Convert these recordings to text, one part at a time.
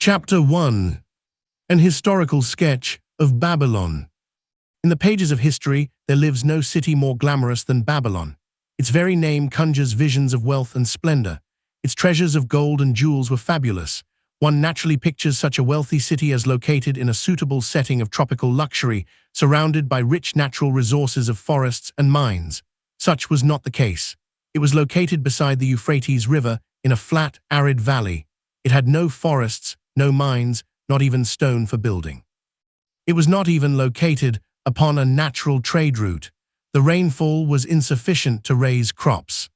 Chapter 1. An historical sketch of Babylon. In the pages of history, there lives no city more glamorous than Babylon. Its very name conjures visions of wealth and splendor. Its treasures of gold and jewels were fabulous. One naturally pictures such a wealthy city as located in a suitable setting of tropical luxury, surrounded by rich natural resources of forests and mines. Such was not the case. It was located beside the Euphrates River in a flat, arid valley. It had no forests, no mines, not even stone for building. It was not even located upon a natural trade route. The rainfall was insufficient to raise crops.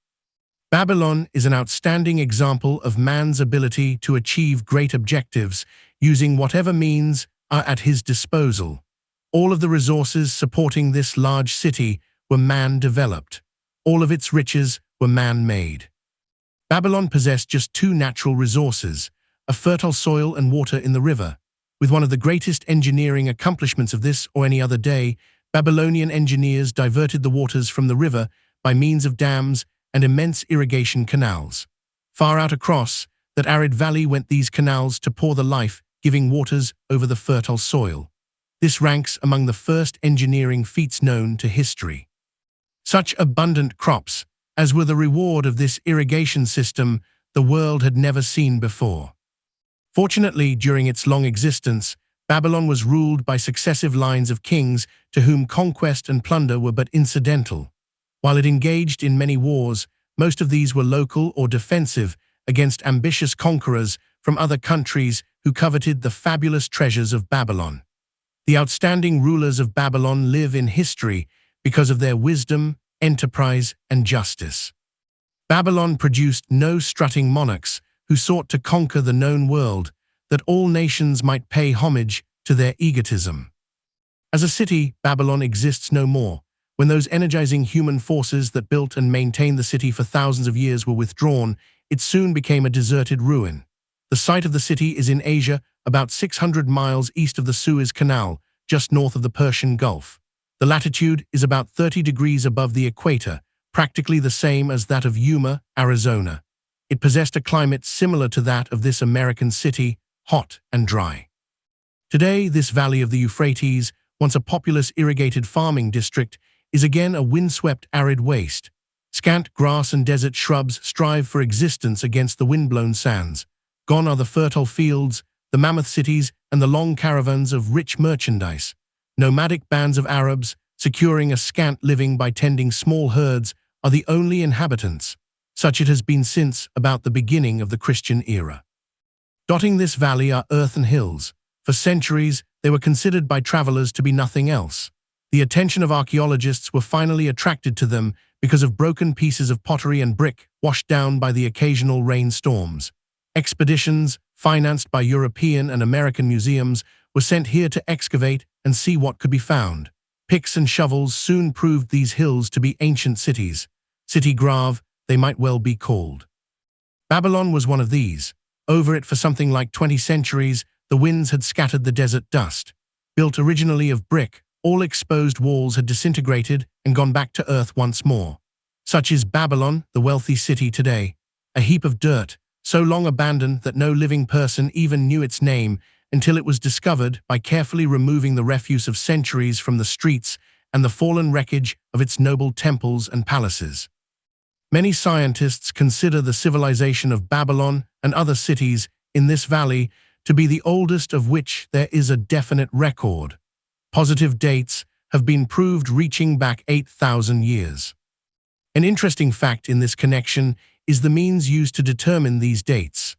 Babylon is an outstanding example of man's ability to achieve great objectives using whatever means are at his disposal. All of the resources supporting this large city were man-developed. All of its riches were man-made. Babylon possessed just two natural resources: a fertile soil and water in the river. With one of the greatest engineering accomplishments of this or any other day, Babylonian engineers diverted the waters from the river by means of dams and immense irrigation canals. Far out across that arid valley went these canals to pour the life-giving waters over the fertile soil. This ranks among the first engineering feats known to history. Such abundant crops, as were the reward of this irrigation system, the world had never seen before. Fortunately, during its long existence, Babylon was ruled by successive lines of kings to whom conquest and plunder were but incidental. While it engaged in many wars, most of these were local or defensive against ambitious conquerors from other countries who coveted the fabulous treasures of Babylon. The outstanding rulers of Babylon live in history because of their wisdom, enterprise, and justice. Babylon produced no strutting monarchs who sought to conquer the known world, that all nations might pay homage to their egotism. As a city, Babylon exists no more. When those energizing human forces that built and maintained the city for thousands of years were withdrawn, it soon became a deserted ruin. The site of the city is in Asia, about 600 miles east of the Suez Canal, just north of the Persian Gulf. The latitude is about 30 degrees above the equator, practically the same as that of Yuma, Arizona. It possessed a climate similar to that of this American city, hot and dry. Today, this valley of the Euphrates, once a populous irrigated farming district, is again a windswept arid waste. Scant grass and desert shrubs strive for existence against the windblown sands. Gone are the fertile fields, the mammoth cities, and the long caravans of rich merchandise. Nomadic bands of Arabs, securing a scant living by tending small herds, are the only inhabitants. Such it has been since about the beginning of the Christian era. Dotting this valley are earthen hills. For centuries, they were considered by travelers to be nothing else. The attention of archaeologists were finally attracted to them because of broken pieces of pottery and brick washed down by the occasional rainstorms. Expeditions, financed by European and American museums, were sent here to excavate and see what could be found. Picks and shovels soon proved these hills to be ancient cities. City Grave, they might well be called. Babylon was one of these. Over it for something like 20 centuries, the winds had scattered the desert dust. Built originally of brick, all exposed walls had disintegrated and gone back to earth once more. Such is Babylon, the wealthy city today. A heap of dirt, so long abandoned that no living person even knew its name until it was discovered by carefully removing the refuse of centuries from the streets and the fallen wreckage of its noble temples and palaces. Many scientists consider the civilization of Babylon and other cities in this valley to be the oldest of which there is a definite record. Positive dates have been proved reaching back 8,000 years. An interesting fact in this connection is the means used to determine these dates.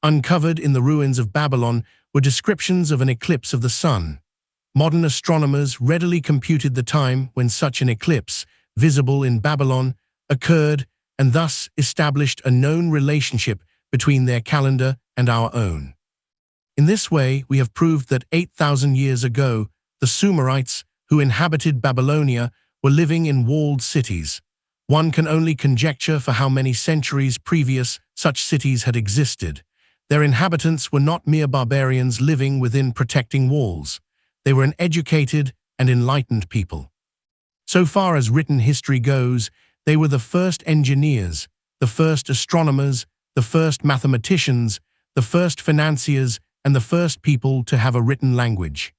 Uncovered in the ruins of Babylon were descriptions of an eclipse of the sun. Modern astronomers readily computed the time when such an eclipse, visible in Babylon, occurred, and thus established a known relationship between their calendar and our own. In this way, we have proved that 8,000 years ago, the Sumerites, who inhabited Babylonia, were living in walled cities. One can only conjecture for how many centuries previous such cities had existed. Their inhabitants were not mere barbarians living within protecting walls. They were an educated and enlightened people. So far as written history goes, they were the first engineers, the first astronomers, the first mathematicians, the first financiers, and the first people to have a written language.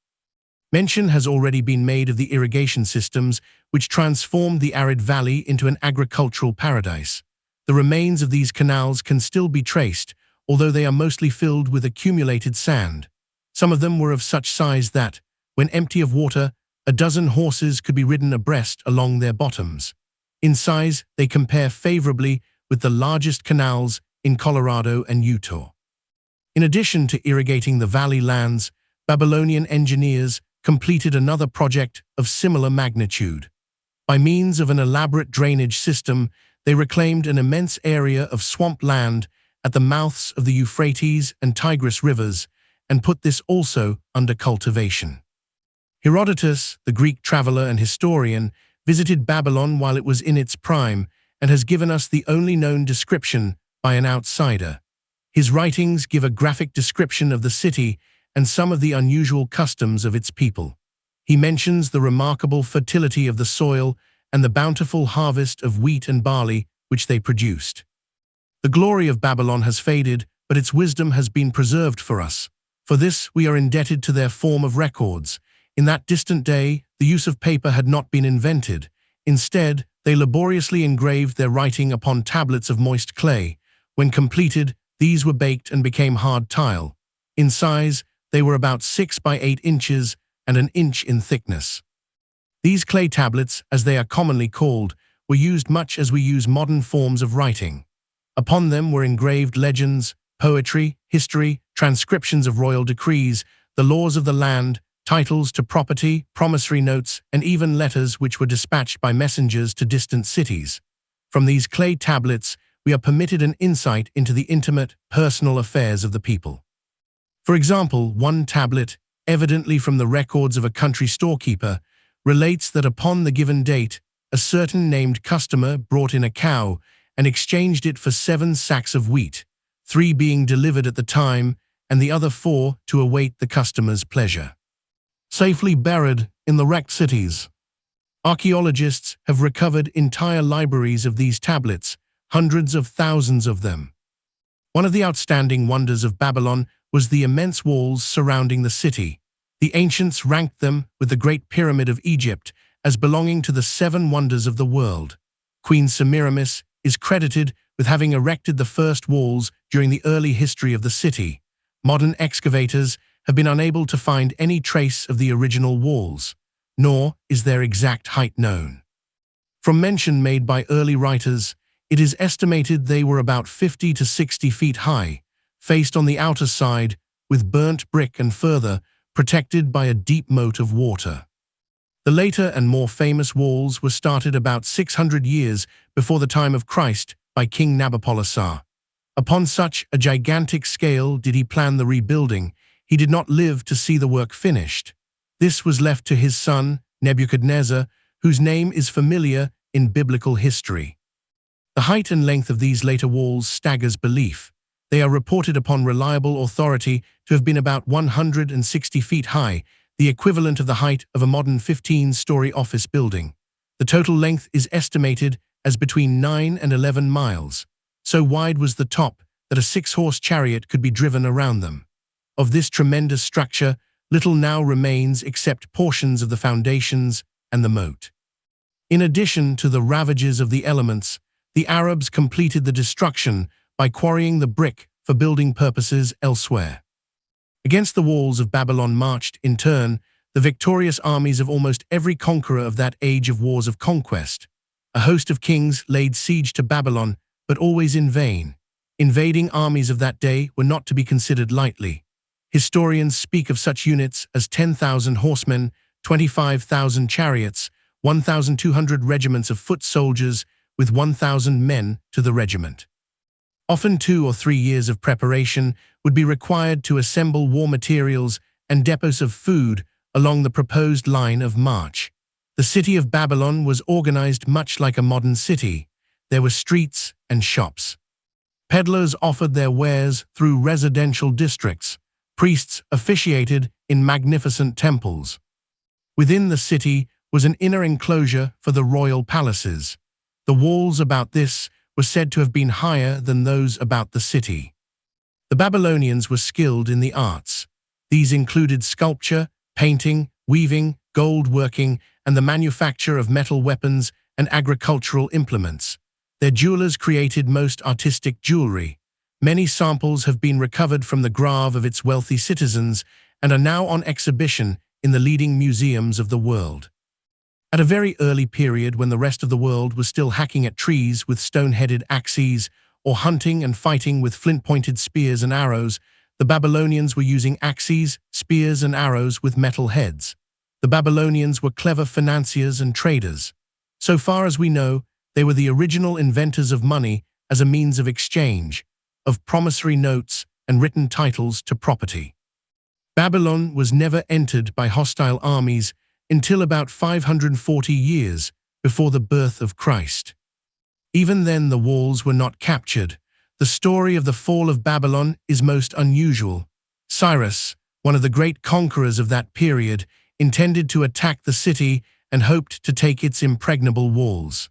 Mention has already been made of the irrigation systems which transformed the arid valley into an agricultural paradise. The remains of these canals can still be traced, although they are mostly filled with accumulated sand. Some of them were of such size that, when empty of water, a dozen horses could be ridden abreast along their bottoms. In size, they compare favorably with the largest canals in Colorado and Utah. In addition to irrigating the valley lands, Babylonian engineers completed another project of similar magnitude. By means of an elaborate drainage system, they reclaimed an immense area of swamp land at the mouths of the Euphrates and Tigris rivers and put this also under cultivation. Herodotus, the Greek traveler and historian, visited Babylon while it was in its prime and has given us the only known description by an outsider. His writings give a graphic description of the city and some of the unusual customs of its people. He mentions the remarkable fertility of the soil and the bountiful harvest of wheat and barley which they produced. The glory of Babylon has faded, but its wisdom has been preserved for us. For this we are indebted to their form of records. In that distant day, the use of paper had not been invented. Instead, they laboriously engraved their writing upon tablets of moist clay. When completed, these were baked and became hard tile. In size, they were about 6 by 8 inches and an inch in thickness. These clay tablets, as they are commonly called, were used much as we use modern forms of writing. Upon them were engraved legends, poetry, history, transcriptions of royal decrees, the laws of the land, titles to property, promissory notes, and even letters which were dispatched by messengers to distant cities. From these clay tablets, we are permitted an insight into the intimate, personal affairs of the people. For example, one tablet, evidently from the records of a country storekeeper, relates that upon the given date, a certain named customer brought in a cow and exchanged it for 7 sacks of wheat, 3 being delivered at the time and the other 4 to await the customer's pleasure. Safely buried in the wrecked cities. Archaeologists have recovered entire libraries of these tablets, hundreds of thousands of them. One of the outstanding wonders of Babylon was the immense walls surrounding the city. The ancients ranked them with the Great Pyramid of Egypt as belonging to the 7 wonders of the world. Queen Semiramis is credited with having erected the first walls during the early history of the city. Modern excavators have been unable to find any trace of the original walls, nor is their exact height known. From mention made by early writers, it is estimated they were about 50 to 60 feet high, faced on the outer side with burnt brick and further protected by a deep moat of water. The later and more famous walls were started about 600 years before the time of Christ by King Nabopolassar. Upon such a gigantic scale did he plan the rebuilding. He did not live to see the work finished. This was left to his son, Nebuchadnezzar, whose name is familiar in biblical history. The height and length of these later walls staggers belief. They are reported upon reliable authority to have been about 160 feet high, the equivalent of the height of a modern 15-story office building. The total length is estimated as between 9 and 11 miles. So wide was the top that a 6-horse chariot could be driven around them. Of this tremendous structure, little now remains except portions of the foundations and the moat. In addition to the ravages of the elements, the Arabs completed the destruction by quarrying the brick for building purposes elsewhere. Against the walls of Babylon marched, in turn, the victorious armies of almost every conqueror of that age of wars of conquest. A host of kings laid siege to Babylon, but always in vain. Invading armies of that day were not to be considered lightly. Historians speak of such units as 10,000 horsemen, 25,000 chariots, 1,200 regiments of foot soldiers, with 1,000 men to the regiment. Often 2 or 3 years of preparation would be required to assemble war materials and depots of food along the proposed line of march. The city of Babylon was organized much like a modern city. There were streets and shops. Peddlers offered their wares through residential districts. Priests officiated in magnificent temples. Within the city was an inner enclosure for the royal palaces. The walls about this were said to have been higher than those about the city. The Babylonians were skilled in the arts. These included sculpture, painting, weaving, gold working, and the manufacture of metal weapons and agricultural implements. Their jewelers created most artistic jewelry. Many samples have been recovered from the grave of its wealthy citizens and are now on exhibition in the leading museums of the world. At a very early period when the rest of the world was still hacking at trees with stone-headed axes or hunting and fighting with flint-pointed spears and arrows, the Babylonians were using axes, spears, and arrows with metal heads. The Babylonians were clever financiers and traders. So far as we know, they were the original inventors of money as a means of exchange, of promissory notes and written titles to property. Babylon was never entered by hostile armies until about 540 years before the birth of Christ. Even then the walls were not captured. The story of the fall of Babylon is most unusual. Cyrus, one of the great conquerors of that period, intended to attack the city and hoped to take its impregnable walls.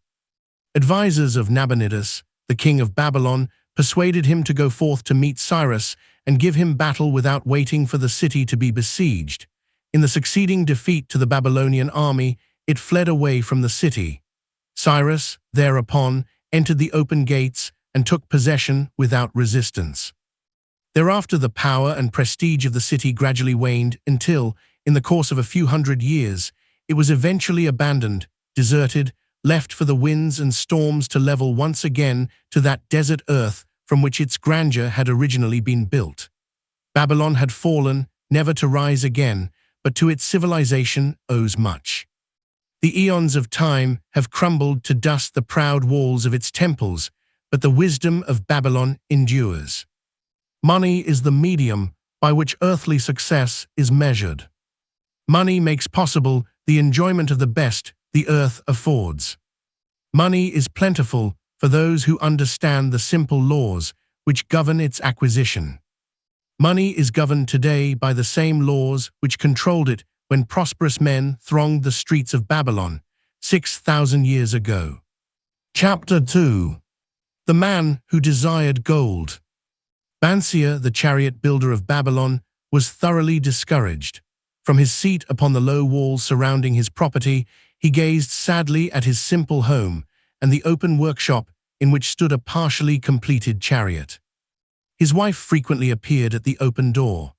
Advisors of Nabonidus, the king of Babylon, persuaded him to go forth to meet Cyrus and give him battle without waiting for the city to be besieged. In the succeeding defeat to the Babylonian army, it fled away from the city. Cyrus, thereupon, entered the open gates and took possession without resistance. Thereafter the power and prestige of the city gradually waned until, in the course of a few hundred years, it was eventually abandoned, deserted, left for the winds and storms to level once again to that desert earth from which its grandeur had originally been built. Babylon had fallen, never to rise again, but to its civilization owes much. The eons of time have crumbled to dust the proud walls of its temples, but the wisdom of Babylon endures. Money is the medium by which earthly success is measured. Money makes possible the enjoyment of the best the earth affords. Money is plentiful for those who understand the simple laws which govern its acquisition. Money is governed today by the same laws which controlled it when prosperous men thronged the streets of Babylon 6,000 years ago. Chapter 2. The Man Who Desired Gold. Bansia, the chariot builder of Babylon, was thoroughly discouraged. From his seat upon the low walls surrounding his property, he gazed sadly at his simple home and the open workshop in which stood a partially completed chariot. His wife frequently appeared at the open door.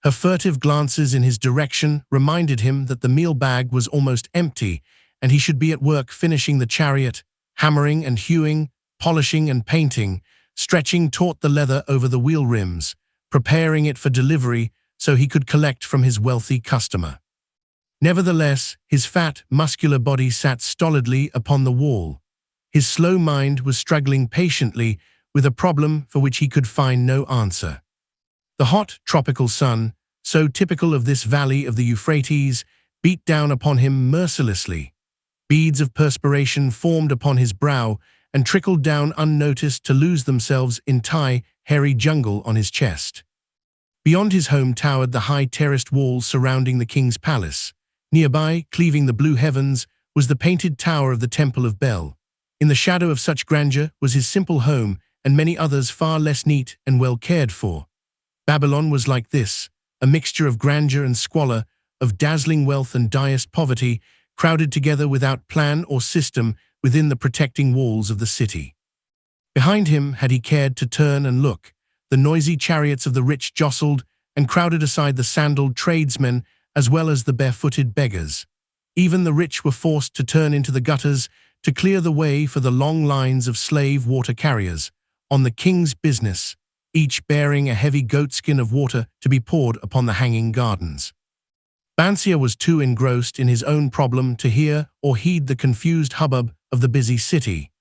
Her furtive glances in his direction reminded him that the meal bag was almost empty and he should be at work finishing the chariot, hammering and hewing, polishing and painting, stretching taut the leather over the wheel rims, preparing it for delivery so he could collect from his wealthy customer. Nevertheless, his fat, muscular body sat stolidly upon the wall. His slow mind was struggling patiently with a problem for which he could find no answer. The hot, tropical sun, so typical of this valley of the Euphrates, beat down upon him mercilessly. Beads of perspiration formed upon his brow and trickled down unnoticed to lose themselves in hairy jungle on his chest. Beyond his home towered the high terraced walls surrounding the king's palace. Nearby, cleaving the blue heavens, was the painted tower of the Temple of Bel. In the shadow of such grandeur was his simple home and many others far less neat and well cared for. Babylon was like this, a mixture of grandeur and squalor, of dazzling wealth and direst poverty, crowded together without plan or system within the protecting walls of the city. Behind him, had he cared to turn and look, the noisy chariots of the rich jostled and crowded aside the sandaled tradesmen as well as the barefooted beggars. Even the rich were forced to turn into the gutters to clear the way for the long lines of slave water carriers, on the king's business, each bearing a heavy goatskin of water to be poured upon the hanging gardens. Bansia was too engrossed in his own problem to hear or heed the confused hubbub of the busy city.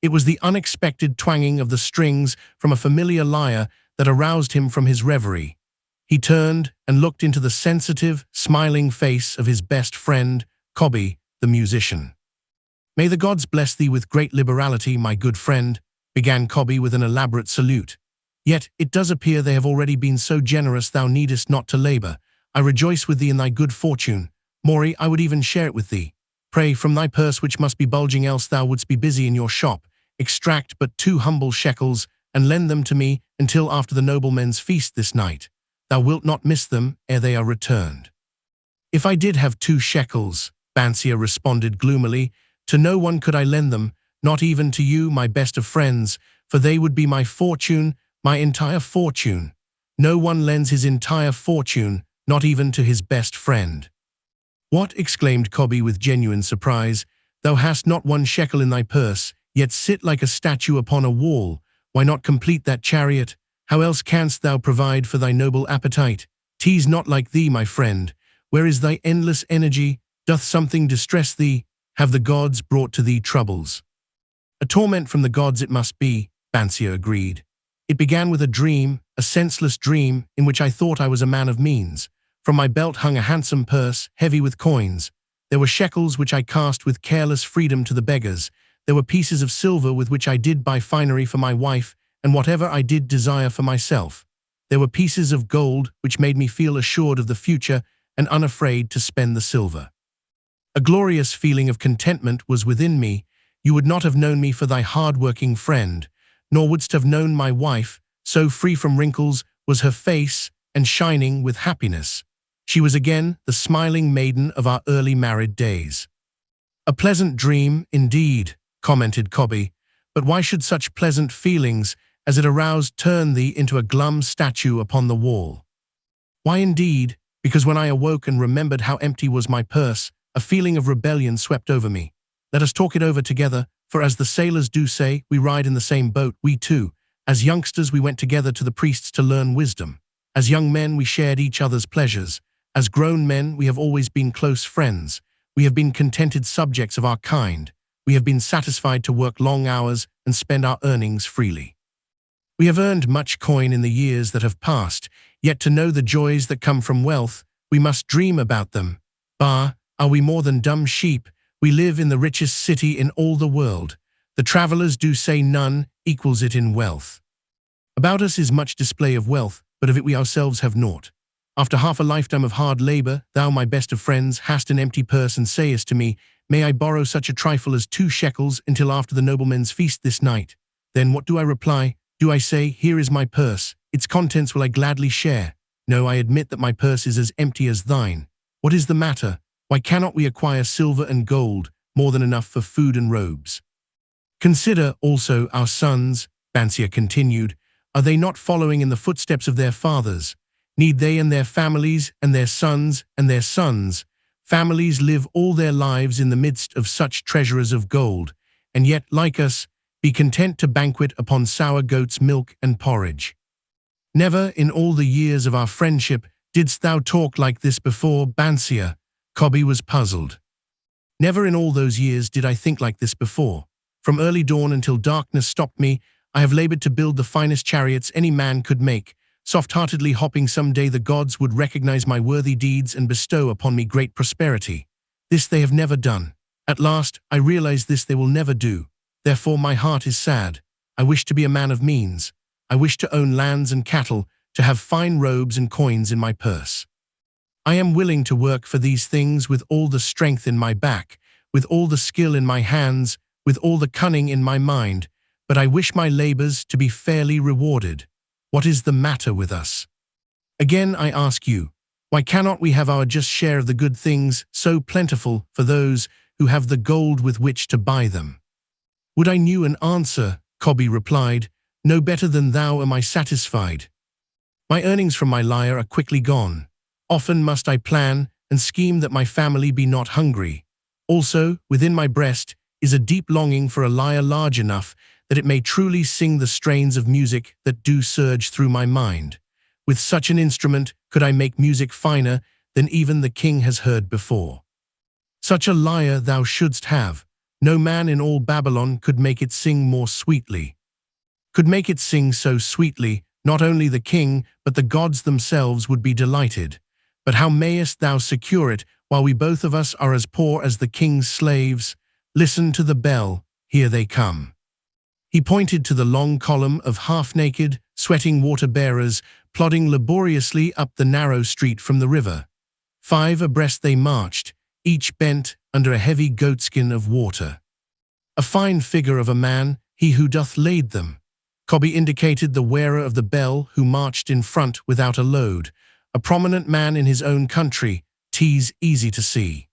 It was the unexpected twanging of the strings from a familiar lyre that aroused him from his reverie. He turned and looked into the sensitive, smiling face of his best friend, Cobby, the musician. "May the gods bless thee with great liberality, my good friend," began Cobby with an elaborate salute. "Yet it does appear they have already been so generous thou needest not to labor. I rejoice with thee in thy good fortune. Maury, I would even share it with thee. Pray, from thy purse which must be bulging else thou wouldst be busy in your shop, extract but 2 humble shekels, and lend them to me until after the noblemen's feast this night. thou wilt not miss them ere they are returned. If I did have 2 shekels, Bansir responded gloomily, to no one could I lend them, not even to you, my best of friends, for they would be my fortune, my entire fortune. No one lends his entire fortune, not even to his best friend. What? Exclaimed Kobi with genuine surprise. Thou hast not 1 shekel in thy purse, yet sit like a statue upon a wall. Why not complete that chariot? How else canst thou provide for thy noble appetite? 'Tis not like thee, my friend. Where is thy endless energy? Doth something distress thee? Have the gods brought to thee troubles? A torment from the gods it must be, Bansir agreed. It began with a dream, a senseless dream, in which I thought I was a man of means. From my belt hung a handsome purse, heavy with coins. There were shekels which I cast with careless freedom to the beggars. There were pieces of silver with which I did buy finery for my wife, and whatever I did desire for myself. There were pieces of gold which made me feel assured of the future and unafraid to spend the silver. A glorious feeling of contentment was within me. You would not have known me for thy hard-working friend, nor wouldst have known my wife, so free from wrinkles was her face and shining with happiness. She was again the smiling maiden of our early married days. A pleasant dream, indeed, commented Kobi, but why should such pleasant feelings as it aroused turn thee into a glum statue upon the wall? Why indeed? Because when I awoke and remembered how empty was my purse, a feeling of rebellion swept over me. Let us talk it over together, for as the sailors do say, we ride in the same boat, we too. As youngsters we went together to the priests to learn wisdom. As young men we shared each other's pleasures. As grown men we have always been close friends. We have been contented subjects of our kind. We have been satisfied to work long hours and spend our earnings freely. We have earned much coin in the years that have passed, yet to know the joys that come from wealth, we must dream about them. Bah, are we more than dumb sheep? We live in the richest city in all the world. The travelers do say none equals it in wealth. About us is much display of wealth, but of it we ourselves have naught. After half a lifetime of hard labor, thou, my best of friends, hast an empty purse and sayest to me, may I borrow such a trifle as 2 shekels until after the noblemen's feast this night? Then what do I reply? Do I say, here is my purse, its contents will I gladly share? No, I admit that my purse is as empty as thine. What is the matter? Why cannot we acquire silver and gold, more than enough for food and robes? Consider also our sons, Bansir continued. Are they not following in the footsteps of their fathers? Need they and their families and their sons and their sons' families live all their lives in the midst of such treasures of gold, and yet, like us, be content to banquet upon sour goat's milk and porridge? Never in all the years of our friendship didst thou talk like this before, Bansir. Kobi was puzzled. Never in all those years did I think like this before. From early dawn until darkness stopped me, I have labored to build the finest chariots any man could make, soft-heartedly hoping some day the gods would recognize my worthy deeds and bestow upon me great prosperity. This they have never done. At last, I realize this they will never do. Therefore my heart is sad. I wish to be a man of means. I wish to own lands and cattle, to have fine robes and coins in my purse. I am willing to work for these things with all the strength in my back, with all the skill in my hands, with all the cunning in my mind, but I wish my labors to be fairly rewarded. What is the matter with us? Again I ask you, why cannot we have our just share of the good things so plentiful for those who have the gold with which to buy them? Would I knew an answer, Kobi replied. No better than thou am I satisfied. My earnings from my lyre are quickly gone. Often must I plan and scheme that my family be not hungry. Also, within my breast is a deep longing for a lyre large enough that it may truly sing the strains of music that do surge through my mind. With such an instrument could I make music finer than even the king has heard before. Such a lyre thou shouldst have. No man in all Babylon could make it sing more sweetly. Could make it sing so sweetly, not only the king, but the gods themselves would be delighted. But how mayest thou secure it while we both of us are as poor as the king's slaves? Listen to the bell, here they come. He pointed to the long column of half-naked, sweating water-bearers plodding laboriously up the narrow street from the river. 5 abreast they marched, each bent under a heavy goatskin of water. A fine figure of a man, he who doth lade them. Kobi indicated the wearer of the bell who marched in front without a load, a prominent man in his own country, 'tis easy to see.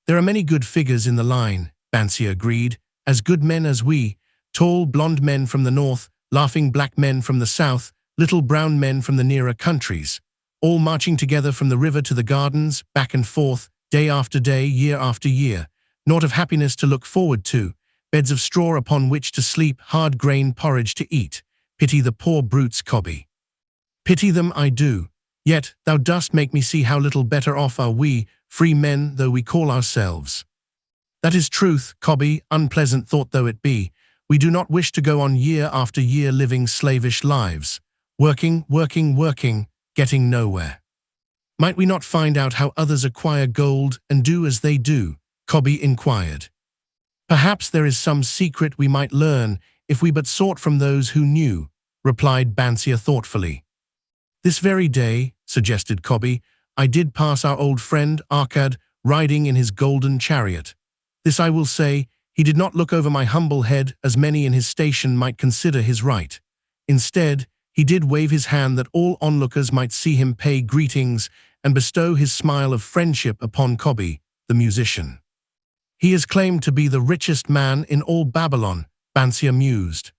There are many good figures in the line, Bansia agreed, as good men as we, tall blonde men from the north, laughing black men from the south, little brown men from the nearer countries, all marching together from the river to the gardens, back and forth, day after day, year after year, naught of happiness to look forward to, beds of straw upon which to sleep, hard grain porridge to eat. Pity the poor brutes, Cobby. Pity them I do, yet thou dost make me see how little better off are we, free men though we call ourselves. That is truth, Cobby, unpleasant thought though it be. We do not wish to go on year after year living slavish lives, working, working, working, getting nowhere. Might we not find out how others acquire gold and do as they do? Cobby inquired. Perhaps there is some secret we might learn if we but sought from those who knew, replied Bansia thoughtfully. This very day, suggested Cobby, I did pass our old friend Arkad riding in his golden chariot. This I will say, he did not look over my humble head as many in his station might consider his right. Instead, he did wave his hand that all onlookers might see him pay greetings and bestow his smile of friendship upon Cobby, the musician. He is claimed to be the richest man in all Babylon, Bansia mused.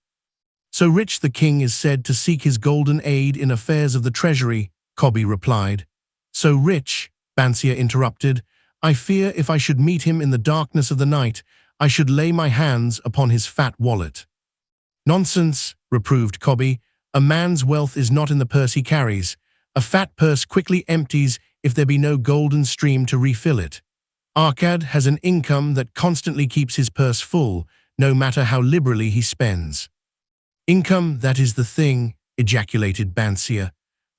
So rich the king is said to seek his golden aid in affairs of the treasury, Cobby replied. So rich, Bansia interrupted, I fear if I should meet him in the darkness of the night, I should lay my hands upon his fat wallet. Nonsense, reproved Cobby. A man's wealth is not in the purse he carries. A fat purse quickly empties if there be no golden stream to refill it. Arkad has an income that constantly keeps his purse full, no matter how liberally he spends. Income, that is the thing, ejaculated Bansia.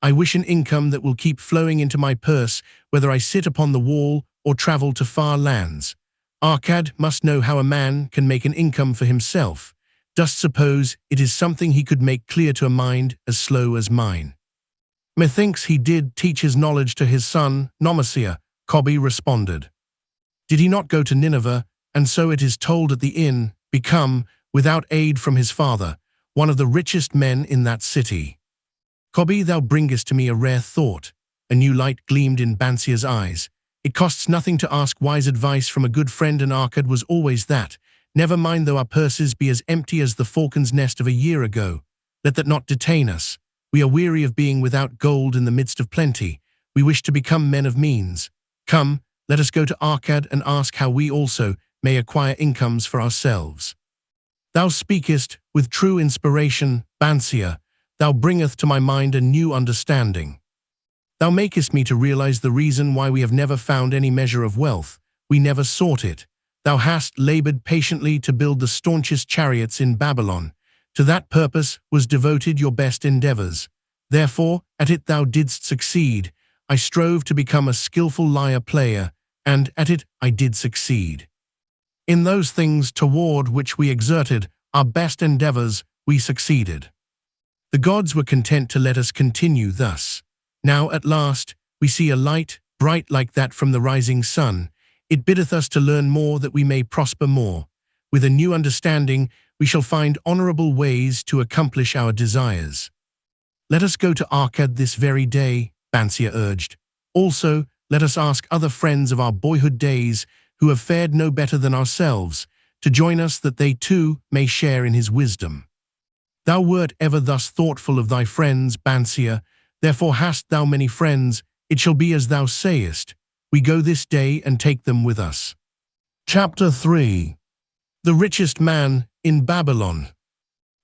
I wish an income that will keep flowing into my purse, whether I sit upon the wall or travel to far lands. Arkad must know how a man can make an income for himself. Dost suppose it is something he could make clear to a mind as slow as mine? Methinks he did teach his knowledge to his son, Nomasia, Cobby responded. Did he not go to Nineveh, and so it is told at the inn, become, without aid from his father, one of the richest men in that city? Cobby, thou bringest to me a rare thought. A new light gleamed in Bansia's eyes. It costs nothing to ask wise advice from a good friend, and Arkad was always that. Never mind though our purses be as empty as the falcon's nest of a year ago. Let that not detain us. We are weary of being without gold in the midst of plenty. We wish to become men of means. Come, let us go to Arkad and ask how we also may acquire incomes for ourselves. Thou speakest with true inspiration, Bansia. Thou bringest to my mind a new understanding. Thou makest me to realize the reason why we have never found any measure of wealth. We never sought it. Thou hast labored patiently to build the staunchest chariots in Babylon. To that purpose was devoted your best endeavors. Therefore, at it thou didst succeed. I strove to become a skillful lyre player, and at it I did succeed. In those things toward which we exerted our best endeavors, we succeeded. The gods were content to let us continue thus. Now at last we see a light, bright like that from the rising sun. It biddeth us to learn more that we may prosper more. With a new understanding, we shall find honorable ways to accomplish our desires. Let us go to Arkad this very day, Bansia urged. Also, let us ask other friends of our boyhood days who have fared no better than ourselves, to join us that they too may share in his wisdom. Thou wert ever thus thoughtful of thy friends, Bansia, therefore hast thou many friends. It shall be as thou sayest. We go this day and take them with us. Chapter 3. The Richest Man in Babylon.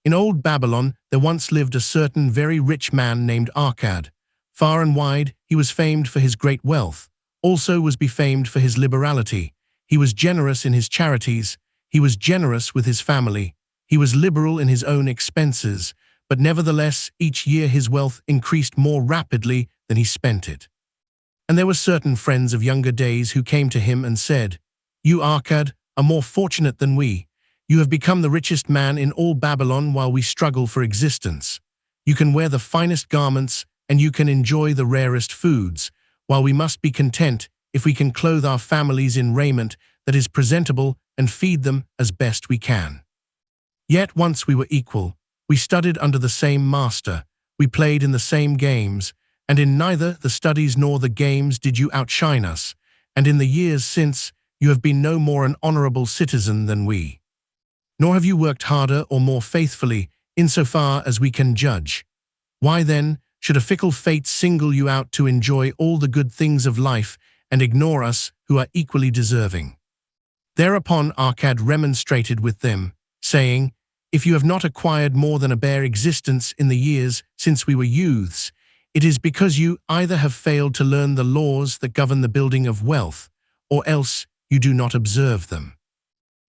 In old Babylon there once lived a certain very rich man named Arkad. Far and wide he was famed for his great wealth, also was befamed for his liberality. He was generous in his charities, he was generous with his family, he was liberal in his own expenses, but nevertheless each year his wealth increased more rapidly than he spent it. And there were certain friends of younger days who came to him and said, You, Arkad, are more fortunate than we. You have become the richest man in all Babylon while we struggle for existence. You can wear the finest garments and you can enjoy the rarest foods, while we must be content if we can clothe our families in raiment that is presentable and feed them as best we can. Yet once we were equal. We studied under the same master. We played in the same games, and in neither the studies nor the games did you outshine us, and in the years since, you have been no more an honorable citizen than we. Nor have you worked harder or more faithfully, insofar as we can judge. Why then should a fickle fate single you out to enjoy all the good things of life and ignore us who are equally deserving? Thereupon Arcad remonstrated with them, saying, If you have not acquired more than a bare existence in the years since we were youths, it is because you either have failed to learn the laws that govern the building of wealth, or else you do not observe them.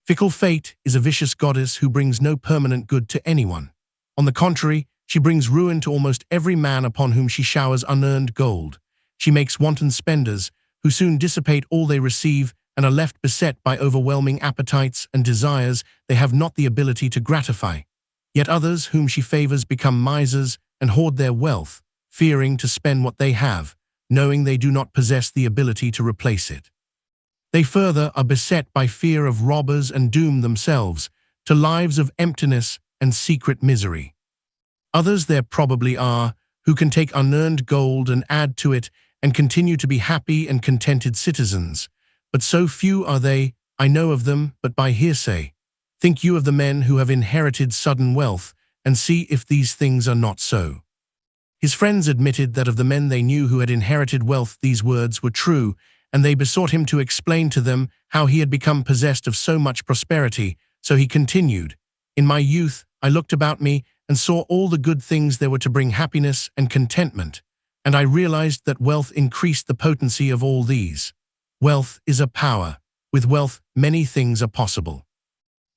Fickle fate is a vicious goddess who brings no permanent good to anyone. On the contrary, she brings ruin to almost every man upon whom she showers unearned gold. She makes wanton spenders, who soon dissipate all they receive and are left beset by overwhelming appetites and desires they have not the ability to gratify. Yet others whom she favors become misers and hoard their wealth, fearing to spend what they have, knowing they do not possess the ability to replace it. They further are beset by fear of robbers and doom themselves to lives of emptiness and secret misery. Others there probably are who can take unearned gold and add to it and continue to be happy and contented citizens, but so few are they, I know of them but by hearsay. Think you of the men who have inherited sudden wealth, and see if these things are not so. His friends admitted that of the men they knew who had inherited wealth these words were true, and they besought him to explain to them how he had become possessed of so much prosperity, so he continued, In my youth I looked about me and saw all the good things there were to bring happiness and contentment, and I realized that wealth increased the potency of all these. Wealth is a power. With wealth many things are possible.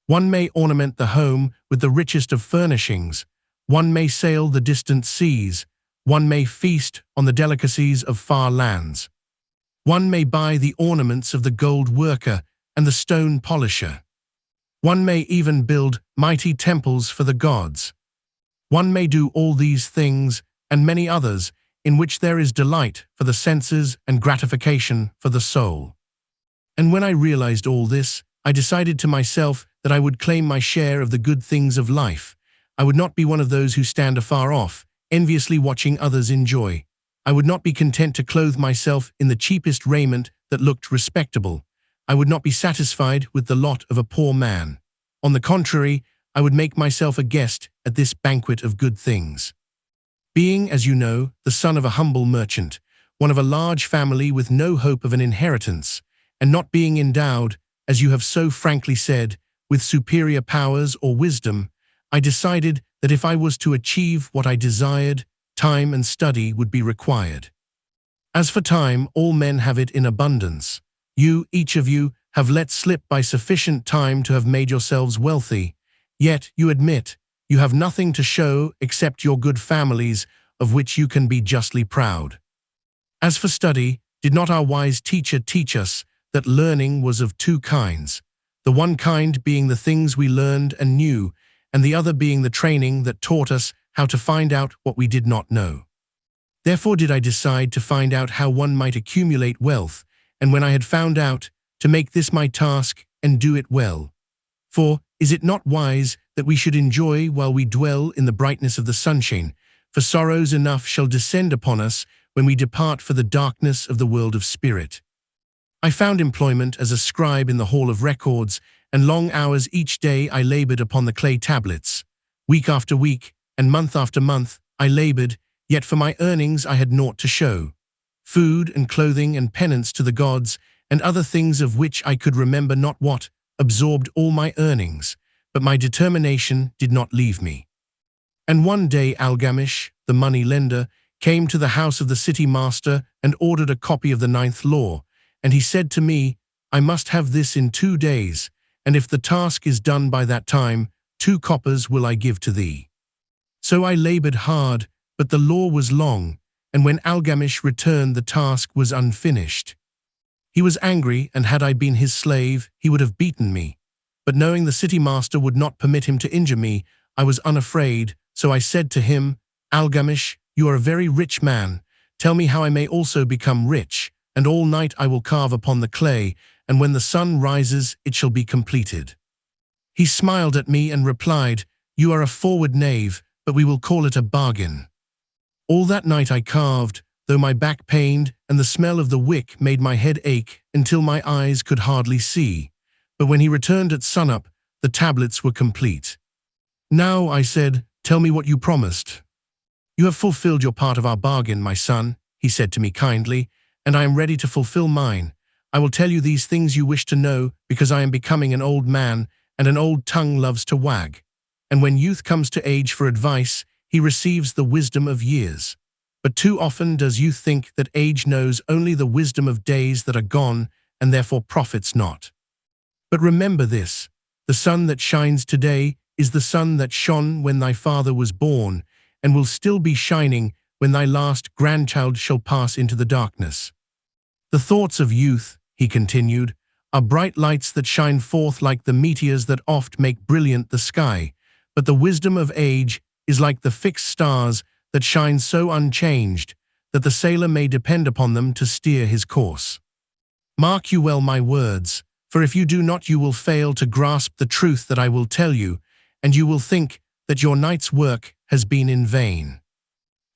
One may ornament the home with the richest of furnishings, one may sail the distant seas, one may feast on the delicacies of far lands. One may buy the ornaments of the gold worker and the stone polisher. One may even build mighty temples for the gods. One may do all these things and many others in which there is delight for the senses and gratification for the soul. And when I realized all this, I decided to myself that I would claim my share of the good things of life. I would not be one of those who stand afar off, enviously watching others enjoy. I would not be content to clothe myself in the cheapest raiment that looked respectable. I would not be satisfied with the lot of a poor man. On the contrary, I would make myself a guest at this banquet of good things. Being, as you know, the son of a humble merchant, one of a large family with no hope of an inheritance, and not being endowed, as you have so frankly said, with superior powers or wisdom, I decided that if I was to achieve what I desired, time and study would be required. As for time, all men have it in abundance. You, each of you, have let slip by sufficient time to have made yourselves wealthy, yet, you admit, you have nothing to show except your good families, of which you can be justly proud. As for study, did not our wise teacher teach us that learning was of two kinds, the one kind being the things we learned and knew, and the other being the training that taught us how to find out what we did not know. Therefore did I decide to find out how one might accumulate wealth, and when I had found out, to make this my task and do it well. For, is it not wise that we should enjoy while we dwell in the brightness of the sunshine, for sorrows enough shall descend upon us when we depart for the darkness of the world of spirit. I found employment as a scribe in the Hall of Records, and long hours each day I labored upon the clay tablets. Week after week, and month after month, I labored, yet for my earnings I had naught to show. Food and clothing and penance to the gods, and other things of which I could remember not what, absorbed all my earnings, but my determination did not leave me. And one day Algamish, the money lender, came to the house of the city master and ordered a copy of the 9th law, and he said to me, I must have this in 2 days, and if the task is done by that time, 2 coppers will I give to thee. So I labored hard, but the law was long, and when Algamish returned the task was unfinished. He was angry, and had I been his slave, he would have beaten me. But knowing the city master would not permit him to injure me, I was unafraid, so I said to him, Algamish, you are a very rich man. Tell me how I may also become rich, and all night I will carve upon the clay, and when the sun rises it shall be completed. He smiled at me and replied, You are a forward knave, but we will call it a bargain. All that night I carved, though my back pained and the smell of the wick made my head ache until my eyes could hardly see. But when he returned at sunup, the tablets were complete. "Now," I said, "tell me what you promised." "You have fulfilled your part of our bargain, my son," he said to me kindly, "and I am ready to fulfill mine. I will tell you these things you wish to know because I am becoming an old man, and an old tongue loves to wag. And when youth comes to age for advice, he receives the wisdom of years. But too often does youth think that age knows only the wisdom of days that are gone, and therefore profits not. But remember this, the sun that shines today is the sun that shone when thy father was born, and will still be shining when thy last grandchild shall pass into the darkness. The thoughts of youth," he continued, "are bright lights that shine forth like the meteors that oft make brilliant the sky, but the wisdom of age is like the fixed stars that shine so unchanged that the sailor may depend upon them to steer his course. Mark you well my words, for if you do not you will fail to grasp the truth that I will tell you, and you will think that your night's work has been in vain."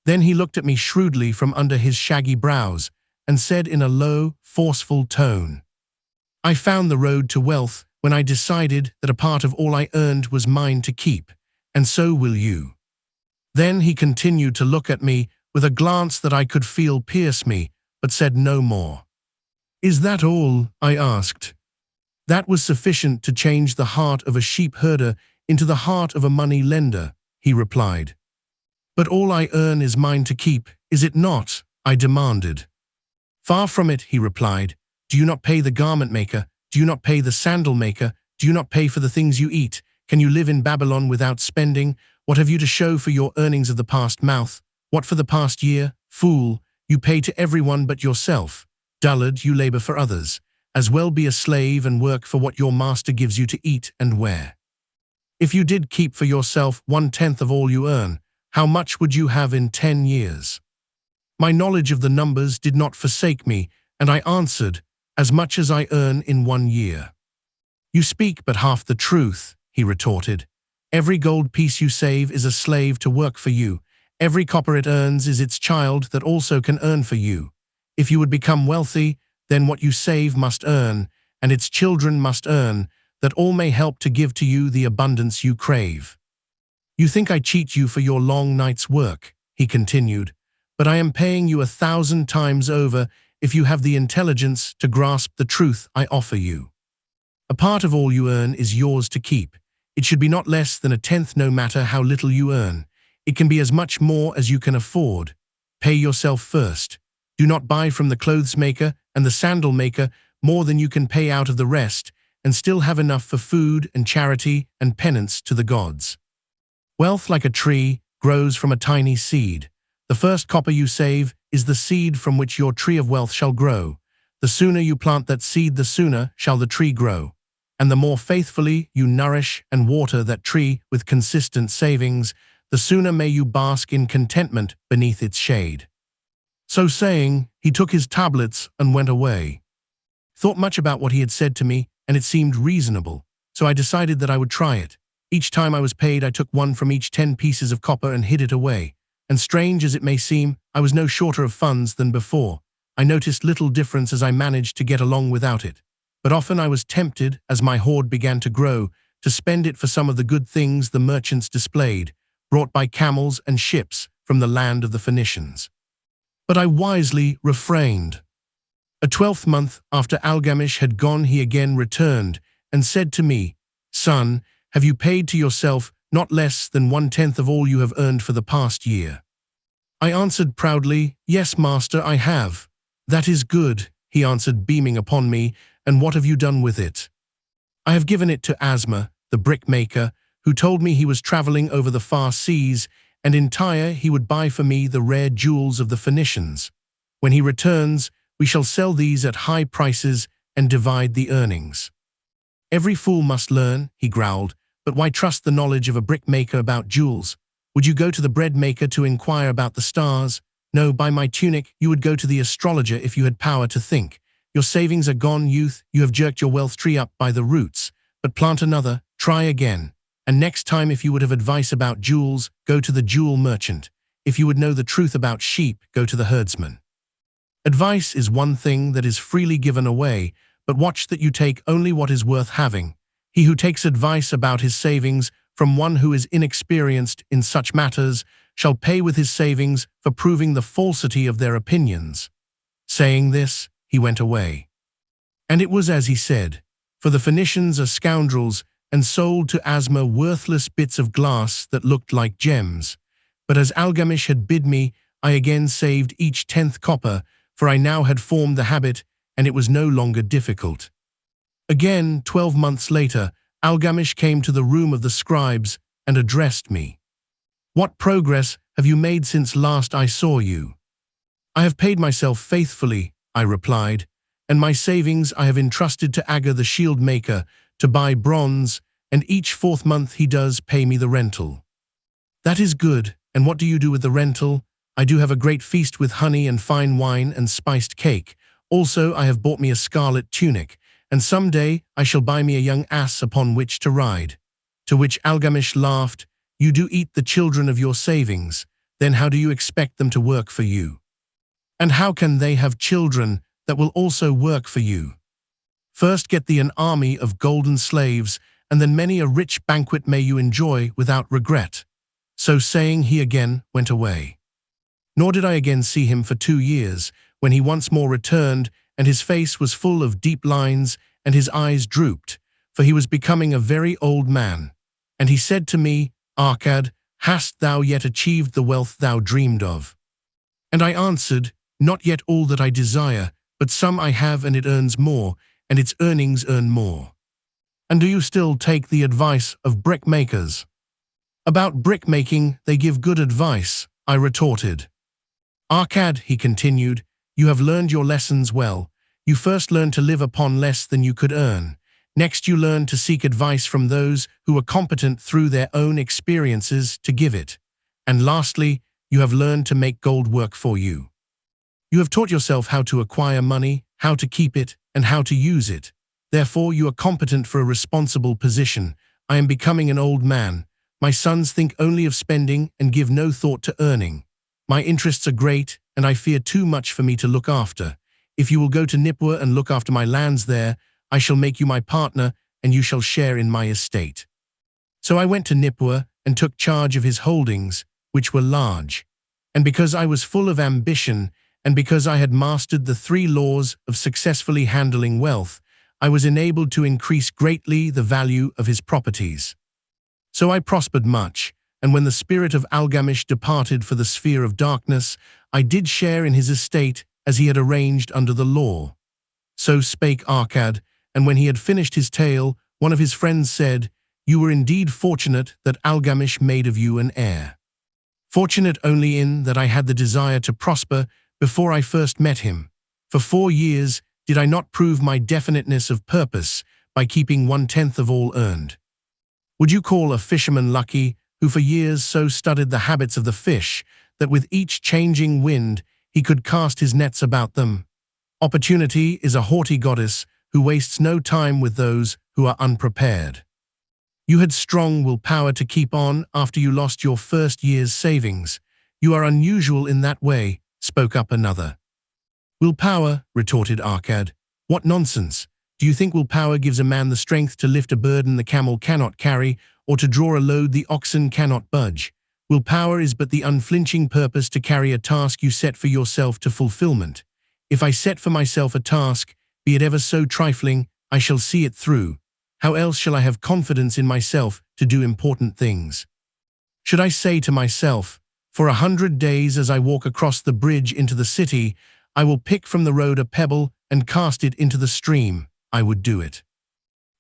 Then he looked at me shrewdly from under his shaggy brows and said in a low, forceful tone, "I found the road to wealth when I decided that a part of all I earned was mine to keep, and so will you." Then he continued to look at me with a glance that I could feel pierce me, but said no more. "Is that all?" I asked. "That was sufficient to change the heart of a sheep herder into the heart of a money lender," he replied. "But all I earn is mine to keep, is it not?" I demanded. "Far from it," he replied. "Do you not pay the garment maker? Do you not pay the sandal maker? Do you not pay for the things you eat? Can you live in Babylon without spending? What have you to show for your earnings of the past month? What for the past year? Fool, you pay to everyone but yourself. Dullard, you labor for others. As well be a slave and work for what your master gives you to eat and wear. If you did keep for yourself 1/10 of all you earn, how much would you have in 10 years? My knowledge of the numbers did not forsake me, and I answered, as much as I earn in 1 year. You speak but half the truth, he retorted. Every gold piece you save is a slave to work for you. Every copper it earns is its child that also can earn for you. If you would become wealthy, then what you save must earn, and its children must earn, that all may help to give to you the abundance you crave. You think I cheat you for your long night's work, he continued, but I am paying you 1,000 times over if you have the intelligence to grasp the truth I offer you. A part of all you earn is yours to keep. It should be not less than 1/10 no matter how little you earn. It can be as much more as you can afford. Pay yourself first. Do not buy from the clothes maker and the sandal maker more than you can pay out of the rest, and still have enough for food and charity and penance to the gods. Wealth, like a tree, grows from a tiny seed. The first copper you save is the seed from which your tree of wealth shall grow. The sooner you plant that seed, the sooner shall the tree grow. And the more faithfully you nourish and water that tree with consistent savings, the sooner may you bask in contentment beneath its shade. So saying, he took his tablets and went away. Thought much about what he had said to me, and it seemed reasonable, so I decided that I would try it. Each time I was paid, I took one from each 10 pieces of copper and hid it away. And strange as it may seem, I was no shorter of funds than before. I noticed little difference as I managed to get along without it. But often I was tempted, as my hoard began to grow, to spend it for some of the good things the merchants displayed, brought by camels and ships from the land of the Phoenicians. But I wisely refrained. A 12th month after Algamish had gone, he again returned and said to me, "Son, have you paid to yourself not less than 1/10 of all you have earned for the past year?" I answered proudly, "Yes, master, I have." "That is good," he answered, beaming upon me, "and what have you done with it?" "I have given it to Asma, the brickmaker, who told me he was traveling over the far seas, and in Tyre he would buy for me the rare jewels of the Phoenicians. When he returns, we shall sell these at high prices and divide the earnings." "Every fool must learn," he growled, "but why trust the knowledge of a brickmaker about jewels? Would you go to the bread maker to inquire about the stars? No, by my tunic, you would go to the astrologer if you had power to think. Your savings are gone, youth, you have jerked your wealth tree up by the roots. But plant another, try again. And next time, if you would have advice about jewels, go to the jewel merchant. If you would know the truth about sheep, go to the herdsman. Advice is one thing that is freely given away, but watch that you take only what is worth having. He who takes advice about his savings from one who is inexperienced in such matters shall pay with his savings for proving the falsity of their opinions. Saying this, he went away. And it was as he said, for the Phoenicians are scoundrels and sold to Asma worthless bits of glass that looked like gems. But as Algamish had bid me, I again saved each 10th copper, for I now had formed the habit, and it was no longer difficult. Again, 12 months later, Algamish came to the room of the scribes and addressed me. What progress have you made since last I saw you? I have paid myself faithfully, I replied, and my savings I have entrusted to Aga the shield maker to buy bronze, and each 4th month he does pay me the rental. That is good, and what do you do with the rental? I do have a great feast with honey and fine wine and spiced cake. Also I have bought me a scarlet tunic, and some day I shall buy me a young ass upon which to ride. To which Algamish laughed, You do eat the children of your savings, then how do you expect them to work for you? And how can they have children that will also work for you? First get thee an army of golden slaves, and then many a rich banquet may you enjoy without regret. So saying, he again went away. Nor did I again see him for 2 years, when he once more returned, and his face was full of deep lines, and his eyes drooped, for he was becoming a very old man. And he said to me, Arcad, hast thou yet achieved the wealth thou dreamed of? And I answered, Not yet all that I desire, but some I have, and it earns more, and its earnings earn more. And do you still take the advice of brickmakers? About brickmaking they give good advice, I retorted. Arcad, he continued, you have learned your lessons well. You first learned to live upon less than you could earn. Next you learned to seek advice from those who are competent through their own experiences to give it. And lastly, you have learned to make gold work for you. You have taught yourself how to acquire money, how to keep it, and how to use it. Therefore you are competent for a responsible position. I am becoming an old man. My sons think only of spending and give no thought to earning. My interests are great, and I fear too much for me to look after. If you will go to Nipur and look after my lands there, I shall make you my partner, and you shall share in my estate. So I went to Nipur and took charge of his holdings, which were large. And because I was full of ambition, and because I had mastered the 3 laws of successfully handling wealth, I was enabled to increase greatly the value of his properties. So I prospered much, and when the spirit of Algamish departed for the sphere of darkness, I did share in his estate as he had arranged under the law. So spake Arcad, and when he had finished his tale, one of his friends said, You were indeed fortunate that Algamish made of you an heir. Fortunate only in that I had the desire to prosper before I first met him. For 4 years did I not prove my definiteness of purpose by keeping 1/10 of all earned. Would you call a fisherman lucky who for years so studied the habits of the fish that with each changing wind he could cast his nets about them? Opportunity is a haughty goddess who wastes no time with those who are unprepared. You had strong willpower to keep on after you lost your first year's savings. You are unusual in that way, spoke up another. Willpower, retorted Arcad. What nonsense! Do you think willpower gives a man the strength to lift a burden the camel cannot carry, or to draw a load the oxen cannot budge? Willpower is but the unflinching purpose to carry a task you set for yourself to fulfillment. If I set for myself a task, be it ever so trifling, I shall see it through. How else shall I have confidence in myself to do important things? Should I say to myself, for 100 days as I walk across the bridge into the city, I will pick from the road a pebble and cast it into the stream, I would do it.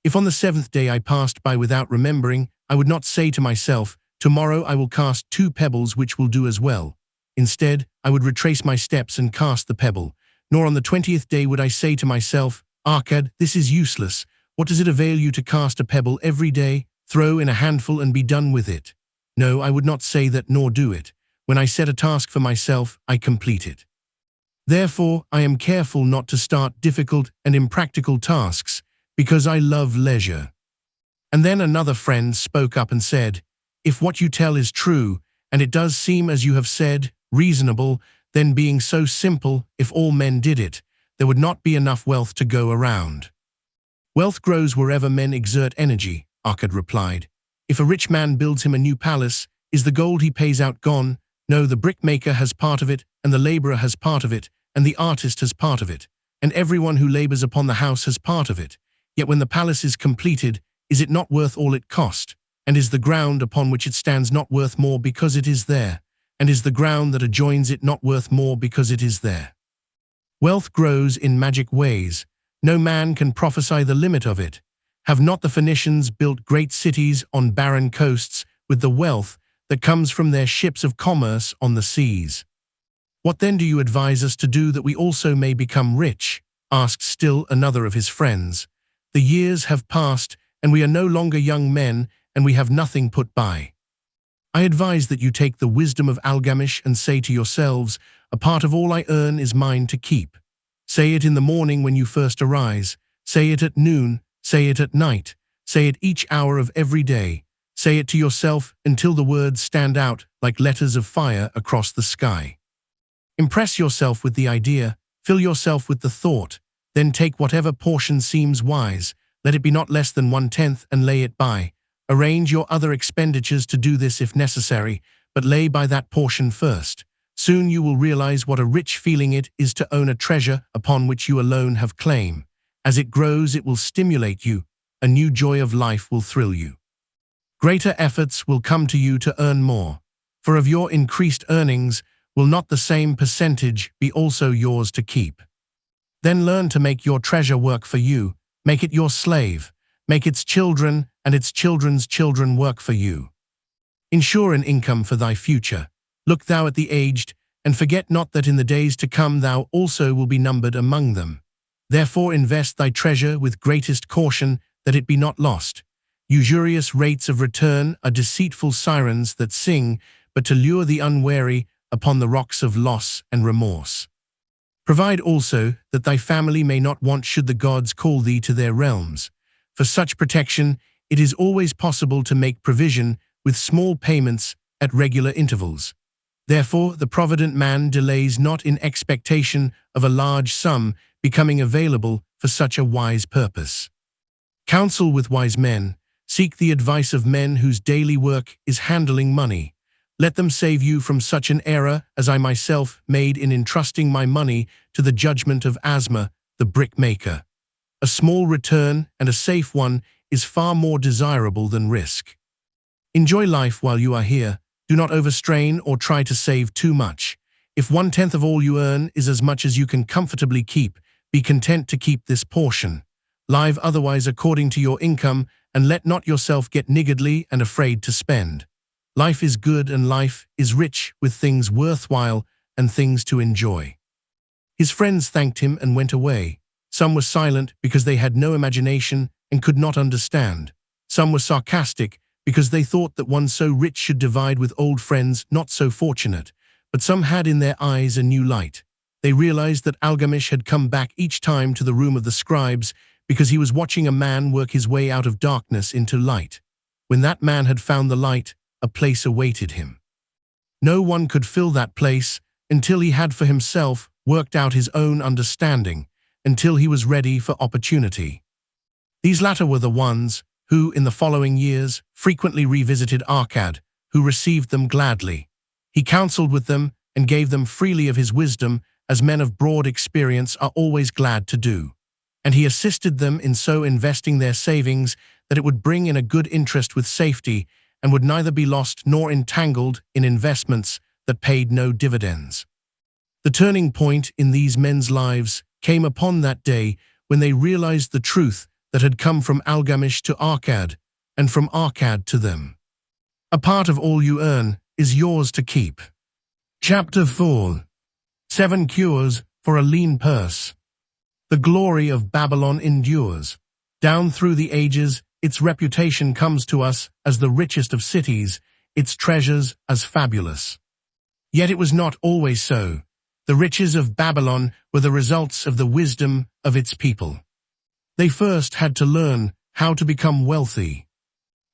If on the 7th day I passed by without remembering, I would not say to myself, tomorrow I will cast 2 pebbles which will do as well. Instead, I would retrace my steps and cast the pebble. Nor on the 20th day would I say to myself, Arcad, this is useless. What does it avail you to cast a pebble every day, throw in a handful and be done with it? No, I would not say that nor do it. When I set a task for myself, I complete it. Therefore, I am careful not to start difficult and impractical tasks, because I love leisure. And then another friend spoke up and said, If what you tell is true, and it does seem as you have said, reasonable, then being so simple, if all men did it, there would not be enough wealth to go around. Wealth grows wherever men exert energy, Arkad replied. If a rich man builds him a new palace, is the gold he pays out gone? No, the brickmaker has part of it, and the laborer has part of it, and the artist has part of it, and everyone who labors upon the house has part of it. Yet when the palace is completed, is it not worth all it cost? And is the ground upon which it stands not worth more because it is there? And is the ground that adjoins it not worth more because it is there? Wealth grows in magic ways. No man can prophesy the limit of it. Have not the Phoenicians built great cities on barren coasts with the wealth that comes from their ships of commerce on the seas? What then do you advise us to do that we also may become rich? Asked still another of his friends. The years have passed, and we are no longer young men, and we have nothing put by. I advise that you take the wisdom of Algamish and say to yourselves, a part of all I earn is mine to keep. Say it in the morning when you first arise. Say it at noon. Say it at night. Say it each hour of every day. Say it to yourself until the words stand out like letters of fire across the sky. Impress yourself with the idea, fill yourself with the thought, then take whatever portion seems wise, let it be not less than 1/10 and lay it by. Arrange your other expenditures to do this if necessary, but lay by that portion first. Soon you will realize what a rich feeling it is to own a treasure upon which you alone have claim. As it grows, it will stimulate you. A new joy of life will thrill you. Greater efforts will come to you to earn more. For of your increased earnings, will not the same percentage be also yours to keep? Then learn to make your treasure work for you. Make it your slave. Make its children and its children's children work for you. Ensure an income for thy future. Look thou at the aged, and forget not that in the days to come thou also will be numbered among them. Therefore invest thy treasure with greatest caution, that it be not lost. Usurious rates of return are deceitful sirens that sing, but to lure the unwary upon the rocks of loss and remorse. Provide also that thy family may not want should the gods call thee to their realms. For such protection, it is always possible to make provision with small payments at regular intervals. Therefore, the provident man delays not in expectation of a large sum becoming available for such a wise purpose. Counsel with wise men. Seek the advice of men whose daily work is handling money. Let them save you from such an error as I myself made in entrusting my money to the judgment of Asma, the brickmaker. A small return, and a safe one, is far more desirable than risk. Enjoy life while you are here. Do not overstrain or try to save too much. If 1/10 of all you earn is as much as you can comfortably keep, be content to keep this portion. Live otherwise according to your income, and let not yourself get niggardly and afraid to spend. Life is good and life is rich with things worthwhile and things to enjoy. His friends thanked him and went away. Some were silent because they had no imagination and could not understand. Some were sarcastic because they thought that one so rich should divide with old friends not so fortunate. But some had in their eyes a new light. They realized that Algamish had come back each time to the room of the scribes because he was watching a man work his way out of darkness into light. When that man had found the light, a place awaited him. No one could fill that place until he had for himself worked out his own understanding, until he was ready for opportunity. These latter were the ones who, in the following years, frequently revisited Arkad, who received them gladly. He counseled with them and gave them freely of his wisdom, as men of broad experience are always glad to do. And he assisted them in so investing their savings that it would bring in a good interest with safety, and would neither be lost nor entangled in investments that paid no dividends. The turning point in these men's lives came upon that day when they realized the truth that had come from Algamish to Arkad, and from Arkad to them. A part of all you earn is yours to keep. Chapter 4. 7 Cures for a Lean Purse. The glory of Babylon endures. Down through the ages, its reputation comes to us as the richest of cities, its treasures as fabulous. Yet it was not always so. The riches of Babylon were the results of the wisdom of its people. They first had to learn how to become wealthy.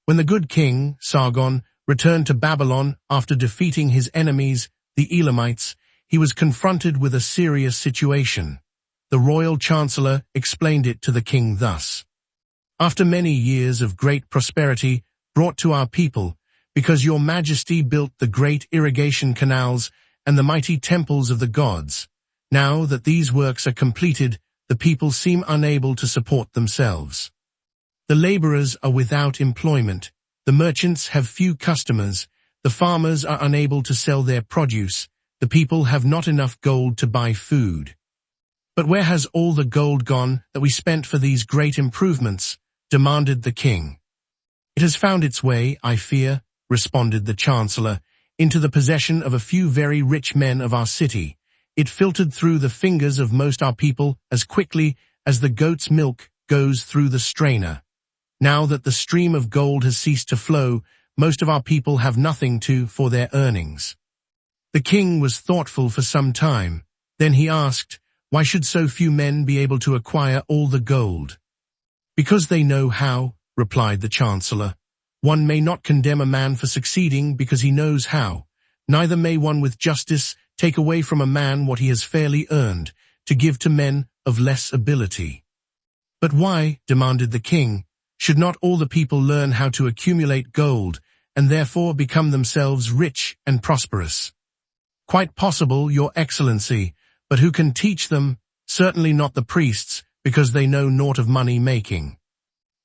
When the good king, Sargon, returned to Babylon after defeating his enemies, the Elamites, he was confronted with a serious situation. The royal chancellor explained it to the king thus. After many years of great prosperity brought to our people, because your majesty built the great irrigation canals and the mighty temples of the gods, now that these works are completed, the people seem unable to support themselves. The laborers are without employment, the merchants have few customers, the farmers are unable to sell their produce, the people have not enough gold to buy food. But where has all the gold gone that we spent for these great improvements? Demanded the king. It has found its way, I fear, responded the chancellor, into the possession of a few very rich men of our city. It filtered through the fingers of most our people as quickly as the goat's milk goes through the strainer. Now that the stream of gold has ceased to flow, most of our people have nothing for their earnings. The king was thoughtful for some time. Then he asked, why should so few men be able to acquire all the gold? Because they know how, replied the chancellor. One may not condemn a man for succeeding because he knows how. Neither may one with justice take away from a man what he has fairly earned, to give to men of less ability. But why, demanded the king, should not all the people learn how to accumulate gold, and therefore become themselves rich and prosperous? Quite possible, your excellency, but who can teach them? Certainly not the priests, because they know naught of money-making.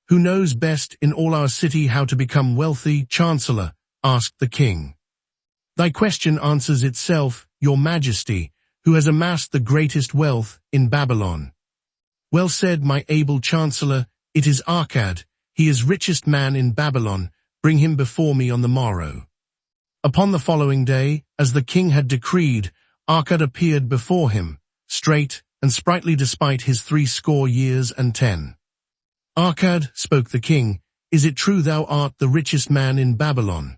Who knows best in all our city how to become wealthy, Chancellor? Asked the king. Thy question answers itself, your majesty, who has amassed the greatest wealth in Babylon. Well said, my able chancellor, it is Arcad, he is richest man in Babylon, bring him before me on the morrow. Upon the following day, as the king had decreed, Arcad appeared before him, straight and sprightly despite his 80 years and 10. Arcad, spoke the king, is it true thou art the richest man in Babylon?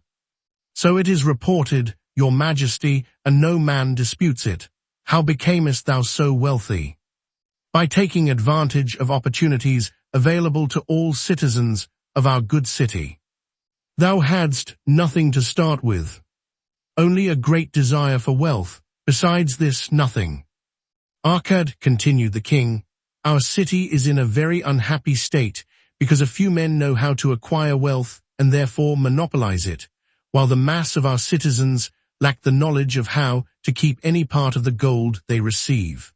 So it is reported, your majesty, and no man disputes it. How becamest thou so wealthy? By taking advantage of opportunities available to all citizens of our good city. Thou hadst nothing to start with. Only a great desire for wealth, besides this nothing. Arcad, continued the king, our city is in a very unhappy state because a few men know how to acquire wealth and therefore monopolize it, while the mass of our citizens lack the knowledge of how to keep any part of the gold they receive.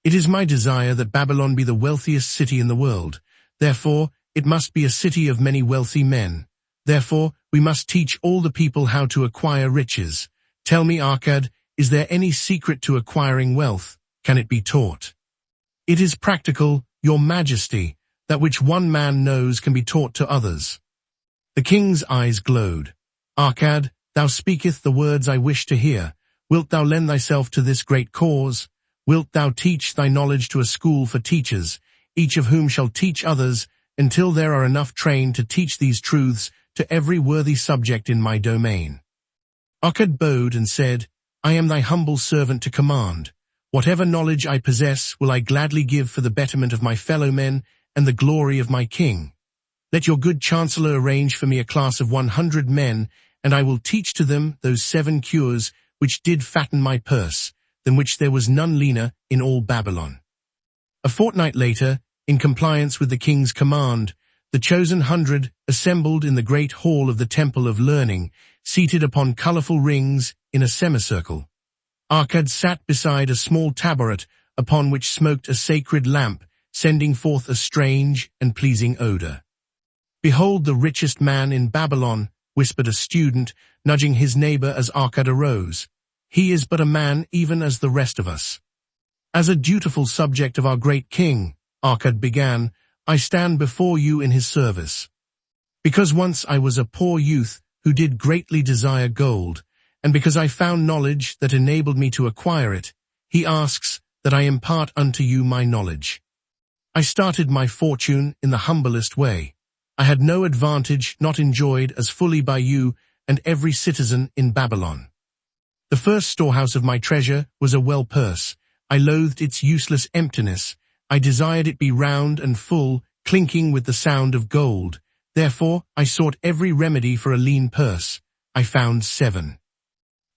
It is my desire that Babylon be the wealthiest city in the world. Therefore, it must be a city of many wealthy men. Therefore, we must teach all the people how to acquire riches. Tell me, Arcad, is there any secret to acquiring wealth? Can it be taught? It is practical, your majesty, that which one man knows can be taught to others. The king's eyes glowed. Arcad, thou speakest the words I wish to hear. Wilt thou lend thyself to this great cause? Wilt thou teach thy knowledge to a school for teachers, each of whom shall teach others, until there are enough trained to teach these truths to every worthy subject in my domain? Arcad bowed and said, I am thy humble servant to command. Whatever knowledge I possess will I gladly give for the betterment of my fellow men and the glory of my king. Let your good chancellor arrange for me a class of 100 men, and I will teach to them those 7 cures which did fatten my purse, than which there was none leaner in all Babylon. A fortnight later, in compliance with the king's command, the chosen 100 assembled in the great hall of the Temple of Learning, seated upon colorful rings in a semicircle. Arcad sat beside a small taboret upon which smoked a sacred lamp, sending forth a strange and pleasing odor. Behold the richest man in Babylon, whispered a student, nudging his neighbor as Arcad arose. He is but a man even as the rest of us. As a dutiful subject of our great king, Arcad began, I stand before you in his service. Because once I was a poor youth who did greatly desire gold, and because I found knowledge that enabled me to acquire it, he asks that I impart unto you my knowledge. I started my fortune in the humblest way. I had no advantage not enjoyed as fully by you and every citizen in Babylon. The first storehouse of my treasure was a well purse. I loathed its useless emptiness. I desired it be round and full, clinking with the sound of gold. Therefore, I sought every remedy for a lean purse. I found 7.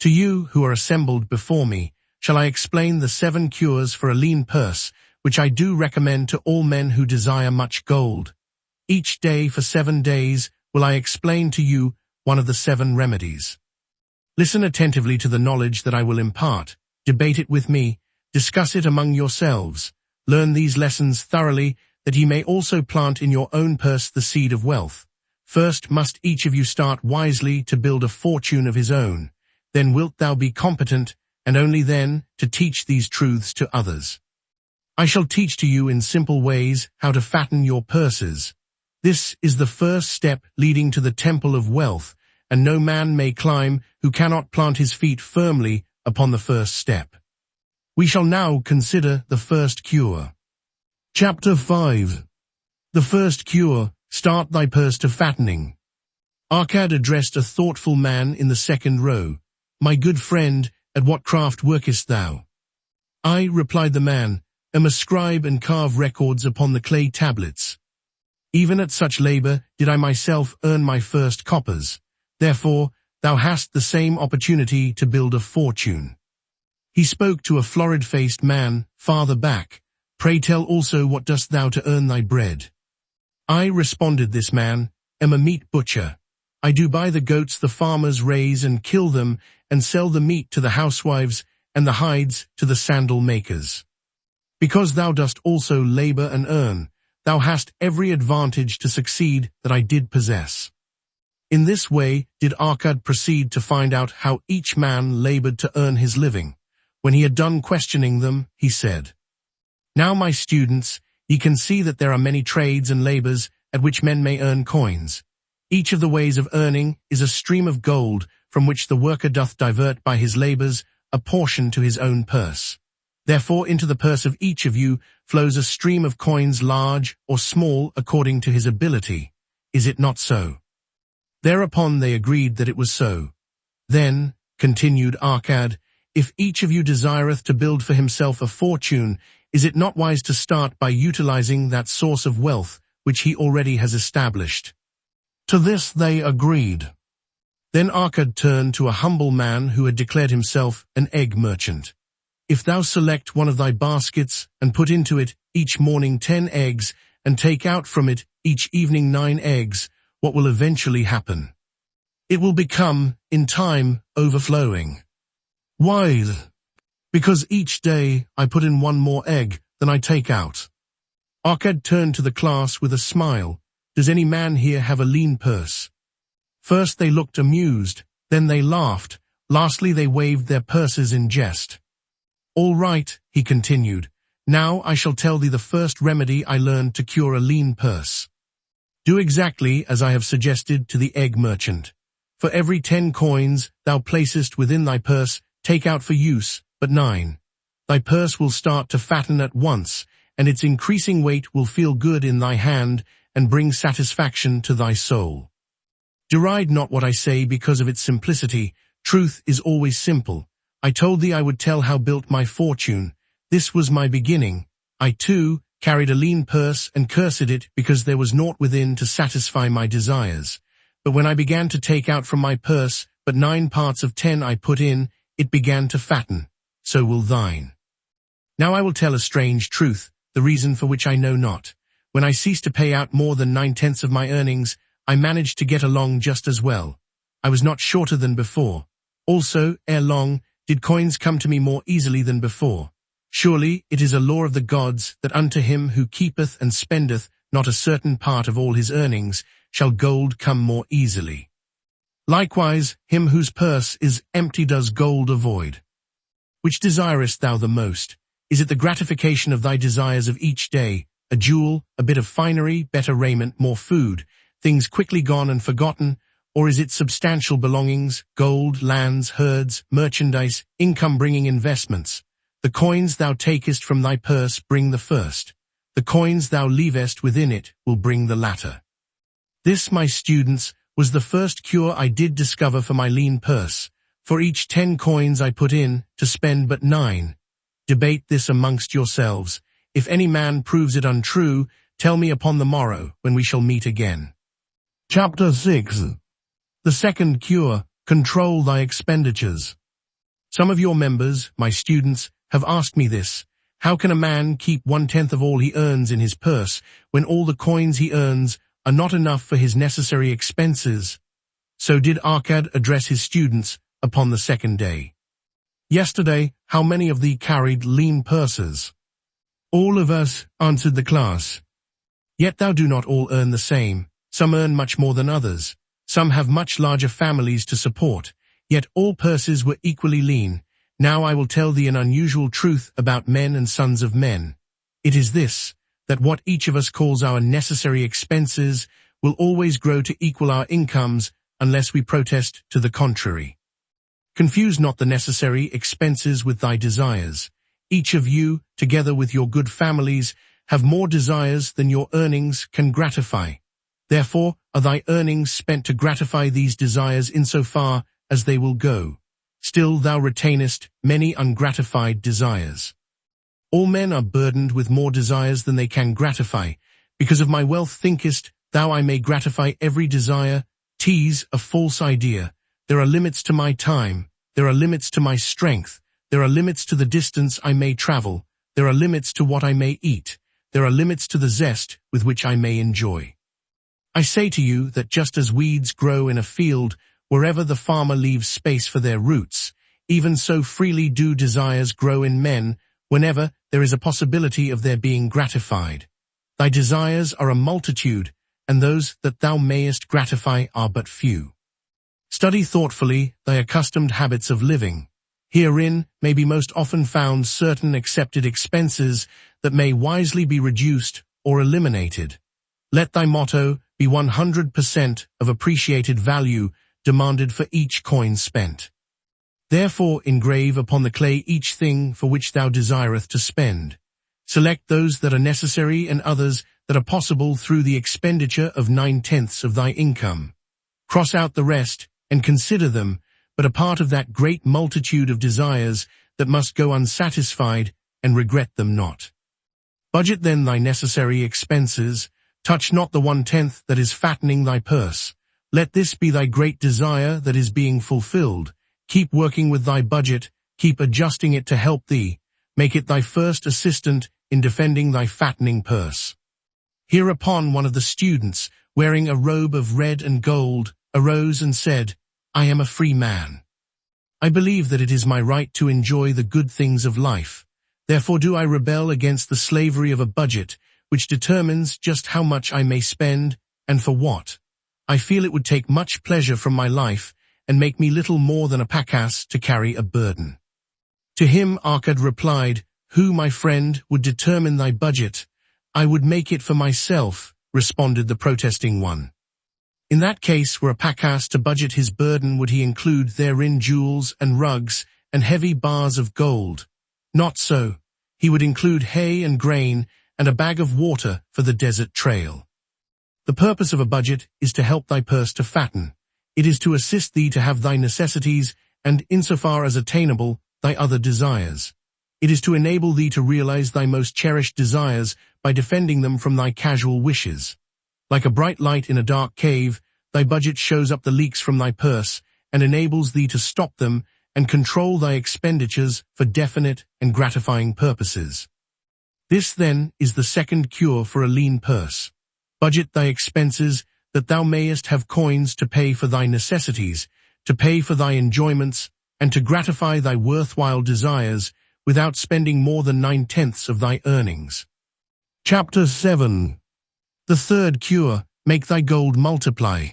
To you, who are assembled before me, shall I explain the 7 cures for a lean purse, which I do recommend to all men who desire much gold. Each day for 7 days will I explain to you one of the 7 remedies. Listen attentively to the knowledge that I will impart, debate it with me, discuss it among yourselves, learn these lessons thoroughly, that ye may also plant in your own purse the seed of wealth. First must each of you start wisely to build a fortune of his own, then wilt thou be competent, and only then, to teach these truths to others. I shall teach to you in simple ways how to fatten your purses. This is the first step leading to the temple of wealth, and no man may climb who cannot plant his feet firmly upon the first step. We shall now consider the first cure. Chapter 5. The first cure, start thy purse to fattening. Arcad addressed a thoughtful man in the second row. My good friend, at what craft workest thou? I, replied the man, am a scribe and carve records upon the clay tablets. Even at such labor did I myself earn my first coppers. Therefore, thou hast the same opportunity to build a fortune. He spoke to a florid-faced man farther back. Pray tell also what dost thou to earn thy bread? I, responded this man, am a meat butcher. I do buy the goats the farmers raise and kill them, and sell the meat to the housewives, and the hides to the sandal makers. Because thou dost also labor and earn, thou hast every advantage to succeed that I did possess. In this way did Arcad proceed to find out how each man labored to earn his living. When he had done questioning them, he said, Now, my students, ye can see that there are many trades and labors at which men may earn coins. Each of the ways of earning is a stream of gold from which the worker doth divert by his labors a portion to his own purse. Therefore into the purse of each of you flows a stream of coins large or small according to his ability. Is it not so? Thereupon they agreed that it was so. Then, continued Arcad, if each of you desireth to build for himself a fortune, is it not wise to start by utilizing that source of wealth which he already has established? To this they agreed. Then Arcad turned to a humble man who had declared himself an egg merchant. If thou select one of thy baskets and put into it each morning 10 eggs and take out from it each evening 9 eggs, what will eventually happen? It will become, in time, overflowing. Why? Because each day I put in 1 more egg than I take out. Arcad turned to the class with a smile. Does any man here have a lean purse? First they looked amused, then they laughed, lastly they waved their purses in jest. All right, he continued, now I shall tell thee the first remedy I learned to cure a lean purse. Do exactly as I have suggested to the egg merchant. For every 10 coins thou placest within thy purse, take out for use but 9. Thy purse will start to fatten at once, and its increasing weight will feel good in thy hand and bring satisfaction to thy soul. Deride not what I say because of its simplicity. Truth is always simple. I told thee I would tell how built my fortune. This was my beginning. I too carried a lean purse and cursed it because there was naught within to satisfy my desires. But when I began to take out from my purse but 9 parts of 10 I put in, it began to fatten. So will thine. Now I will tell a strange truth, the reason for which I know not. When I ceased to pay out more than 9/10 of my earnings, I managed to get along just as well. I was not shorter than before. Also, ere long, did coins come to me more easily than before. Surely it is a law of the gods that unto him who keepeth and spendeth not a certain part of all his earnings shall gold come more easily. Likewise, him whose purse is empty does gold avoid. Which desirest thou the most? Is it the gratification of thy desires of each day, a jewel, a bit of finery, better raiment, more food, things quickly gone and forgotten, or is it substantial belongings, gold, lands, herds, merchandise, income-bringing investments? The coins thou takest from thy purse bring the first. The coins thou leavest within it will bring the latter. This, my students, was the first cure I did discover for my lean purse. For each 10 coins I put in, to spend but 9. Debate this amongst yourselves. If any man proves it untrue, tell me upon the morrow, when we shall meet again. Chapter 6. The second cure, control thy expenditures. Some of your members, my students, have asked me this. How can a man keep 1/10 of all he earns in his purse when all the coins he earns are not enough for his necessary expenses? So did Arkad address his students upon the second day. Yesterday, how many of thee carried lean purses? All of us, answered the class. Yet thou do not all earn the same. Some earn much more than others. Some have much larger families to support. Yet all purses were equally lean. Now I will tell thee an unusual truth about men and sons of men. It is this, that what each of us calls our necessary expenses will always grow to equal our incomes unless we protest to the contrary. Confuse not the necessary expenses with thy desires. Each of you, together with your good families, have more desires than your earnings can gratify. Therefore are thy earnings spent to gratify these desires insofar as they will go. Still thou retainest many ungratified desires. All men are burdened with more desires than they can gratify. Because of my wealth thinkest thou I may gratify every desire? 'Tis a false idea. There are limits to my time. There are limits to my strength. There are limits to the distance I may travel. There are limits to what I may eat. There are limits to the zest with which I may enjoy. I say to you that just as weeds grow in a field wherever the farmer leaves space for their roots, even so freely do desires grow in men whenever there is a possibility of their being gratified. Thy desires are a multitude, and those that thou mayest gratify are but few. Study thoughtfully thy accustomed habits of living. Herein may be most often found certain accepted expenses that may wisely be reduced or eliminated. Let thy motto be 100% of appreciated value demanded for each coin spent. Therefore engrave upon the clay each thing for which thou desireth to spend. Select those that are necessary and others that are possible through the expenditure of 9/10 of thy income. Cross out the rest and consider them but a part of that great multitude of desires that must go unsatisfied, and regret them not. Budget then thy necessary expenses. Touch not the 1/10 that is fattening thy purse. Let this be thy great desire that is being fulfilled. Keep working with thy budget, keep adjusting it to help thee. Make it thy first assistant in defending thy fattening purse. Hereupon one of the students, wearing a robe of red and gold, arose and said, I am a free man. I believe that it is my right to enjoy the good things of life. Therefore do I rebel against the slavery of a budget, which determines just how much I may spend, and for what. I feel it would take much pleasure from my life, and make me little more than a pacas to carry a burden. To him Arkad replied, Who, my friend, would determine thy budget? I would make it for myself, responded the protesting one. In that case, were a pacas to budget his burden, would he include therein jewels and rugs and heavy bars of gold? Not so. He would include hay and grain and a bag of water for the desert trail. The purpose of a budget is to help thy purse to fatten. It is to assist thee to have thy necessities and, insofar as attainable, thy other desires. It is to enable thee to realize thy most cherished desires by defending them from thy casual wishes. Like a bright light in a dark cave, thy budget shows up the leaks from thy purse and enables thee to stop them and control thy expenditures for definite and gratifying purposes. This, then, is the second cure for a lean purse. Budget thy expenses that thou mayest have coins to pay for thy necessities, to pay for thy enjoyments, and to gratify thy worthwhile desires without spending more than 9/10 of thy earnings. Chapter 7. The third cure, make thy gold multiply.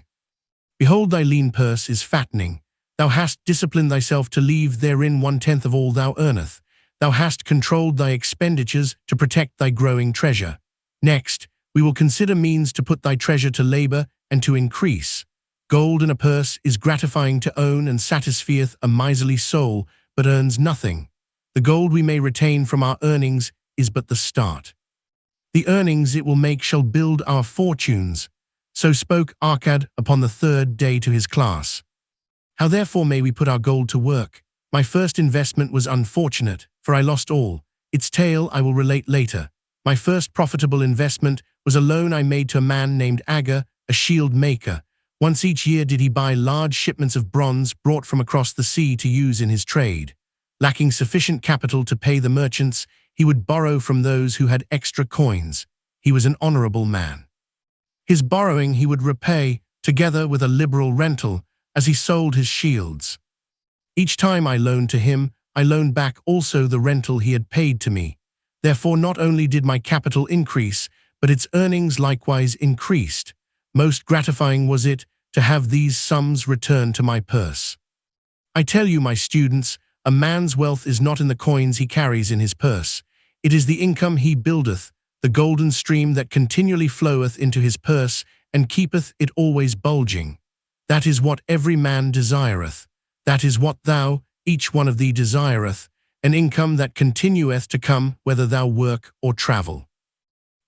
Behold, thy lean purse is fattening. Thou hast disciplined thyself to leave therein 1/10 of all thou earneth. Thou hast controlled thy expenditures to protect thy growing treasure. Next, we will consider means to put thy treasure to labor and to increase. Gold in a purse is gratifying to own and satisfieth a miserly soul, but earns nothing. The gold we may retain from our earnings is but the start. The earnings it will make shall build our fortunes. So spoke Arkad upon the third day to his class. How therefore may we put our gold to work? My first investment was unfortunate, for I lost all. Its tale I will relate later. My first profitable investment was a loan I made to a man named Aga, a shield maker. Once each year did he buy large shipments of bronze brought from across the sea to use in his trade. Lacking sufficient capital to pay the merchants, he would borrow from those who had extra coins. He was an honorable man. His borrowing he would repay, together with a liberal rental, as he sold his shields. Each time I loaned to him, I loaned back also the rental he had paid to me. Therefore not only did my capital increase, but its earnings likewise increased. Most gratifying was it to have these sums returned to my purse. I tell you, my students, a man's wealth is not in the coins he carries in his purse. It is the income he buildeth, the golden stream that continually floweth into his purse, and keepeth it always bulging. That is what every man desireth. That is what thou, each one of thee, desireth, an income that continueth to come whether thou work or travel.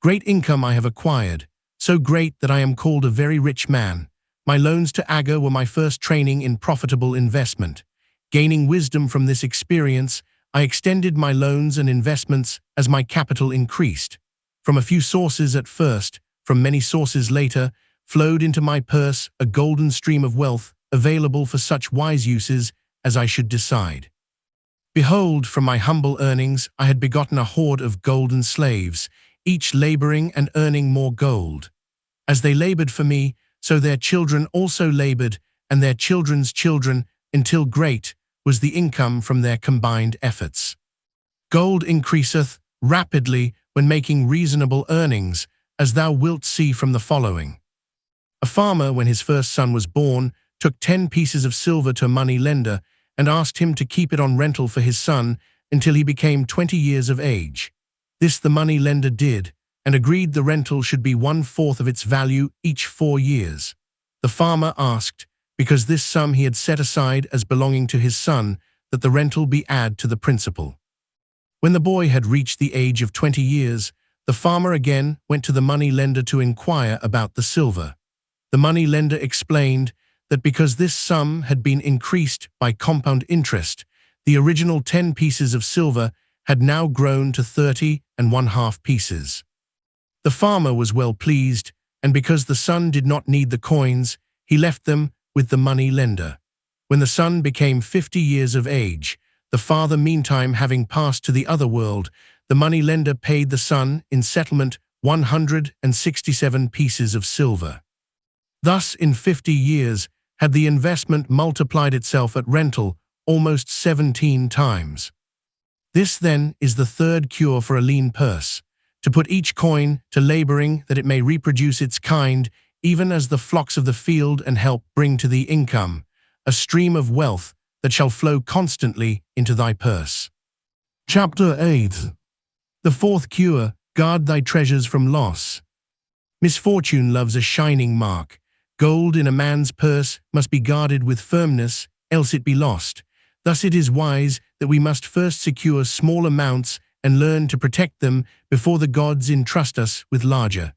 Great income I have acquired, so great that I am called a very rich man. My loans to Aga were my first training in profitable investment. Gaining wisdom from this experience, I extended my loans and investments as my capital increased. From a few sources at first, from many sources later, flowed into my purse a golden stream of wealth available for such wise uses as I should decide. Behold, from my humble earnings I had begotten a horde of golden slaves, each laboring and earning more gold. As they labored for me, so their children also labored, and their children's children, until great was the income from their combined efforts. Gold increaseth rapidly when making reasonable earnings, as thou wilt see from the following. A farmer, when his first son was born, took 10 pieces of silver to a money lender and asked him to keep it on rental for his son until he became 20 years of age. This the money lender did, and agreed the rental should be 1/4 of its value each 4 years. The farmer asked, because this sum he had set aside as belonging to his son, that the rental be added to the principal. When the boy had reached the age of 20 years, the farmer again went to the money lender to inquire about the silver. The money lender explained that because this sum had been increased by compound interest, the original 10 pieces of silver had now grown to 30½ pieces. The farmer was well pleased, and because the son did not need the coins, he left them with the money lender. When the son became 50 years of age, the father meantime having passed to the other world, the money lender paid the son in settlement 167 pieces of silver. Thus, in 50 years, had the investment multiplied itself at rental almost 17 times. This, then, is the third cure for a lean purse, to put each coin to laboring that it may reproduce its kind, even as the flocks of the field, and help bring to thee income, a stream of wealth that shall flow constantly into thy purse. Chapter 8. The fourth cure, guard thy treasures from loss. Misfortune loves a shining mark. Gold in a man's purse must be guarded with firmness, else it be lost. Thus it is wise that we must first secure small amounts and learn to protect them before the gods entrust us with larger.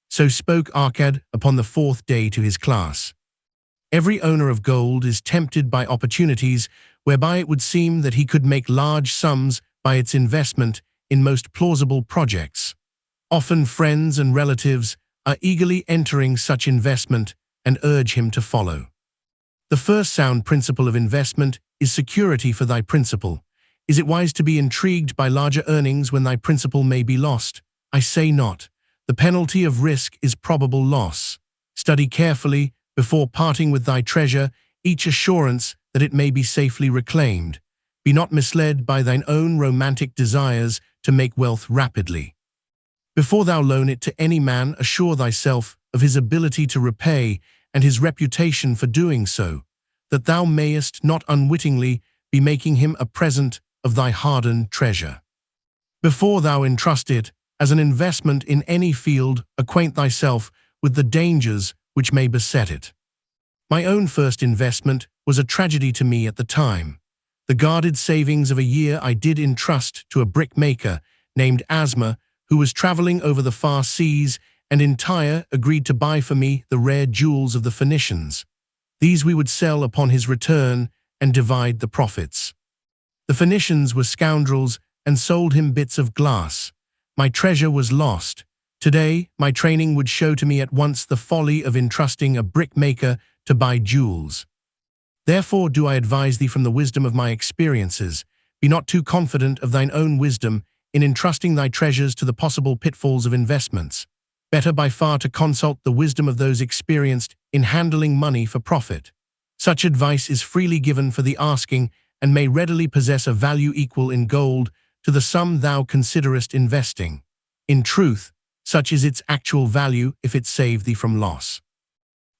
So spoke Arcad upon the 4th day to his class. Every owner of gold is tempted by opportunities whereby it would seem that he could make large sums by its investment in most plausible projects. Often friends and relatives are eagerly entering such investment and urge him to follow. The first sound principle of investment is security for thy principal. Is it wise to be intrigued by larger earnings when thy principal may be lost? I say not. The penalty of risk is probable loss. Study carefully, before parting with thy treasure, each assurance that it may be safely reclaimed. Be not misled by thine own romantic desires to make wealth rapidly. Before thou loan it to any man, assure thyself of his ability to repay and his reputation for doing so, that thou mayest not unwittingly be making him a present of thy hard-earned treasure. Before thou entrust it as an investment in any field, acquaint thyself with the dangers which may beset it. My own first investment was a tragedy to me at the time. The guarded savings of a year I did entrust to a brickmaker named Asma, who was traveling over the far seas, and in Tyre agreed to buy for me the rare jewels of the Phoenicians. These we would sell upon his return and divide the profits. The Phoenicians were scoundrels and sold him bits of glass. My treasure was lost. Today, my training would show to me at once the folly of entrusting a brickmaker to buy jewels. Therefore do I advise thee from the wisdom of my experiences, Be not too confident of thine own wisdom in entrusting thy treasures to the possible pitfalls of investments. Better by far to consult the wisdom of those experienced in handling money for profit. Such advice is freely given for the asking and may readily possess a value equal in gold to the sum thou considerest investing. In truth, such is its actual value if it save thee from loss.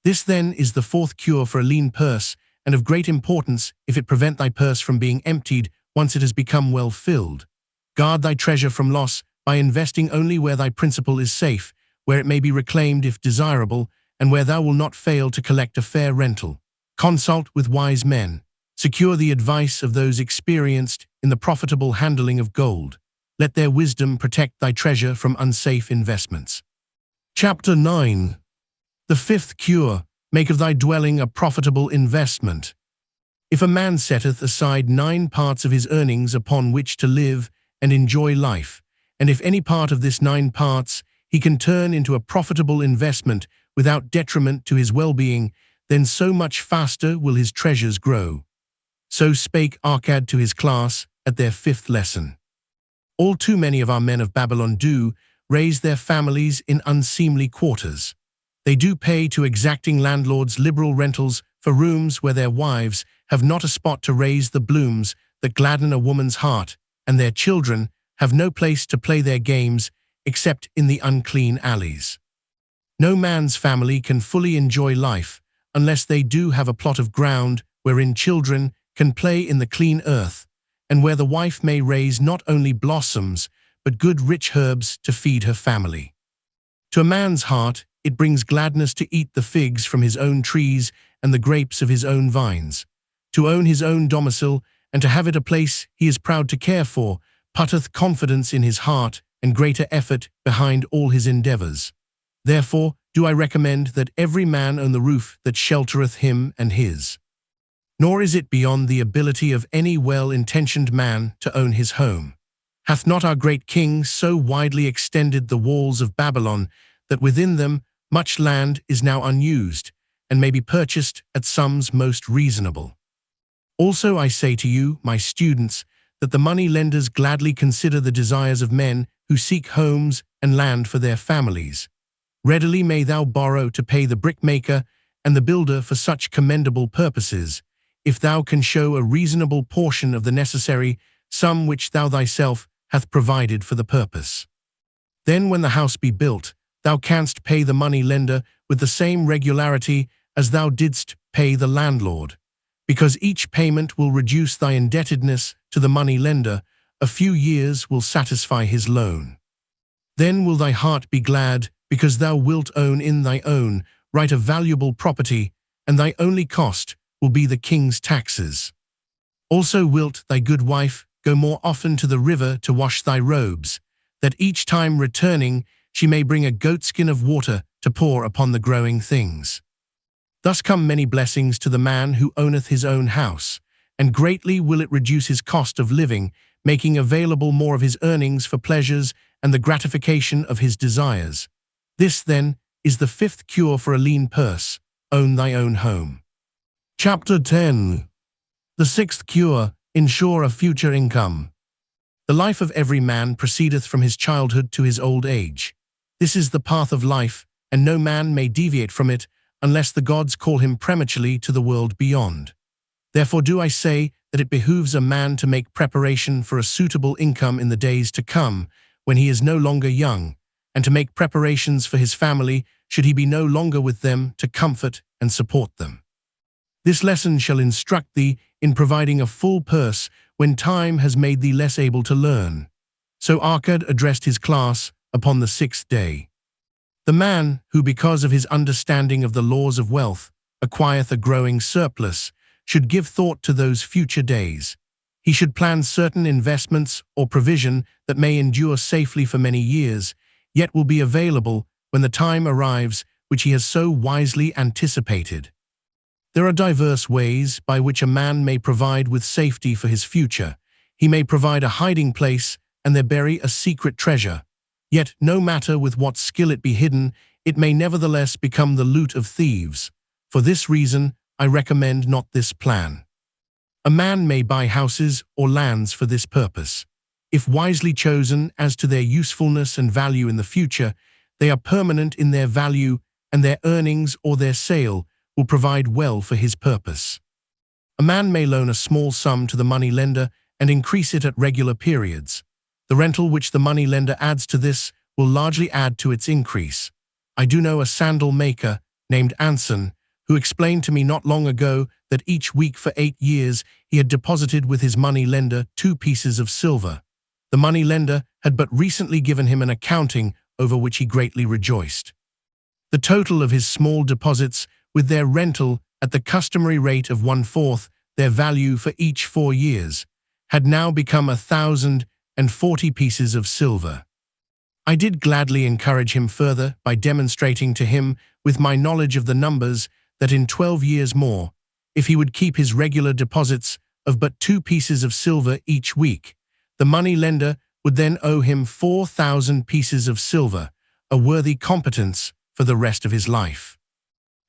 This then is the fourth cure for a lean purse, and of great importance if it prevent thy purse from being emptied once it has become well filled. Guard thy treasure from loss by investing only where thy principal is safe, where it may be reclaimed if desirable, and where thou wilt not fail to collect a fair rental. Consult with wise men. Secure the advice of those experienced in the profitable handling of gold. Let their wisdom protect thy treasure from unsafe investments. Chapter 9. The fifth cure, make of thy dwelling a profitable investment. If a man setteth aside 9 parts of his earnings upon which to live and enjoy life, and if any part of this 9 parts he can turn into a profitable investment without detriment to his well-being, then so much faster will his treasures grow. So spake Arcad to his class at their 5th lesson. All too many of our men of Babylon do raise their families in unseemly quarters. They do pay to exacting landlords liberal rentals for rooms where their wives have not a spot to raise the blooms that gladden a woman's heart, and their children have no place to play their games except in the unclean alleys. No man's family can fully enjoy life unless they do have a plot of ground wherein children can play in the clean earth, and where the wife may raise not only blossoms, but good rich herbs to feed her family. To a man's heart, it brings gladness to eat the figs from his own trees and the grapes of his own vines. To own his own domicile, and to have it a place he is proud to care for, putteth confidence in his heart and greater effort behind all his endeavors. Therefore do I recommend that every man own the roof that sheltereth him and his. Nor is it beyond the ability of any well-intentioned man to own his home. Hath not our great king so widely extended the walls of Babylon that within them much land is now unused, and may be purchased at sums most reasonable? Also I say to you, my students, that the money lenders gladly consider the desires of men who seek homes and land for their families. Readily may thou borrow to pay the brickmaker and the builder for such commendable purposes, if thou can show a reasonable portion of the necessary sum which thou thyself hath provided for the purpose. Then when the house be built, thou canst pay the money lender with the same regularity as thou didst pay the landlord, because each payment will reduce thy indebtedness to the money lender. A few years will satisfy his loan. Then will thy heart be glad, because thou wilt own in thy own right a valuable property, and thy only cost will be the king's taxes. Also wilt thy good wife go more often to the river to wash thy robes, that each time returning she may bring a goatskin of water to pour upon the growing things. Thus come many blessings to the man who owneth his own house, and greatly will it reduce his cost of living, making available more of his earnings for pleasures and the gratification of his desires. This, then, is the 5th cure for a lean purse: own thy own home. Chapter 10. The 6th cure, ensure a future income. The life of every man proceedeth from his childhood to his old age. This is the path of life, and no man may deviate from it unless the gods call him prematurely to the world beyond. Therefore do I say that it behooves a man to make preparation for a suitable income in the days to come, when he is no longer young, and to make preparations for his family should he be no longer with them to comfort and support them. This lesson shall instruct thee in providing a full purse when time has made thee less able to learn. So Arcad addressed his class upon the 6th day. The man who, because of his understanding of the laws of wealth, acquireth a growing surplus, should give thought to those future days. He should plan certain investments or provision that may endure safely for many years, yet will be available when the time arrives which he has so wisely anticipated. There are diverse ways by which a man may provide with safety for his future. He may provide a hiding place and there bury a secret treasure. Yet, no matter with what skill it be hidden, it may nevertheless become the loot of thieves. For this reason, I recommend not this plan. A man may buy houses or lands for this purpose. If wisely chosen as to their usefulness and value in the future, they are permanent in their value, and their earnings or their sale will provide well for his purpose. A man may loan a small sum to the money lender and increase it at regular periods. The rental which the money lender adds to this will largely add to its increase. I do know a sandal maker named Anson who explained to me not long ago that each week for 8 years he had deposited with his money lender 2 pieces of silver. The money lender had but recently given him an accounting over which he greatly rejoiced. The total of his small deposits, with their rental at the customary rate of 1/4 their value for each 4 years, had now become 1,040 pieces of silver. I did gladly encourage him further by demonstrating to him, with my knowledge of the numbers, that in 12 years more, if he would keep his regular deposits of but 2 pieces of silver each week, the money lender would then owe him 4,000 pieces of silver, a worthy competence for the rest of his life.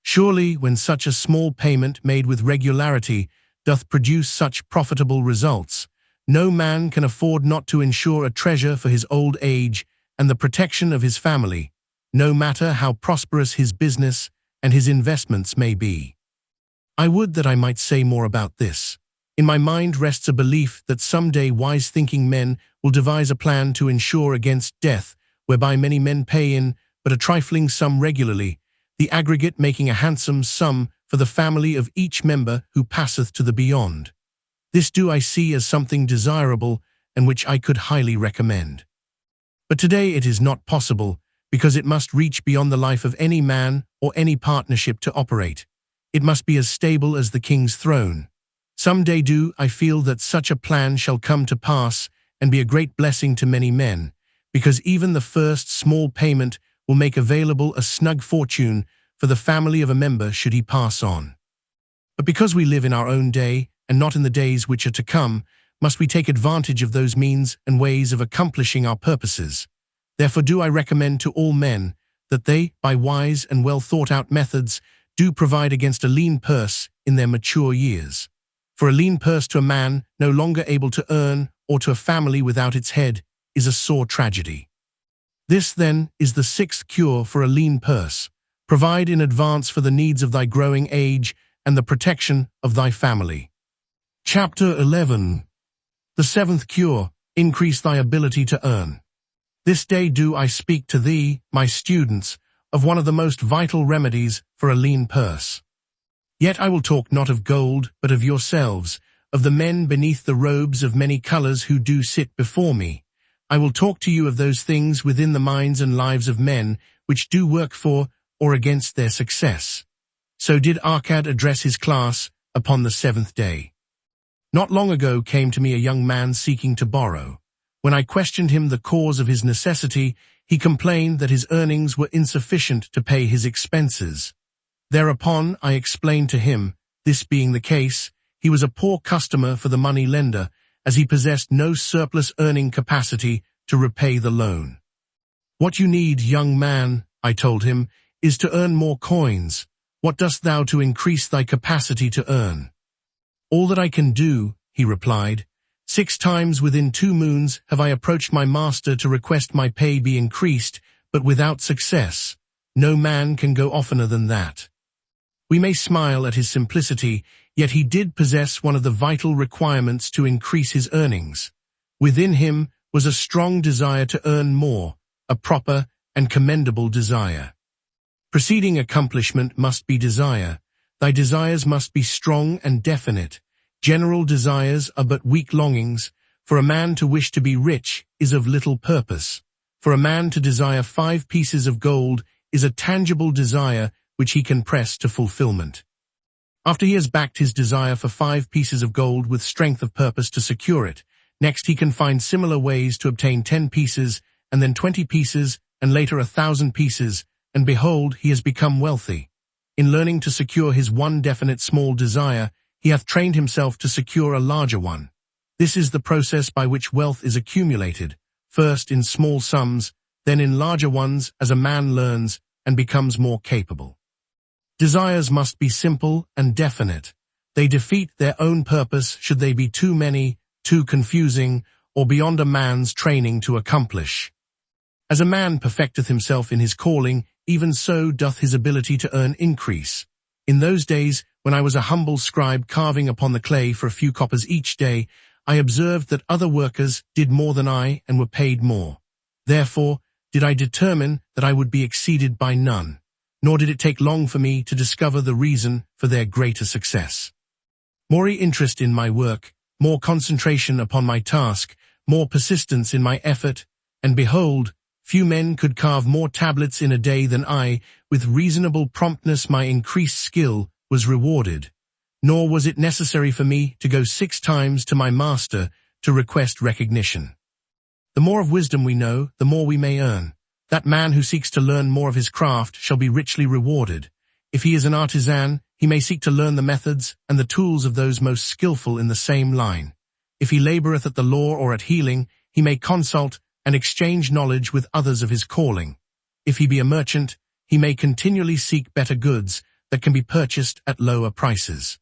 Surely, when such a small payment made with regularity doth produce such profitable results, no man can afford not to ensure a treasure for his old age and the protection of his family, no matter how prosperous his business and his investments may be. I would that I might say more about this. In my mind rests a belief that someday wise-thinking men will devise a plan to insure against death, whereby many men pay in but a trifling sum regularly, the aggregate making a handsome sum for the family of each member who passeth to the beyond. This do I see as something desirable and which I could highly recommend. But today it is not possible, because it must reach beyond the life of any man or any partnership to operate. It must be as stable as the king's throne. Some day do I feel that such a plan shall come to pass and be a great blessing to many men, because even the first small payment will make available a snug fortune for the family of a member should he pass on. But because we live in our own day and not in the days which are to come, must we take advantage of those means and ways of accomplishing our purposes. Therefore do I recommend to all men that they, by wise and well thought-out methods, do provide against a lean purse in their mature years. For a lean purse to a man no longer able to earn, or to a family without its head, is a sore tragedy. This, then, is the 6th cure for a lean purse. Provide in advance for the needs of thy growing age and the protection of thy family. Chapter 11. The 7th cure, increase thy ability to earn. This day do I speak to thee, my students, of one of the most vital remedies for a lean purse. Yet I will talk not of gold, but of yourselves, of the men beneath the robes of many colors who do sit before me. I will talk to you of those things within the minds and lives of men which do work for or against their success. So did Arcad address his class upon the 7th day. Not long ago came to me a young man seeking to borrow. When I questioned him the cause of his necessity, he complained that his earnings were insufficient to pay his expenses. Thereupon I explained to him, this being the case, he was a poor customer for the money lender, as he possessed no surplus earning capacity to repay the loan. What you need, young man, I told him, is to earn more coins. What dost thou to increase thy capacity to earn? All that I can do, he replied. 6 times within 2 moons have I approached my master to request my pay be increased, but without success. No man can go oftener than that. We may smile at his simplicity, yet he did possess one of the vital requirements to increase his earnings. Within him was a strong desire to earn more, a proper and commendable desire. Preceding accomplishment must be desire. Thy desires must be strong and definite. General desires are but weak longings. For a man to wish to be rich is of little purpose. For a man to desire 5 pieces of gold is a tangible desire which he can press to fulfillment. After he has backed his desire for 5 pieces of gold with strength of purpose to secure it, next he can find similar ways to obtain 10 pieces, and then 20 pieces, and later 1,000 pieces, and behold, he has become wealthy. In learning to secure his one definite small desire, he hath trained himself to secure a larger one. This is the process by which wealth is accumulated, first in small sums, then in larger ones as a man learns and becomes more capable. Desires must be simple and definite. They defeat their own purpose should they be too many, too confusing, or beyond a man's training to accomplish. As a man perfecteth himself in his calling, even so doth his ability to earn increase. In those days, when I was a humble scribe carving upon the clay for a few coppers each day, I observed that other workers did more than I and were paid more. Therefore, did I determine that I would be exceeded by none, nor did it take long for me to discover the reason for their greater success. More interest in my work, more concentration upon my task, more persistence in my effort, and behold, few men could carve more tablets in a day than I. With reasonable promptness my increased skill was rewarded, nor was it necessary for me to go 6 times to my master to request recognition. The more of wisdom we know, the more we may earn. That man who seeks to learn more of his craft shall be richly rewarded. If he is an artisan, he may seek to learn the methods and the tools of those most skillful in the same line. If he laboreth at the law or at healing, he may consult and exchange knowledge with others of his calling. If he be a merchant, he may continually seek better goods that can be purchased at lower prices.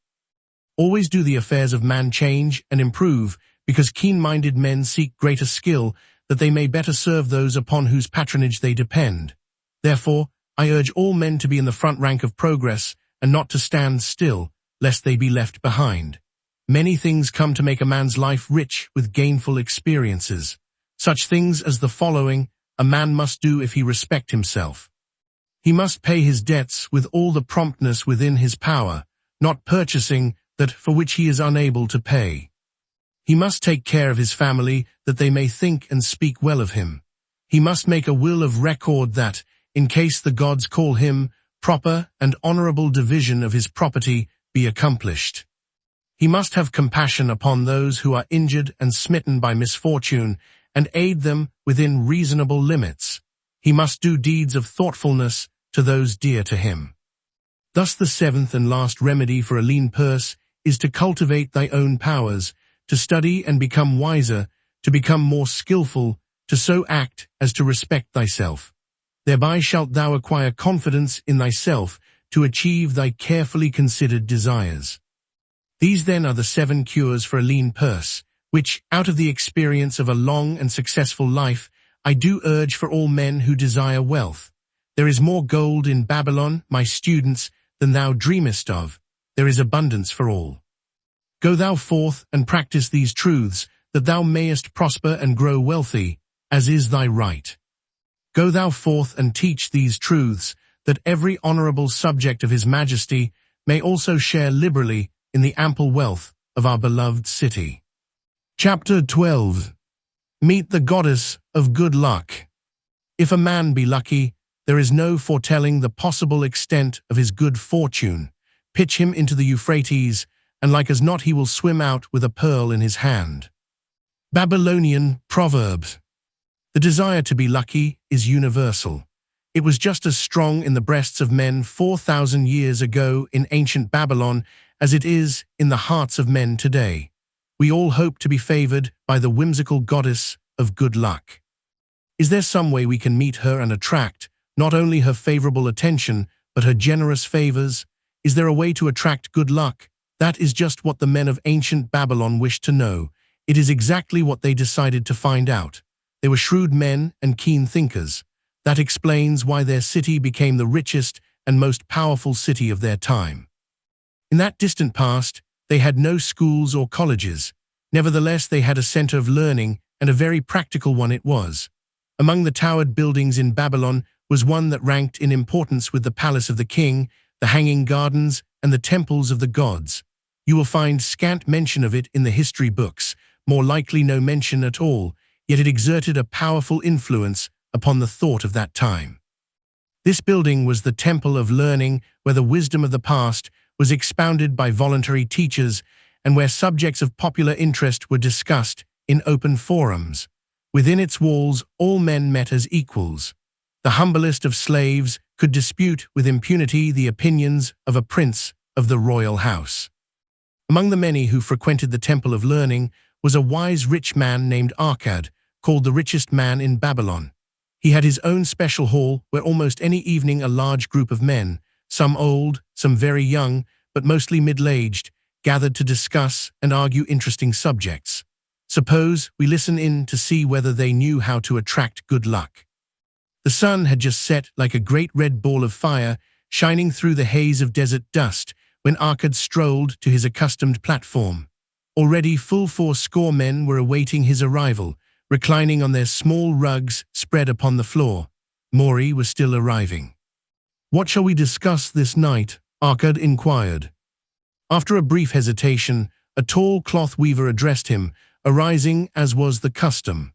Always do the affairs of man change and improve, because keen-minded men seek greater skill, that they may better serve those upon whose patronage they depend. Therefore, I urge all men to be in the front rank of progress, and not to stand still, lest they be left behind. Many things come to make a man's life rich with gainful experiences. Such things as the following a man must do if he respect himself. He must pay his debts with all the promptness within his power, not purchasing that for which he is unable to pay. He must take care of his family, that they may think and speak well of him. He must make a will of record that, in case the gods call him, proper and honorable division of his property be accomplished. He must have compassion upon those who are injured and smitten by misfortune, and aid them within reasonable limits. He must do deeds of thoughtfulness to those dear to him. Thus the 7th and last remedy for a lean purse is to cultivate thy own powers, to study and become wiser, to become more skillful, to so act as to respect thyself. Thereby shalt thou acquire confidence in thyself to achieve thy carefully considered desires. These then are the 7 cures for a lean purse, which, out of the experience of a long and successful life, I do urge for all men who desire wealth. There is more gold in Babylon, my students, than thou dreamest of. There is abundance for all. Go thou forth and practice these truths, that thou mayest prosper and grow wealthy, as is thy right. Go thou forth and teach these truths, that every honorable subject of his majesty may also share liberally in the ample wealth of our beloved city. Chapter 12. Meet the goddess of good luck. If a man be lucky, there is no foretelling the possible extent of his good fortune. Pitch him into the Euphrates, and like as not he will swim out with a pearl in his hand. Babylonian Proverbs. The desire to be lucky is universal. It was just as strong in the breasts of men 4,000 years ago in ancient Babylon as it is in the hearts of men today. We all hope to be favored by the whimsical goddess of good luck. Is there some way we can meet her and attract not only her favorable attention, but her generous favors? Is there a way to attract good luck? That is just what the men of ancient Babylon wished to know. It is exactly what they decided to find out. They were shrewd men and keen thinkers. That explains why their city became the richest and most powerful city of their time. In that distant past, they had no schools or colleges. Nevertheless, they had a center of learning, and a very practical one it was. Among the towered buildings in Babylon was one that ranked in importance with the palace of the king, the hanging gardens, and the temples of the gods. You will find scant mention of it in the history books, more likely no mention at all, yet it exerted a powerful influence upon the thought of that time. This building was the temple of learning, where the wisdom of the past was expounded by voluntary teachers, and where subjects of popular interest were discussed in open forums. Within its walls, all men met as equals. The humblest of slaves could dispute with impunity the opinions of a prince of the royal house. Among the many who frequented the Temple of Learning was a wise rich man named Arcad, called the richest man in Babylon. He had his own special hall where almost any evening a large group of men, some old, some very young, but mostly middle-aged, gathered to discuss and argue interesting subjects. Suppose we listen in to see whether they knew how to attract good luck. The sun had just set like a great red ball of fire, shining through the haze of desert dust, when Arkad strolled to his accustomed platform. Already full 4 men were awaiting his arrival, reclining on their small rugs spread upon the floor. Maury was still arriving. "What shall we discuss this night?" Arkad inquired. After a brief hesitation, a tall cloth weaver addressed him, arising as was the custom.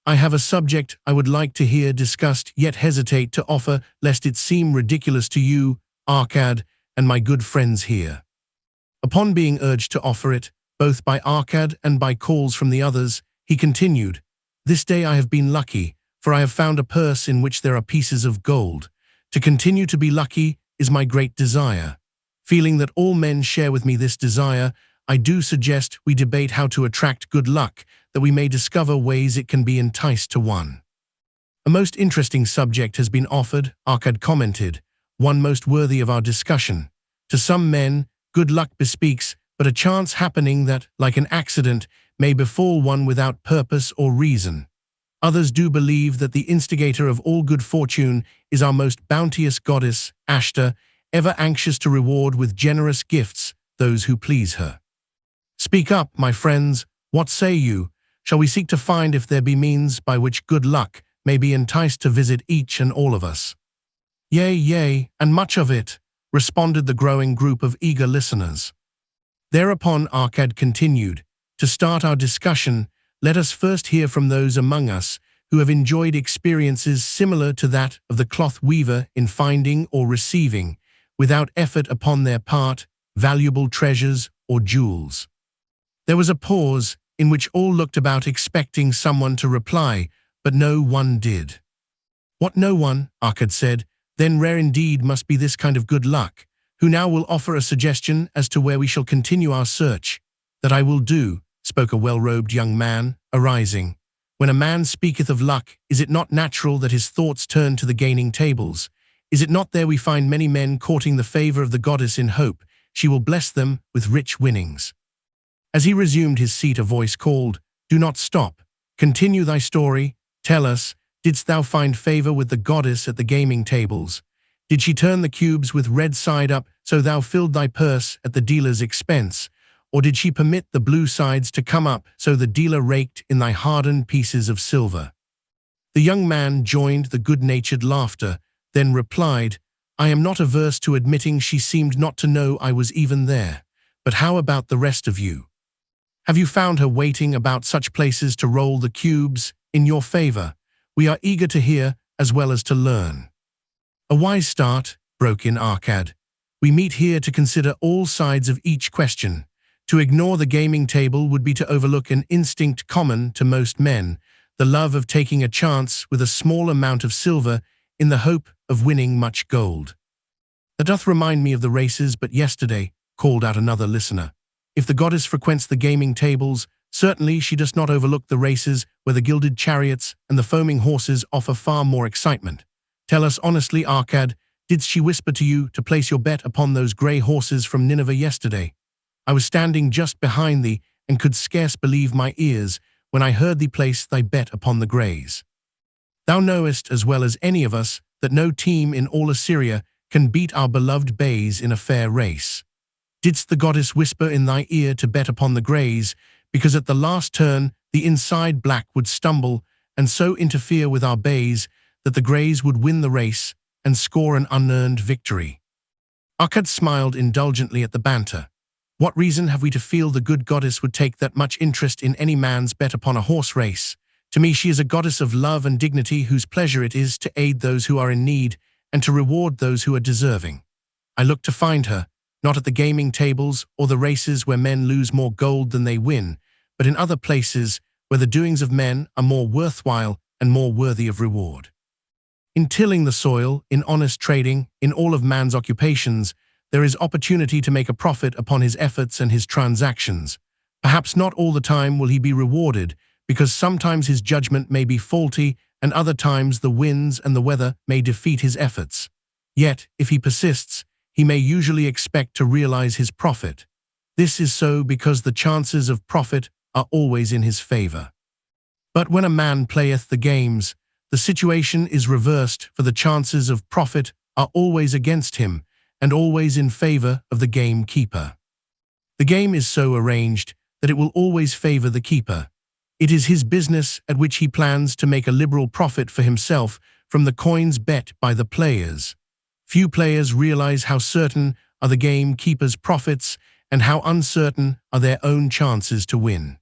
"I have a subject I would like to hear discussed, yet hesitate to offer lest it seem ridiculous to you, Arkad, and my good friends here." Upon being urged to offer it, both by Arkad and by calls from the others, he continued, "This day I have been lucky, for I have found a purse in which there are pieces of gold. To continue to be lucky is my great desire. Feeling that all men share with me this desire, I do suggest we debate how to attract good luck, that we may discover ways it can be enticed to one." "A most interesting subject has been offered," Arkad commented, "one most worthy of our discussion. To some men, good luck bespeaks but a chance happening that, like an accident, may befall one without purpose or reason. Others do believe that the instigator of all good fortune is our most bounteous goddess, Ashta, ever anxious to reward with generous gifts those who please her. Speak up, my friends, what say you? Shall we seek to find if there be means by which good luck may be enticed to visit each and all of us?" "Yea, and much of it," responded the growing group of eager listeners. Thereupon Arkad continued, "To start our discussion, let us first hear from those among us who have enjoyed experiences similar to that of the cloth weaver in finding or receiving, without effort upon their part, valuable treasures or jewels." There was a pause, in which all looked about expecting someone to reply, but no one did. "What, no one?" Arkad said. "Then rare indeed must be this kind of good luck. Who now will offer a suggestion as to where we shall continue our search?" "That I will do," spoke a well-robed young man, arising. "When a man speaketh of luck, is it not natural that his thoughts turn to the gaining tables? Is it not there we find many men courting the favor of the goddess in hope she will bless them with rich winnings?" As he resumed his seat, a voice called, "Do not stop. Continue thy story. Tell us, didst thou find favor with the goddess at the gaming tables? Did she turn the cubes with red side up so thou filled thy purse at the dealer's expense? Or did she permit the blue sides to come up so the dealer raked in thy hardened pieces of silver?" The young man joined the good-natured laughter, then replied, "I am not averse to admitting she seemed not to know I was even there. But how about the rest of you? Have you found her waiting about such places to roll the cubes in your favor? We are eager to hear as well as to learn." "A wise start," broke in Arkad. "We meet here to consider all sides of each question. To ignore the gaming table would be to overlook an instinct common to most men, the love of taking a chance with a small amount of silver in the hope of winning much gold." "That doth remind me of the races but yesterday," called out another listener. "If the goddess frequents the gaming tables, certainly she does not overlook the races where the gilded chariots and the foaming horses offer far more excitement. Tell us honestly, Arkad, did she whisper to you to place your bet upon those grey horses from Nineveh yesterday? I was standing just behind thee and could scarce believe my ears when I heard thee place thy bet upon the greys. Thou knowest as well as any of us that no team in all Assyria can beat our beloved bays in a fair race. Didst the goddess whisper in thy ear to bet upon the greys, because at the last turn the inside black would stumble and so interfere with our bays that the greys would win the race and score an unearned victory?" Arkad smiled indulgently at the banter. "What reason have we to feel the good goddess would take that much interest in any man's bet upon a horse race? To me she is a goddess of love and dignity whose pleasure it is to aid those who are in need and to reward those who are deserving. I look to find her, not at the gaming tables or the races where men lose more gold than they win, but in other places where the doings of men are more worthwhile and more worthy of reward. In tilling the soil, in honest trading, in all of man's occupations, there is opportunity to make a profit upon his efforts and his transactions. Perhaps not all the time will he be rewarded, because sometimes his judgment may be faulty and other times the winds and the weather may defeat his efforts. Yet, if he persists, he may usually expect to realize his profit. This is so because the chances of profit are always in his favor. But when a man playeth the games, the situation is reversed, for the chances of profit are always against him, and always in favor of the gamekeeper. The game is so arranged that it will always favor the keeper. It is his business at which he plans to make a liberal profit for himself from the coins bet by the players. Few players realize how certain are the gamekeeper's profits and how uncertain are their own chances to win.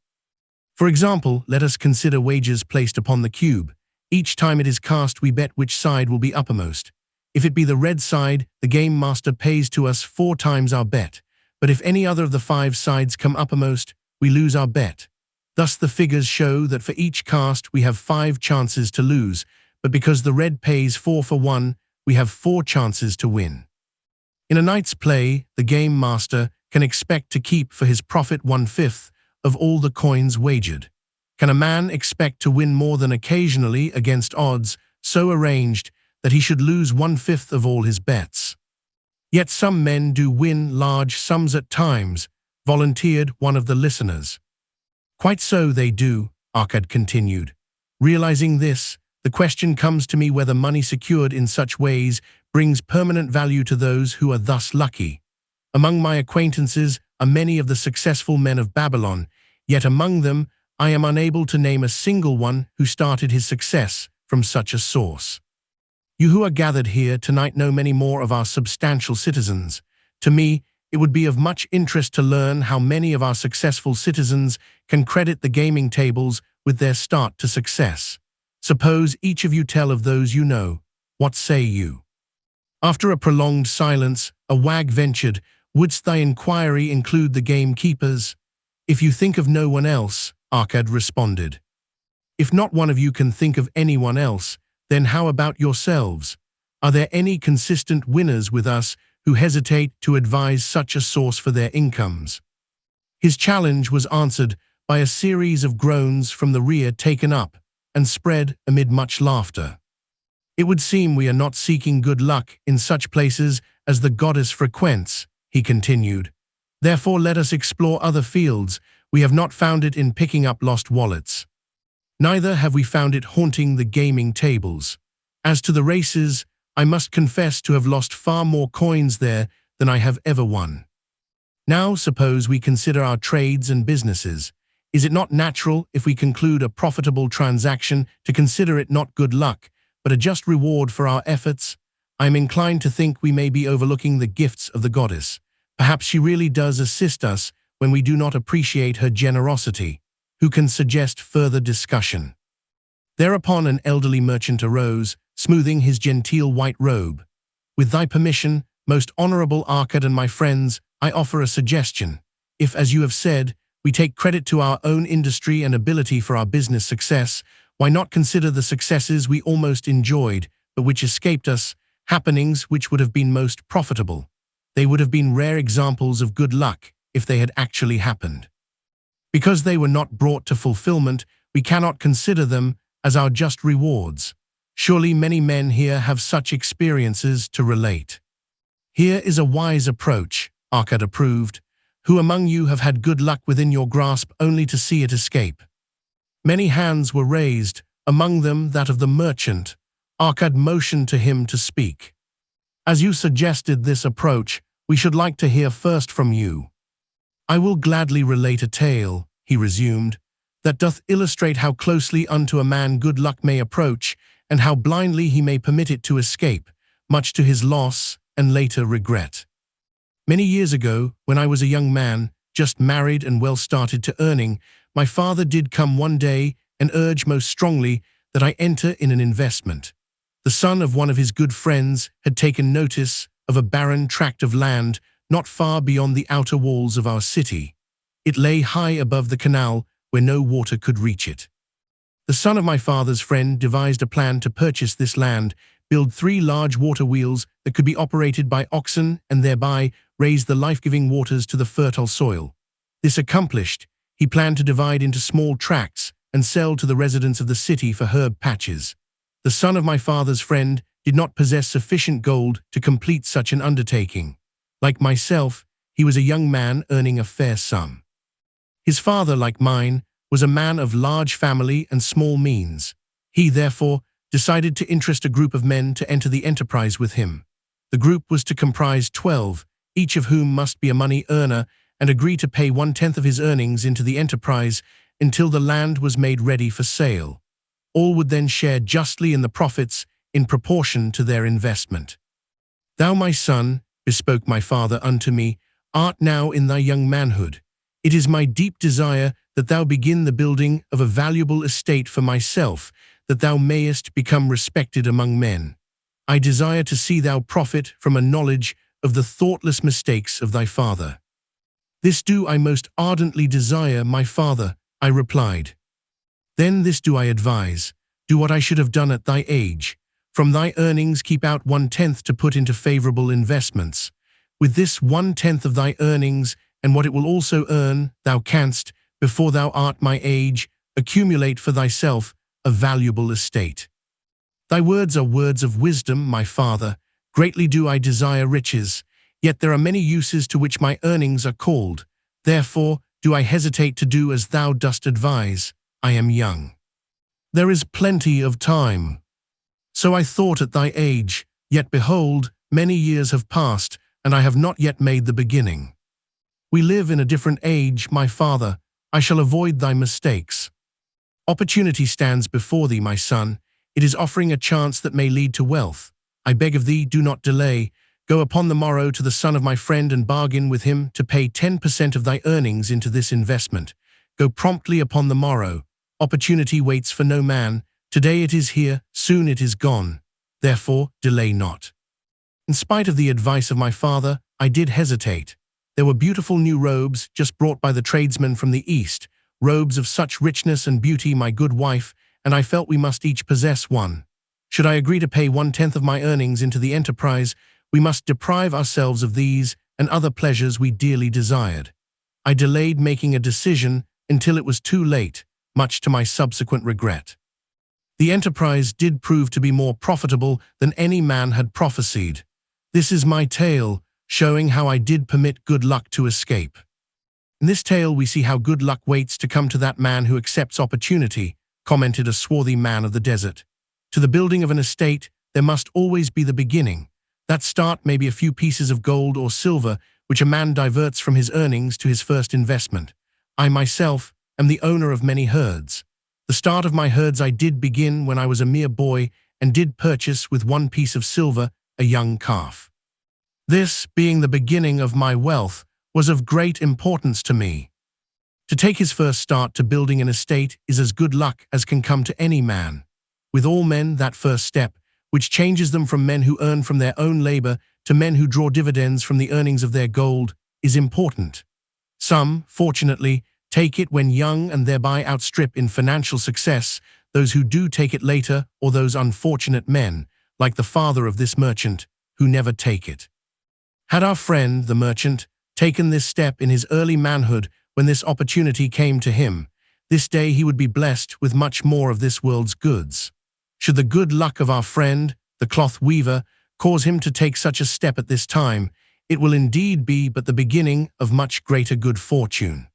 For example, let us consider wagers placed upon the cube. Each time it is cast, we bet which side will be uppermost. If it be the red side, the game master pays to us 4 times our bet. But if any other of the 5 sides come uppermost, we lose our bet. Thus the figures show that for each cast we have 5 chances to lose, but because the red pays 4 for 1, we have 4 chances to win. In a night's play, the game master can expect to keep for his profit 1/5 of all the coins wagered. Can a man expect to win more than occasionally against odds so arranged that he should lose 1/5 of all his bets? Yet some men do win large sums at times, volunteered one of the listeners. Quite so they do, Arkad continued. Realizing this, the question comes to me whether money secured in such ways brings permanent value to those who are thus lucky. Among my acquaintances are many of the successful men of Babylon, yet among them I am unable to name a single one who started his success from such a source. You who are gathered here tonight know many more of our substantial citizens. To me, it would be of much interest to learn how many of our successful citizens can credit the gaming tables with their start to success. Suppose each of you tell of those you know. What say you? After a prolonged silence, a wag ventured, "Wouldst thy inquiry include the gamekeepers?" "If you think of no one else," Arkad responded. "If not one of you can think of anyone else, then how about yourselves? Are there any consistent winners with us who hesitate to advise such a source for their incomes?" His challenge was answered by a series of groans from the rear, taken up and spread amid much laughter. "It would seem we are not seeking good luck in such places as the goddess frequents," he continued. "Therefore let us explore other fields. We have not found it in picking up lost wallets. Neither have we found it haunting the gaming tables. As to the races, I must confess to have lost far more coins there than I have ever won. Now suppose we consider our trades and businesses. Is it not natural, if we conclude a profitable transaction, to consider it not good luck, but a just reward for our efforts? I am inclined to think we may be overlooking the gifts of the goddess. Perhaps she really does assist us when we do not appreciate her generosity. Who can suggest further discussion?" Thereupon an elderly merchant arose, smoothing his genteel white robe. "With thy permission, most honorable Arkad and my friends, I offer a suggestion. If, as you have said, we take credit to our own industry and ability for our business success, why not consider the successes we almost enjoyed, but which escaped us, happenings which would have been most profitable? They would have been rare examples of good luck if they had actually happened. Because they were not brought to fulfillment, we cannot consider them as our just rewards. Surely many men here have such experiences to relate." "Here is a wise approach," Arkad approved. "Who among you have had good luck within your grasp only to see it escape?" Many hands were raised, among them that of the merchant. Arkad motioned to him to speak. "As you suggested this approach, we should like to hear first from you." "I will gladly relate a tale," he resumed, "that doth illustrate how closely unto a man good luck may approach, and how blindly he may permit it to escape, much to his loss and later regret. Many years ago, when I was a young man, just married and well started to earning, my father did come one day and urge most strongly that I enter in an investment. The son of one of his good friends had taken notice of a barren tract of land not far beyond the outer walls of our city. It lay high above the canal where no water could reach it. The son of my father's friend devised a plan to purchase this land, build 3 large water wheels that could be operated by oxen, and thereby raise the life-giving waters to the fertile soil. This accomplished, he planned to divide into small tracts and sell to the residents of the city for herb patches. The son of my father's friend did not possess sufficient gold to complete such an undertaking. Like myself, he was a young man earning a fair sum. His father, like mine, was a man of large family and small means. He, therefore, decided to interest a group of men to enter the enterprise with him. The group was to comprise 12, each of whom must be a money earner and agree to pay 1/10 of his earnings into the enterprise until the land was made ready for sale. All would then share justly in the profits in proportion to their investment. Thou, my son, bespoke my father unto me, art now in thy young manhood. It is my deep desire that thou begin the building of a valuable estate for myself, that thou mayest become respected among men. I desire to see thou profit from a knowledge of the thoughtless mistakes of thy father. This do I most ardently desire, my father, I replied. Then this do I advise, do what I should have done at thy age. From thy earnings keep out 1/10 to put into favorable investments. With this 1/10 of thy earnings, and what it will also earn, thou canst, before thou art my age, accumulate for thyself a valuable estate. Thy words are words of wisdom, my father. Greatly do I desire riches, yet there are many uses to which my earnings are called. Therefore do I hesitate to do as thou dost advise. I am young. There is plenty of time. So I thought at thy age, yet behold, many years have passed, and I have not yet made the beginning. We live in a different age, my father. I shall avoid thy mistakes. Opportunity stands before thee, my son. It is offering a chance that may lead to wealth. I beg of thee, do not delay. Go upon the morrow to the son of my friend and bargain with him to pay 10% of thy earnings into this investment. Go promptly upon the morrow. Opportunity waits for no man. Today it is here, soon it is gone. Therefore, delay not. In spite of the advice of my father, I did hesitate. There were beautiful new robes just brought by the tradesmen from the east, robes of such richness and beauty, my good wife, and I felt we must each possess one. Should I agree to pay 1/10 of my earnings into the enterprise, we must deprive ourselves of these and other pleasures we dearly desired. I delayed making a decision until it was too late, much to my subsequent regret. The enterprise did prove to be more profitable than any man had prophesied. This is my tale, showing how I did permit good luck to escape. In this tale we see how good luck waits to come to that man who accepts opportunity, commented a swarthy man of the desert. To the building of an estate, there must always be the beginning. That start may be a few pieces of gold or silver, which a man diverts from his earnings to his first investment. I myself am the owner of many herds. The start of my herds I did begin when I was a mere boy and did purchase with 1 piece of silver a young calf. This, being the beginning of my wealth, was of great importance to me. To take his first start to building an estate is as good luck as can come to any man. With all men, that first step, which changes them from men who earn from their own labor to men who draw dividends from the earnings of their gold, is important. Some, fortunately, take it when young and thereby outstrip in financial success those who do take it later, or those unfortunate men, like the father of this merchant, who never take it. Had our friend, the merchant, taken this step in his early manhood when this opportunity came to him, this day he would be blessed with much more of this world's goods. Should the good luck of our friend, the cloth weaver, cause him to take such a step at this time, it will indeed be but the beginning of much greater good fortune.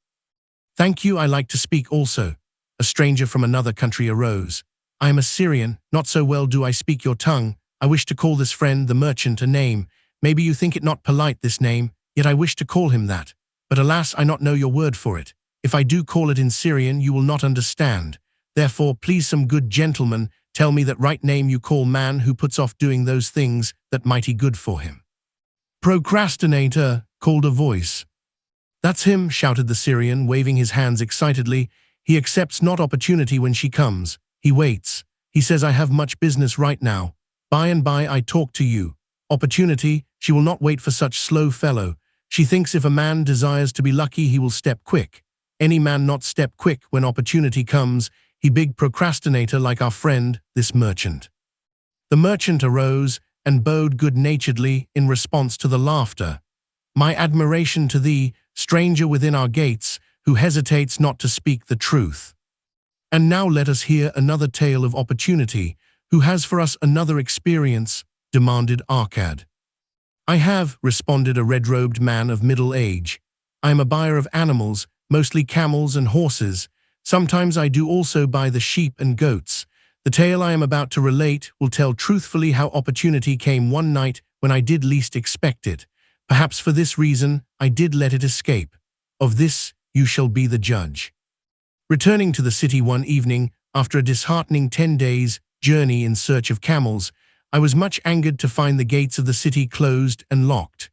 Thank you, I like to speak also. A stranger from another country arose. I am a Syrian, not so well do I speak your tongue. I wish to call this friend, the merchant, a name. Maybe you think it not polite, this name, yet I wish to call him that. But alas, I not know your word for it. If I do call it in Syrian, you will not understand. Therefore, please some good gentleman, tell me that right name you call man who puts off doing those things that mighty good for him. Procrastinator, called a voice. That's him, shouted the Syrian, waving his hands excitedly. He accepts not opportunity when she comes. He waits. He says, I have much business right now. By and by I talk to you. Opportunity, she will not wait for such slow fellow. She thinks if a man desires to be lucky, he will step quick. Any man not step quick when opportunity comes, he big procrastinator like our friend, this merchant. The merchant arose and bowed good-naturedly in response to the laughter. My admiration to thee, stranger within our gates, who hesitates not to speak the truth. And now let us hear another tale of opportunity. Who has for us another experience? Demanded Arcad. I have, responded a red-robed man of middle age. I am a buyer of animals, mostly camels and horses. Sometimes I do also buy the sheep and goats. The tale I am about to relate will tell truthfully how opportunity came one night when I did least expect it. Perhaps for this reason, I did let it escape. Of this, you shall be the judge. Returning to the city one evening, after a disheartening 10 days' journey in search of camels, I was much angered to find the gates of the city closed and locked.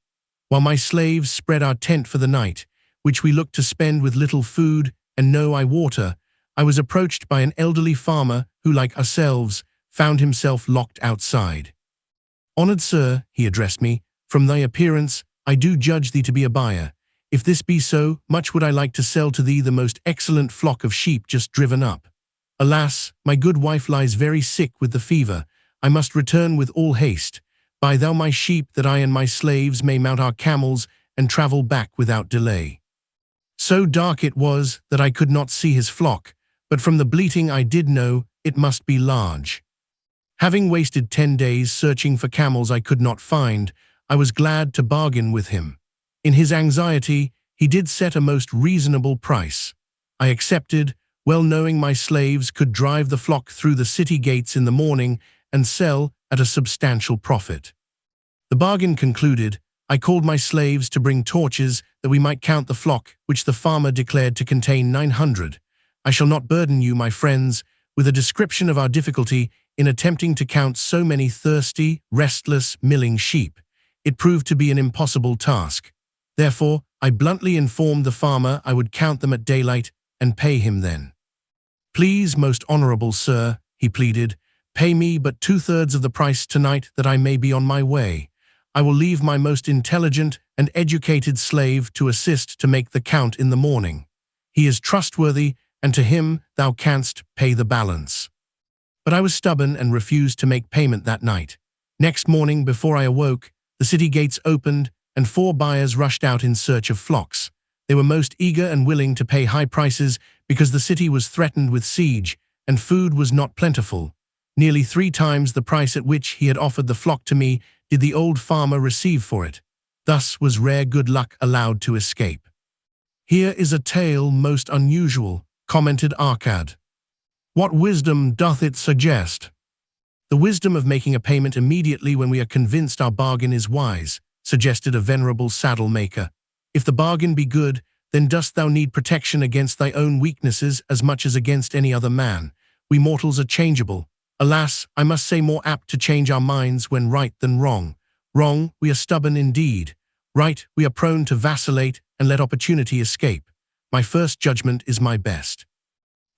While my slaves spread our tent for the night, which we looked to spend with little food and no water, I was approached by an elderly farmer who, like ourselves, found himself locked outside. "Honored sir," he addressed me, "from thy appearance, I do judge thee to be a buyer. If this be so, much would I like to sell to thee the most excellent flock of sheep just driven up. Alas, my good wife lies very sick with the fever. I must return with all haste. Buy thou my sheep that I and my slaves may mount our camels and travel back without delay." So dark it was that I could not see his flock, but from the bleating I did know it must be large. Having wasted 10 days searching for camels I could not find, I was glad to bargain with him. In his anxiety, he did set a most reasonable price. I accepted, well knowing my slaves could drive the flock through the city gates in the morning and sell at a substantial profit. The bargain concluded, I called my slaves to bring torches that we might count the flock, which the farmer declared to contain 900. I shall not burden you, my friends, with a description of our difficulty in attempting to count so many thirsty, restless, milling sheep. It proved to be an impossible task. Therefore, I bluntly informed the farmer I would count them at daylight and pay him then. "Please, most honorable sir," he pleaded, "pay me but 2/3 of the price tonight that I may be on my way. I will leave my most intelligent and educated slave to assist to make the count in the morning. He is trustworthy, and to him thou canst pay the balance." But I was stubborn and refused to make payment that night. Next morning, before I awoke, the city gates opened and 4 buyers rushed out in search of flocks. They were most eager and willing to pay high prices because the city was threatened with siege and food was not plentiful. Nearly 3 times the price at which he had offered the flock to me did the old farmer receive for it. Thus was rare good luck allowed to escape. "Here is a tale most unusual," commented Arkad. "What wisdom doth it suggest?" "The wisdom of making a payment immediately when we are convinced our bargain is wise," suggested a venerable saddle maker. "If the bargain be good, then dost thou need protection against thy own weaknesses as much as against any other man. We mortals are changeable. Alas, I must say more apt to change our minds when right than wrong. Wrong, we are stubborn indeed. Right, we are prone to vacillate and let opportunity escape. My first judgment is my best.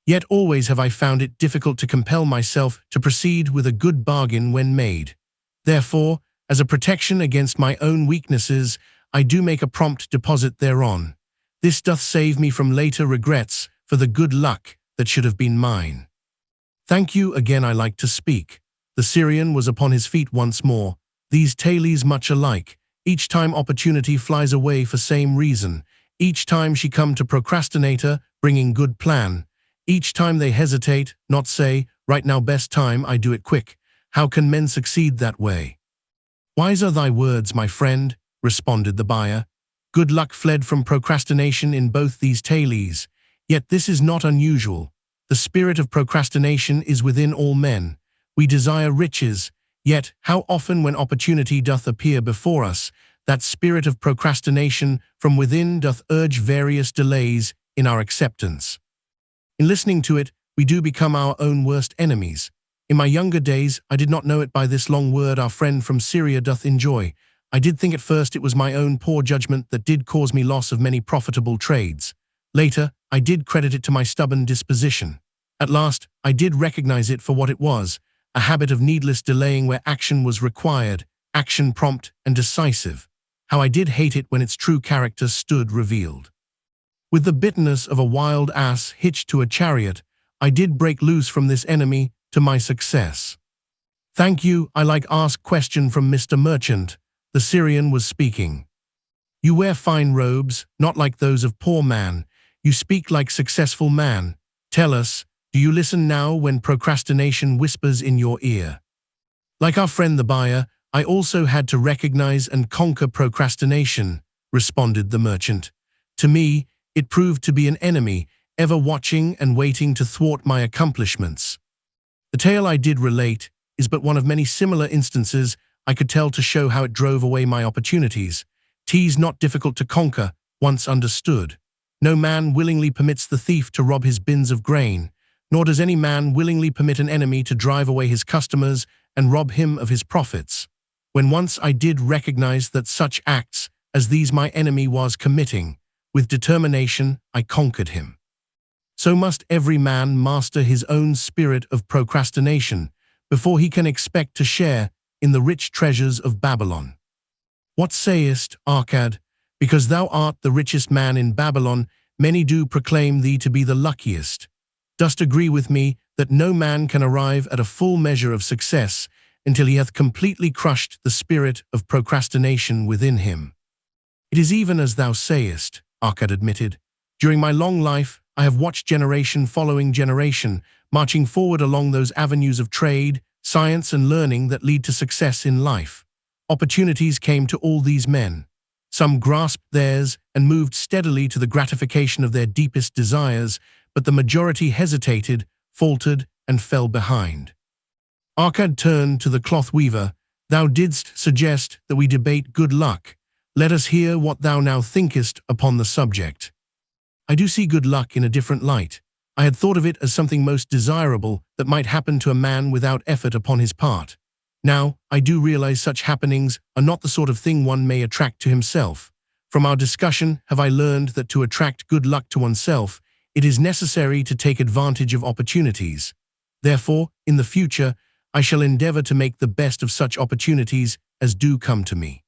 Yet always have I found it difficult to compel myself to proceed with a good bargain when made. Therefore, as a protection against my own weaknesses, I do make a prompt deposit thereon. This doth save me from later regrets for the good luck that should have been mine." "Thank you again, I like to speak." The Syrian was upon his feet once more. "These tales much alike. Each time opportunity flies away for same reason. Each time she come to procrastinator, bringing good plan. Each time they hesitate, not say, right now best time, I do it quick. How can men succeed that way?" "Wise are thy words, my friend," responded the buyer. "Good luck fled from procrastination in both these tales. Yet this is not unusual. The spirit of procrastination is within all men. We desire riches, yet how often when opportunity doth appear before us, that spirit of procrastination from within doth urge various delays in our acceptance. In listening to it, we do become our own worst enemies. In my younger days, I did not know it by this long word our friend from Syria doth enjoy. I did think at first it was my own poor judgment that did cause me loss of many profitable trades. Later, I did credit it to my stubborn disposition. At last, I did recognize it for what it was, a habit of needless delaying where action was required, action prompt and decisive. How I did hate it when its true character stood revealed. With the bitterness of a wild ass hitched to a chariot, I did break loose from this enemy to my success. "Thank you, I like ask question from Mr. Merchant," the Syrian was speaking. "You wear fine robes, not like those of poor man. You speak like successful man. Tell us, do you listen now when procrastination whispers in your ear?" Like our friend the buyer, I also had to recognize and conquer procrastination, responded the merchant. To me, it proved to be an enemy, ever watching and waiting to thwart my accomplishments. The tale I did relate is but one of many similar instances I could tell to show how it drove away my opportunities. T's not difficult to conquer, once understood. No man willingly permits the thief to rob his bins of grain, nor does any man willingly permit an enemy to drive away his customers and rob him of his profits. When once I did recognize that such acts as these my enemy was committing, with determination I conquered him. So must every man master his own spirit of procrastination before he can expect to share in the rich treasures of Babylon. What sayest, Arcad? Because thou art the richest man in Babylon, many do proclaim thee to be the luckiest. Dost agree with me that no man can arrive at a full measure of success until he hath completely crushed the spirit of procrastination within him? It is even as thou sayest, Arcad admitted. During my long life, I have watched generation following generation, marching forward along those avenues of trade, science, and learning that lead to success in life. Opportunities came to all these men. Some grasped theirs and moved steadily to the gratification of their deepest desires, but the majority hesitated, faltered, and fell behind. Arcad turned to the cloth weaver. Thou didst suggest that we debate good luck. Let us hear what thou now thinkest upon the subject. I do see good luck in a different light. I had thought of it as something most desirable that might happen to a man without effort upon his part. Now, I do realize such happenings are not the sort of thing one may attract to himself. From our discussion have I learned that to attract good luck to oneself, it is necessary to take advantage of opportunities. Therefore, in the future, I shall endeavor to make the best of such opportunities as do come to me.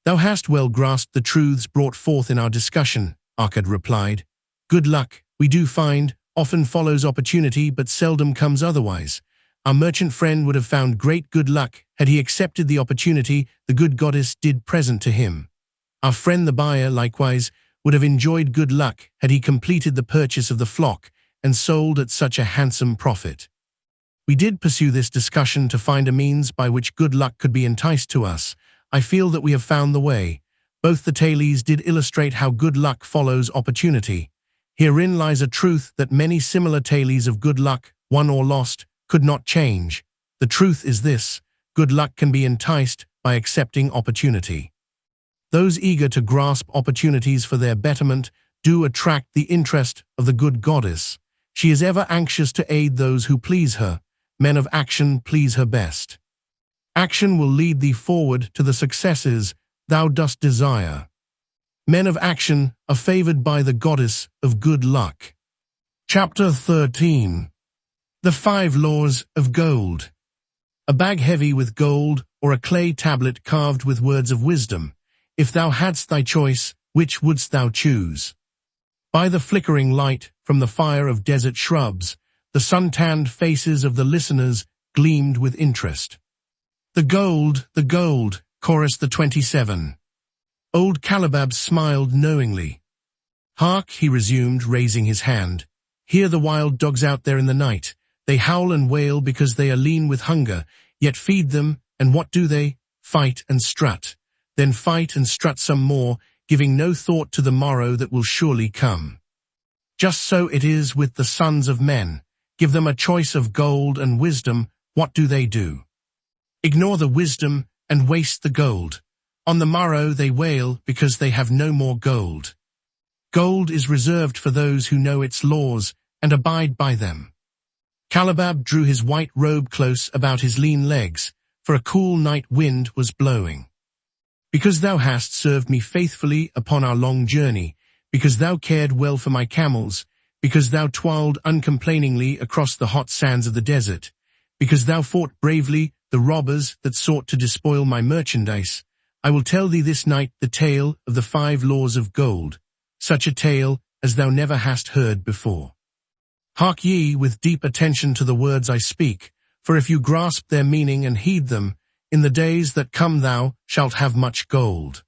Thou hast well grasped the truths brought forth in our discussion, Arcad replied. Good luck, we do find, often follows opportunity but seldom comes otherwise. Our merchant friend would have found great good luck had he accepted the opportunity the good goddess did present to him. Our friend the buyer, likewise, would have enjoyed good luck had he completed the purchase of the flock and sold at such a handsome profit. We did pursue this discussion to find a means by which good luck could be enticed to us. I feel that we have found the way. Both the tales did illustrate how good luck follows opportunity. Herein lies a truth that many similar tales of good luck, won or lost, could not change. The truth is this: good luck can be enticed by accepting opportunity. Those eager to grasp opportunities for their betterment do attract the interest of the good goddess. She is ever anxious to aid those who please her. Men of action please her best. Action will lead thee forward to the successes thou dost desire. Men of action are favored by the goddess of good luck. Chapter 13. The 5 Laws of Gold. A bag heavy with gold, or a clay tablet carved with words of wisdom. If thou hadst thy choice, which wouldst thou choose? By the flickering light from the fire of desert shrubs, the sun-tanned faces of the listeners gleamed with interest. The gold, chorused the 27. Old Calabab smiled knowingly. Hark, he resumed, raising his hand. Hear the wild dogs out there in the night. They howl and wail because they are lean with hunger, yet feed them, and what do they? Fight and strut. Then fight and strut some more, giving no thought to the morrow that will surely come. Just so it is with the sons of men. Give them a choice of gold and wisdom, what do they do? Ignore the wisdom and waste the gold. On the morrow they wail because they have no more gold. Gold is reserved for those who know its laws and abide by them. Calabab drew his white robe close about his lean legs, for a cool night wind was blowing. Because thou hast served me faithfully upon our long journey, because thou cared well for my camels, because thou toiled uncomplainingly across the hot sands of the desert, because thou fought bravely the robbers that sought to despoil my merchandise, I will tell thee this night the tale of the 5 laws of gold, such a tale as thou never hast heard before. Hark ye with deep attention to the words I speak, for if you grasp their meaning and heed them, in the days that come thou shalt have much gold.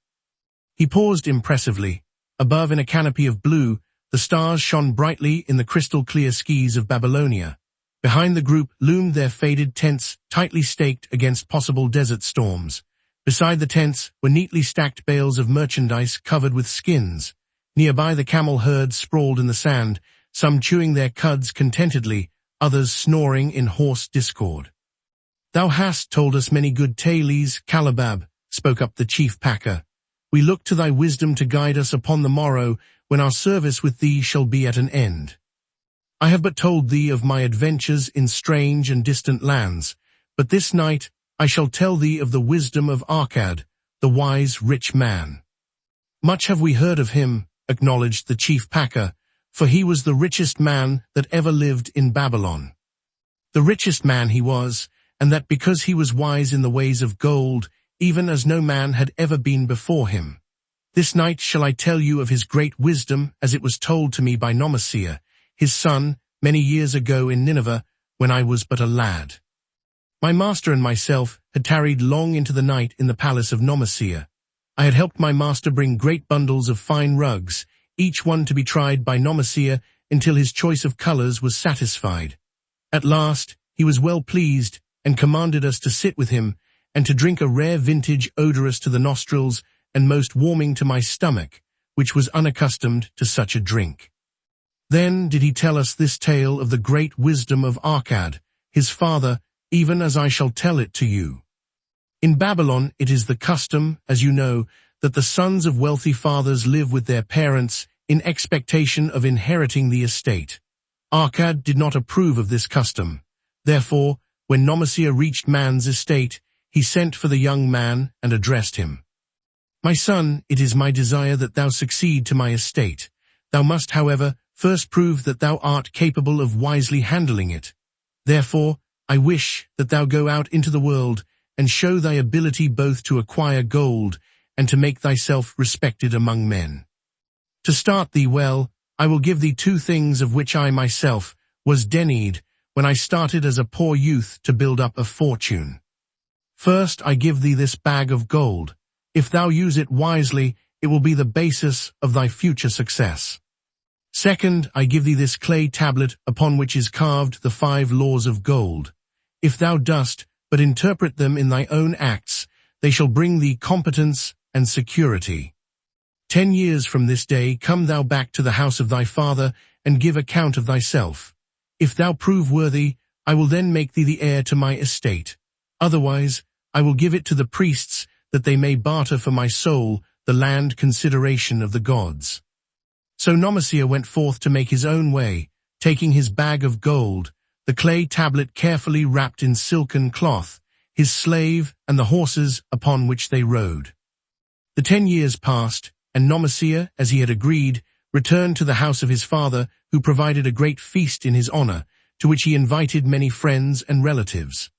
He paused impressively. Above, in a canopy of blue, the stars shone brightly in the crystal-clear skies of Babylonia. Behind the group loomed their faded tents, tightly staked against possible desert storms. Beside the tents were neatly stacked bales of merchandise covered with skins. Nearby the camel herd sprawled in the sand, some chewing their cuds contentedly, others snoring in hoarse discord. "Thou hast told us many good tales, Calabab," spoke up the chief packer. "We look to thy wisdom to guide us upon the morrow, when our service with thee shall be at an end. I have but told thee of my adventures in strange and distant lands, but this night I shall tell thee of the wisdom of Arkad, the wise rich man." "Much have we heard of him," acknowledged the chief packer, "for he was the richest man that ever lived in Babylon. The richest man he was, and that because he was wise in the ways of gold, even as no man had ever been before him. This night shall I tell you of his great wisdom as it was told to me by Nomesea, his son, many years ago in Nineveh, when I was but a lad. My master and myself had tarried long into the night in the palace of Nomesea. I had helped my master bring great bundles of fine rugs, each one to be tried by Nomesea until his choice of colors was satisfied. At last he was well pleased and commanded us to sit with him and to drink a rare vintage odorous to the nostrils and most warming to my stomach, which was unaccustomed to such a drink. Then did he tell us this tale of the great wisdom of Arkad, his father, even as I shall tell it to you. In Babylon it is the custom, as you know, that the sons of wealthy fathers live with their parents in expectation of inheriting the estate. Arkad did not approve of this custom. Therefore, when Nomesea reached man's estate, he sent for the young man and addressed him. "My son, it is my desire that thou succeed to my estate. Thou must, however, first prove that thou art capable of wisely handling it. Therefore, I wish that thou go out into the world and show thy ability both to acquire gold and to make thyself respected among men. To start thee well, I will give thee two things of which I myself was denied when I started as a poor youth to build up a fortune. First, I give thee this bag of gold. If thou use it wisely, it will be the basis of thy future success. Second, I give thee this clay tablet upon which is carved the 5 laws of gold. If thou dost but interpret them in thy own acts, they shall bring thee competence and security. 10 years from this day come thou back to the house of thy father and give account of thyself. If thou prove worthy, I will then make thee the heir to my estate. Otherwise, I will give it to the priests that they may barter for my soul the land consideration of the gods." So Nomesea went forth to make his own way, taking his bag of gold, the clay tablet carefully wrapped in silken cloth, his slave and the horses upon which they rode. The 10 years passed, and Nomesea, as he had agreed, returned to the house of his father, who provided a great feast in his honor, to which he invited many friends and relatives.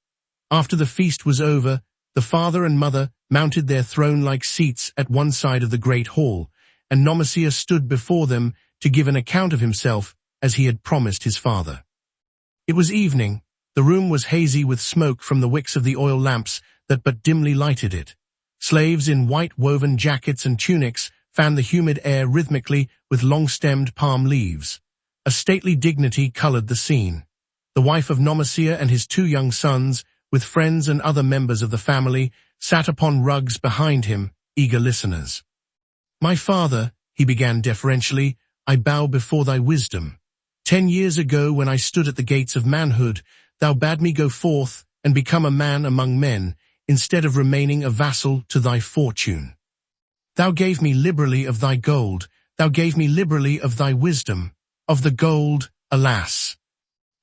After the feast was over, the father and mother mounted their throne-like seats at one side of the great hall, and Nomesea stood before them to give an account of himself as he had promised his father. It was evening. The room was hazy with smoke from the wicks of the oil lamps that but dimly lighted it. Slaves in white woven jackets and tunics fanned the humid air rhythmically with long-stemmed palm leaves. A stately dignity colored the scene. The wife of Nomesea and his 2 young sons, with friends and other members of the family, sat upon rugs behind him, eager listeners. "My father," he began deferentially, "I bow before thy wisdom. 10 years ago, when I stood at the gates of manhood, thou bade me go forth and become a man among men, instead of remaining a vassal to thy fortune. Thou gave me liberally of thy gold, thou gave me liberally of thy wisdom. Of the gold, alas,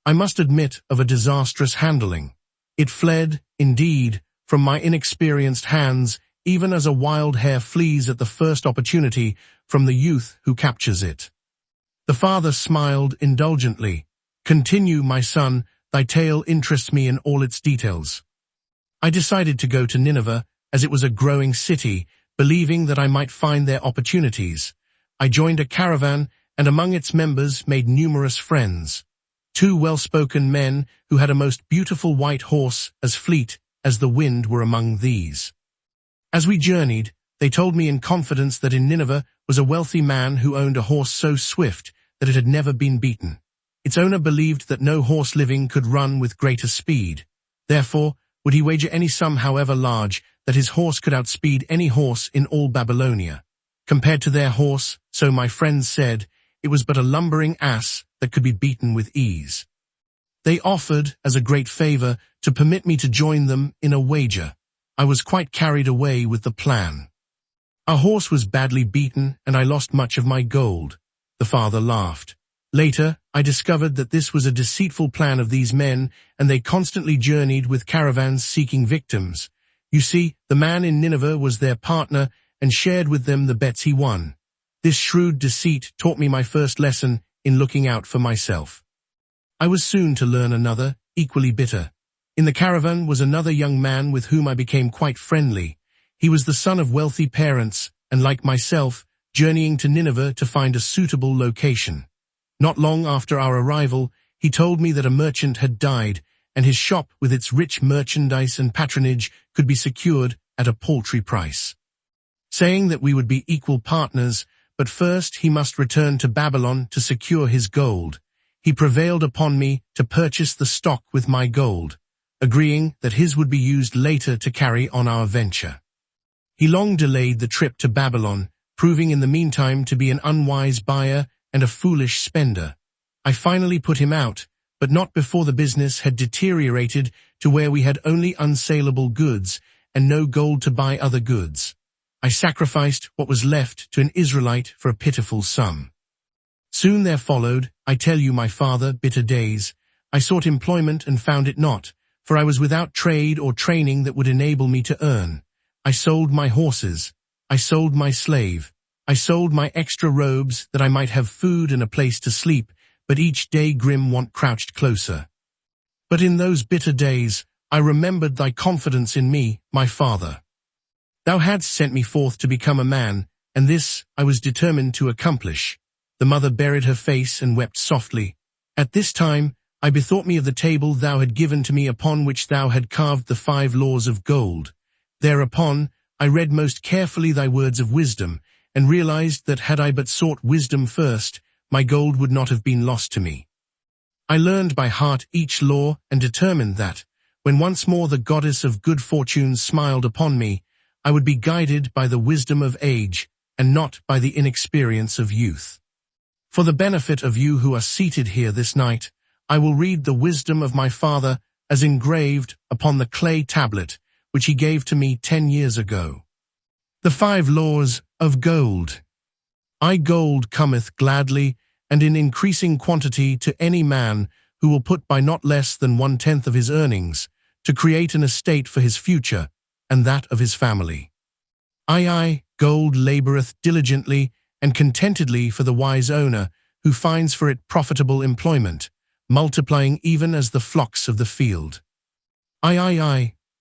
I must admit of a disastrous handling. It fled, indeed, from my inexperienced hands, even as a wild hare flees at the first opportunity from the youth who captures it." The father smiled indulgently. "Continue, my son, thy tale interests me in all its details. I decided to go to Nineveh, as it was a growing city, believing that I might find there opportunities. I joined a caravan, and among its members made numerous friends. 2 well-spoken men who had a most beautiful white horse, as fleet as the wind, were among these. As we journeyed, they told me in confidence that in Nineveh was a wealthy man who owned a horse so swift that it had never been beaten. Its owner believed that no horse living could run with greater speed. Therefore, would he wager any sum however large that his horse could outspeed any horse in all Babylonia. Compared to their horse, so my friends said, it was but a lumbering ass that could be beaten with ease. They offered, as a great favor, to permit me to join them in a wager. I was quite carried away with the plan. Our horse was badly beaten, and I lost much of my gold. The father laughed. Later, I discovered that this was a deceitful plan of these men, and they constantly journeyed with caravans seeking victims. You see, the man in Nineveh was their partner and shared with them the bets he won. This shrewd deceit taught me my first lesson in looking out for myself. I was soon to learn another, equally bitter. In the caravan was another young man with whom I became quite friendly. He was the son of wealthy parents, and like myself, journeying to Nineveh to find a suitable location. Not long after our arrival, he told me that a merchant had died, and his shop with its rich merchandise and patronage could be secured at a paltry price. Saying that we would be equal partners, but first he must return to Babylon to secure his gold. He prevailed upon me to purchase the stock with my gold, agreeing that his would be used later to carry on our venture. He long delayed the trip to Babylon, proving in the meantime to be an unwise buyer and a foolish spender. I finally put him out, but not before the business had deteriorated to where we had only unsaleable goods and no gold to buy other goods. I sacrificed what was left to an Israelite for a pitiful sum. Soon there followed, I tell you my father, bitter days. I sought employment and found it not, for I was without trade or training that would enable me to earn. I sold my horses. I sold my slave. I sold my extra robes that I might have food and a place to sleep, but each day grim want crouched closer. But in those bitter days, I remembered thy confidence in me, my father. Thou hadst sent me forth to become a man, and this I was determined to accomplish. The mother buried her face and wept softly. At this time, I bethought me of the table thou had given to me upon which thou had carved the 5 laws of gold. Thereupon, I read most carefully thy words of wisdom, and realized that had I but sought wisdom first, my gold would not have been lost to me. I learned by heart each law and determined that, when once more the goddess of good fortune smiled upon me, I would be guided by the wisdom of age and not by the inexperience of youth. For the benefit of you who are seated here this night, I will read the wisdom of my father as engraved upon the clay tablet which he gave to me 10 years ago. The 5 laws of gold. Gold cometh gladly and in increasing quantity to any man who will put by not less than 1/10 of his earnings to create an estate for his future and that of his family. Gold laboureth diligently and contentedly for the wise owner who finds for it profitable employment, multiplying even as the flocks of the field.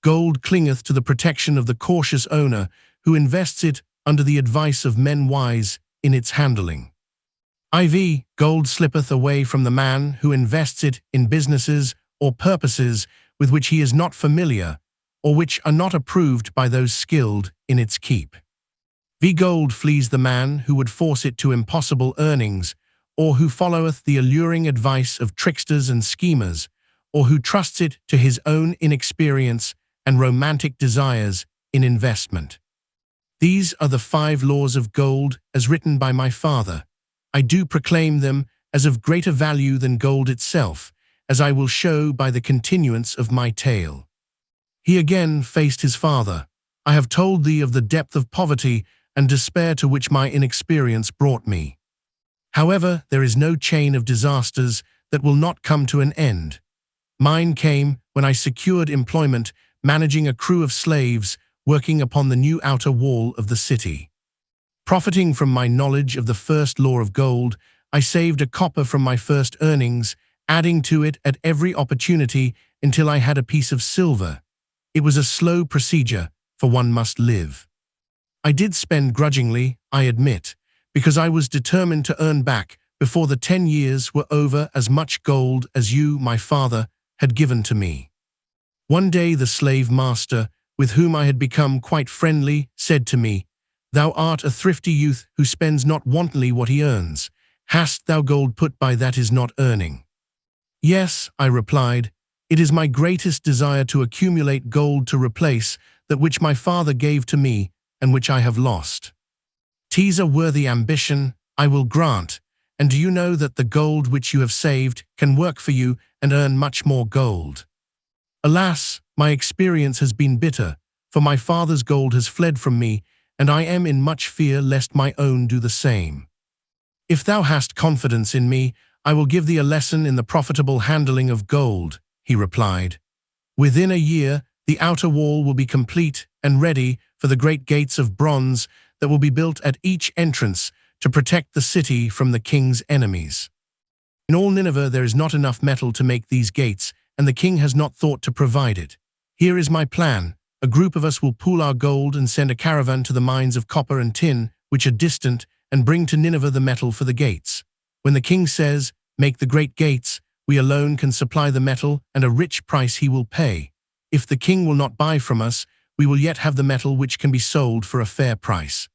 Gold clingeth to the protection of the cautious owner who invests it under the advice of men wise in its handling. Gold slippeth away from the man who invests it in businesses or purposes with which he is not familiar, or which are not approved by those skilled in its keep. Gold flees the man who would force it to impossible earnings, or who followeth the alluring advice of tricksters and schemers, or who trusts it to his own inexperience and romantic desires in investment. These are the 5 laws of gold as written by my father. I do proclaim them as of greater value than gold itself, as I will show by the continuance of my tale. He again faced his father. I have told thee of the depth of poverty and despair to which my inexperience brought me. However, there is no chain of disasters that will not come to an end. Mine came when I secured employment managing a crew of slaves working upon the new outer wall of the city. Profiting from my knowledge of the first law of gold, I saved a copper from my first earnings, adding to it at every opportunity until I had a piece of silver. It was a slow procedure, for one must live. I did spend grudgingly, I admit, because I was determined to earn back before the 10 years were over as much gold as you, my father, had given to me. One day the slave master, with whom I had become quite friendly, said to me, "Thou art a thrifty youth who spends not wantonly what he earns. Hast thou gold put by that is not earning?" Yes, I replied, it is my greatest desire to accumulate gold to replace that which my father gave to me and which I have lost. 'Tis a worthy ambition, I will grant, and do you know that the gold which you have saved can work for you and earn much more gold? Alas, my experience has been bitter, for my father's gold has fled from me, and I am in much fear lest my own do the same. If thou hast confidence in me, I will give thee a lesson in the profitable handling of gold, he replied. Within a year, the outer wall will be complete and ready for the great gates of bronze that will be built at each entrance to protect the city from the king's enemies. In all Nineveh there is not enough metal to make these gates, and the king has not thought to provide it. Here is my plan. A group of us will pool our gold and send a caravan to the mines of copper and tin, which are distant, and bring to Nineveh the metal for the gates. When the king says, "Make the great gates," we alone can supply the metal, and a rich price he will pay. If the king will not buy from us, we will yet have the metal which can be sold for a fair price.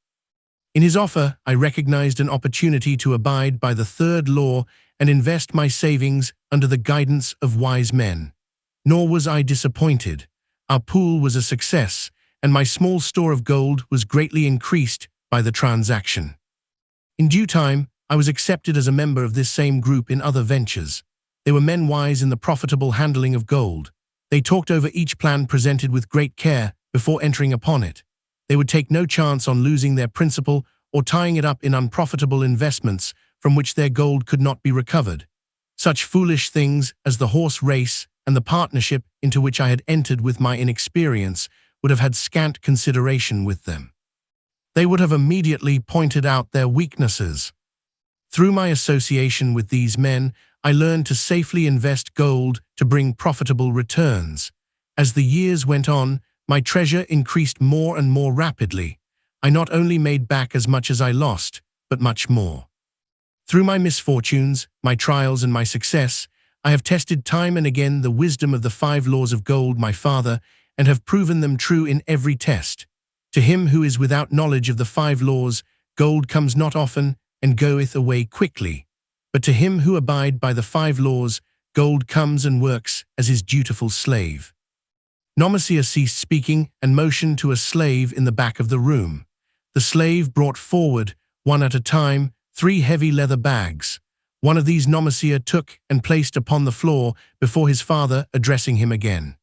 In his offer, I recognized an opportunity to abide by the third law and invest my savings under the guidance of wise men. Nor was I disappointed. Our pool was a success, and my small store of gold was greatly increased by the transaction. In due time, I was accepted as a member of this same group in other ventures. They were men wise in the profitable handling of gold. They talked over each plan presented with great care before entering upon it. They would take no chance on losing their principal or tying it up in unprofitable investments from which their gold could not be recovered. Such foolish things as the horse race and the partnership into which I had entered with my inexperience would have had scant consideration with them. They would have immediately pointed out their weaknesses. Through my association with these men, I learned to safely invest gold to bring profitable returns. As the years went on, my treasure increased more and more rapidly. I not only made back as much as I lost, but much more. Through my misfortunes, my trials, and my success, I have tested time and again the wisdom of the 5 laws of gold, my father, and have proven them true in every test. To him who is without knowledge of the 5 laws, gold comes not often and goeth away quickly. But to him who abide by the 5 laws, gold comes and works as his dutiful slave. Nomasia ceased speaking and motioned to a slave in the back of the room. The slave brought forward, one at a time, 3 heavy leather bags. One of these Nomasia took and placed upon the floor before his father, addressing him again.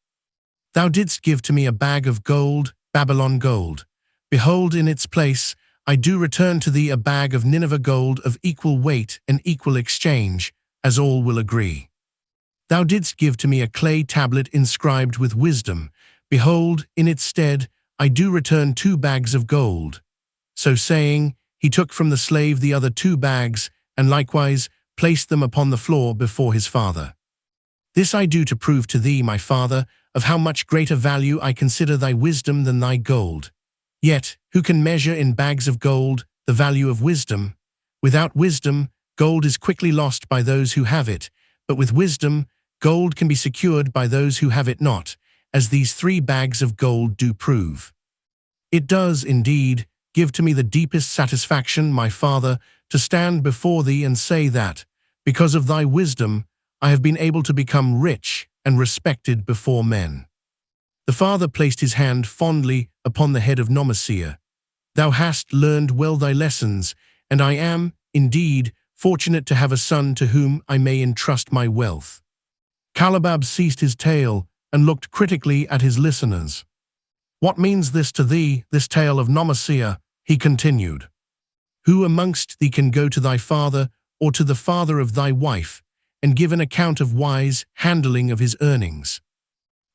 Thou didst give to me a bag of gold, BabyLon gold. Behold, in its place, I do return to thee a bag of Nineveh gold of equal weight and equal exchange, as all will agree. Thou didst give to me a clay tablet inscribed with wisdom. Behold, in its stead, I do return 2 bags of gold. So saying, he took from the slave the other 2 bags, and likewise placed them upon the floor before his father. This I do to prove to thee, my father, of how much greater value I consider thy wisdom than thy gold. Yet, who can measure in bags of gold the value of wisdom? Without wisdom, gold is quickly lost by those who have it, but with wisdom, gold can be secured by those who have it not, as these 3 bags of gold do prove. It does, indeed, give to me the deepest satisfaction, my father, to stand before thee and say that, because of thy wisdom, I have been able to become rich and respected before men. The father placed his hand fondly upon the head of Nomasia. Thou hast learned well thy lessons, and I am, indeed, fortunate to have a son to whom I may entrust my wealth. Calabab ceased his tale and looked critically at his listeners. What means this to thee, this tale of Nomasia? He continued. Who amongst thee can go to thy father or to the father of thy wife and give an account of wise handling of his earnings?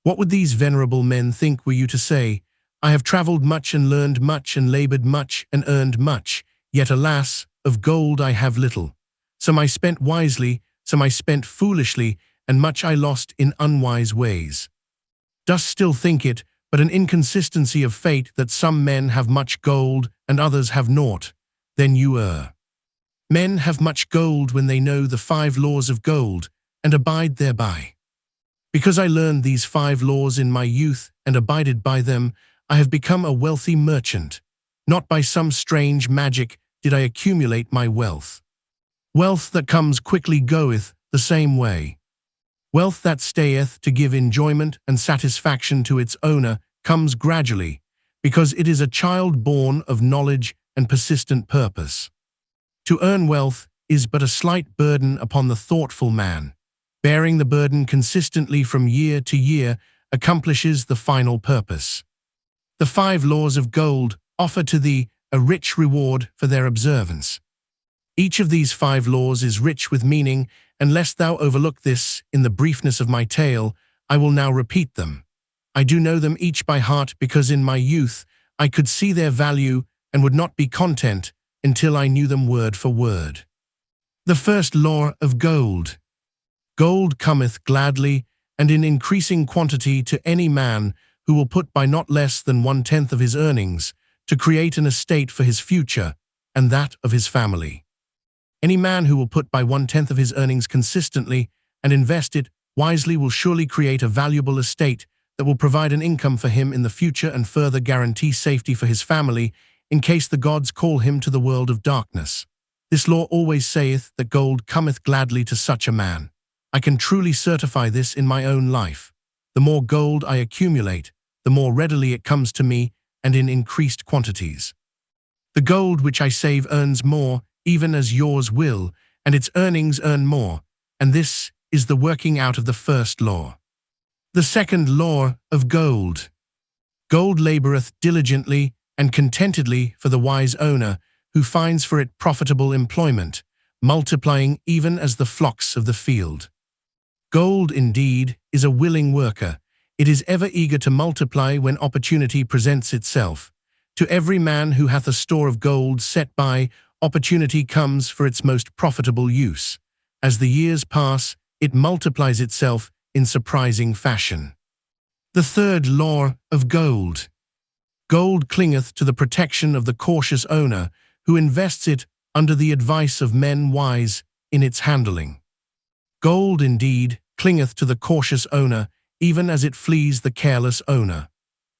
What would these venerable men think were you to say, I have traveled much and learned much and labored much and earned much, yet alas, of gold I have little. Some I spent wisely, some I spent foolishly, and much I lost in unwise ways. Dost still think it but an inconsistency of fate that some men have much gold and others have naught? Then you err. Men have much gold when they know the 5 laws of gold and abide thereby. Because I learned these 5 laws in my youth and abided by them, I have become a wealthy merchant. Not by some strange magic did I accumulate my wealth. Wealth that comes quickly goeth the same way. Wealth that stayeth to give enjoyment and satisfaction to its owner comes gradually, because it is a child born of knowledge and persistent purpose. To earn wealth is but a slight burden upon the thoughtful man. Bearing the burden consistently from year to year accomplishes the final purpose. The 5 laws of gold offer to thee a rich reward for their observance. Each of these 5 laws is rich with meaning, and lest thou overlook this in the briefness of my tale, I will now repeat them. I do know them each by heart because in my youth I could see their value and would not be content until I knew them word for word. The first law of gold. Gold cometh gladly and in increasing quantity to any man who will put by not less than 1/10 of his earnings to create an estate for his future and that of his family. Any man who will put by 1/10 of his earnings consistently and invest it wisely will surely create a valuable estate that will provide an income for him in the future and further guarantee safety for his family in case the gods call him to the world of darkness. This law always saith that gold cometh gladly to such a man. I can truly certify this in my own life. The more gold I accumulate, the more readily it comes to me and in increased quantities. The gold which I save earns more, even as yours will, and its earnings earn more, and this is the working out of the first law. The second law of gold. Gold laboureth diligently and contentedly for the wise owner, who finds for it profitable employment, multiplying even as the flocks of the field. Gold, indeed, is a willing worker. It is ever eager to multiply when opportunity presents itself. To every man who hath a store of gold set by, opportunity comes for its most profitable use. As the years pass, it multiplies itself in surprising fashion. The third law of gold. Gold clingeth to the protection of the cautious owner, who invests it under the advice of men wise in its handling. Gold, indeed, clingeth to the cautious owner, even as it flees the careless owner.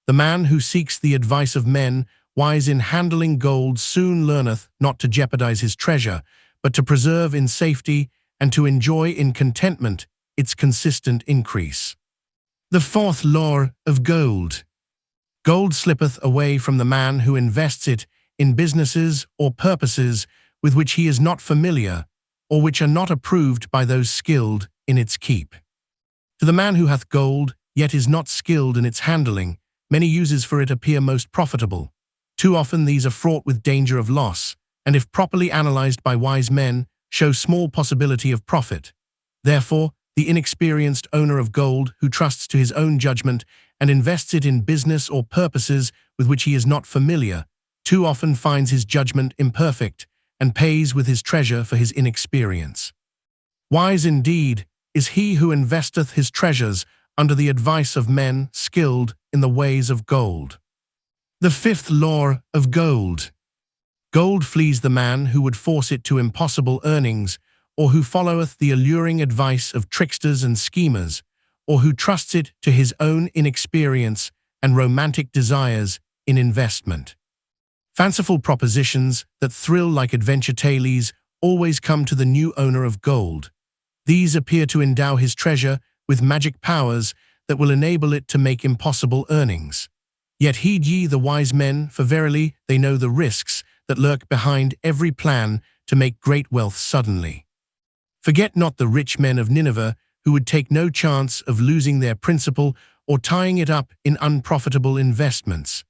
The man who seeks the advice of men wise in handling gold soon learneth not to jeopardize his treasure, but to preserve in safety and to enjoy in contentment its consistent increase. The fourth law of gold. Gold slippeth away from the man who invests it in businesses or purposes with which he is not familiar, or which are not approved by those skilled in its keep. To the man who hath gold, yet is not skilled in its handling, many uses for it appear most profitable. Too often these are fraught with danger of loss, and if properly analyzed by wise men, show small possibility of profit. Therefore, the inexperienced owner of gold, who trusts to his own judgment and invests it in business or purposes with which he is not familiar, too often finds his judgment imperfect and pays with his treasure for his inexperience. Wise indeed is he who investeth his treasures under the advice of men skilled in the ways of gold. The fifth law of gold. Gold flees the man who would force it to impossible earnings, or who followeth the alluring advice of tricksters and schemers, or who trusts it to his own inexperience and romantic desires in investment. Fanciful propositions that thrill like adventure tales always come to the new owner of gold. These appear to endow his treasure with magic powers that will enable it to make impossible earnings. Yet heed ye the wise men, for verily they know the risks that lurk behind every plan to make great wealth suddenly. Forget not the rich men of Nineveh, who would take no chance of losing their principal or tying it up in unprofitable investments.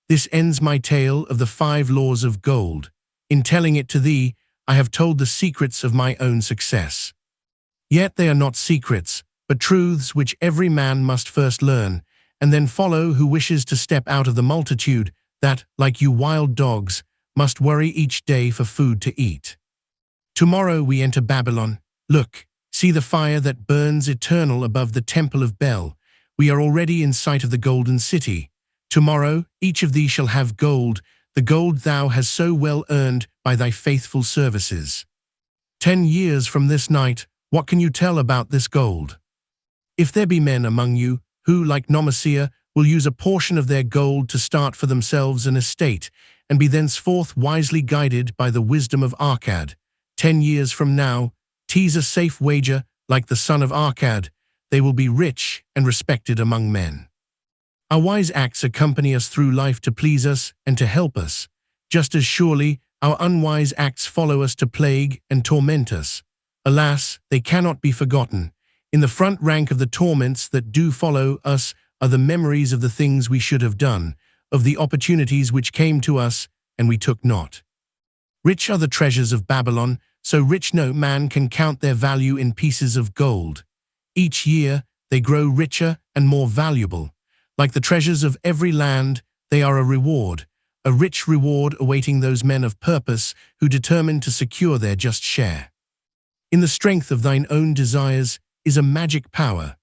This ends my tale of the 5 laws of gold. In telling it to thee, I have told the secrets of my own success. Yet they are not secrets, but truths which every man must first learn, and then follow who wishes to step out of the multitude that, like you wild dogs, must worry each day for food to eat. Tomorrow we enter Babylon. Look, see the fire that burns eternal above the temple of Bel. We are already in sight of the golden city. Tomorrow each of thee shall have gold, the gold thou hast so well earned by thy faithful services. 10 years from this night, what can you tell about this gold? If there be men among you who, like Nomasea, will use a portion of their gold to start for themselves an estate, and be thenceforth wisely guided by the wisdom of Arcad, 10 years from now, tease a safe wager like the son of Arcad, they will be rich and respected among men. Our wise acts accompany us through life to please us and to help us. Just as surely, our unwise acts follow us to plague and torment us. Alas, they cannot be forgotten. In the front rank of the torments that do follow us are the memories of the things we should have done, of the opportunities which came to us and we took not. Rich are the treasures of Babylon, so rich no man can count their value in pieces of gold. Each year, they grow richer and more valuable. Like the treasures of every land, they are a rich reward awaiting those men of purpose who determine to secure their just share. In the strength of thine own desires is a magic power.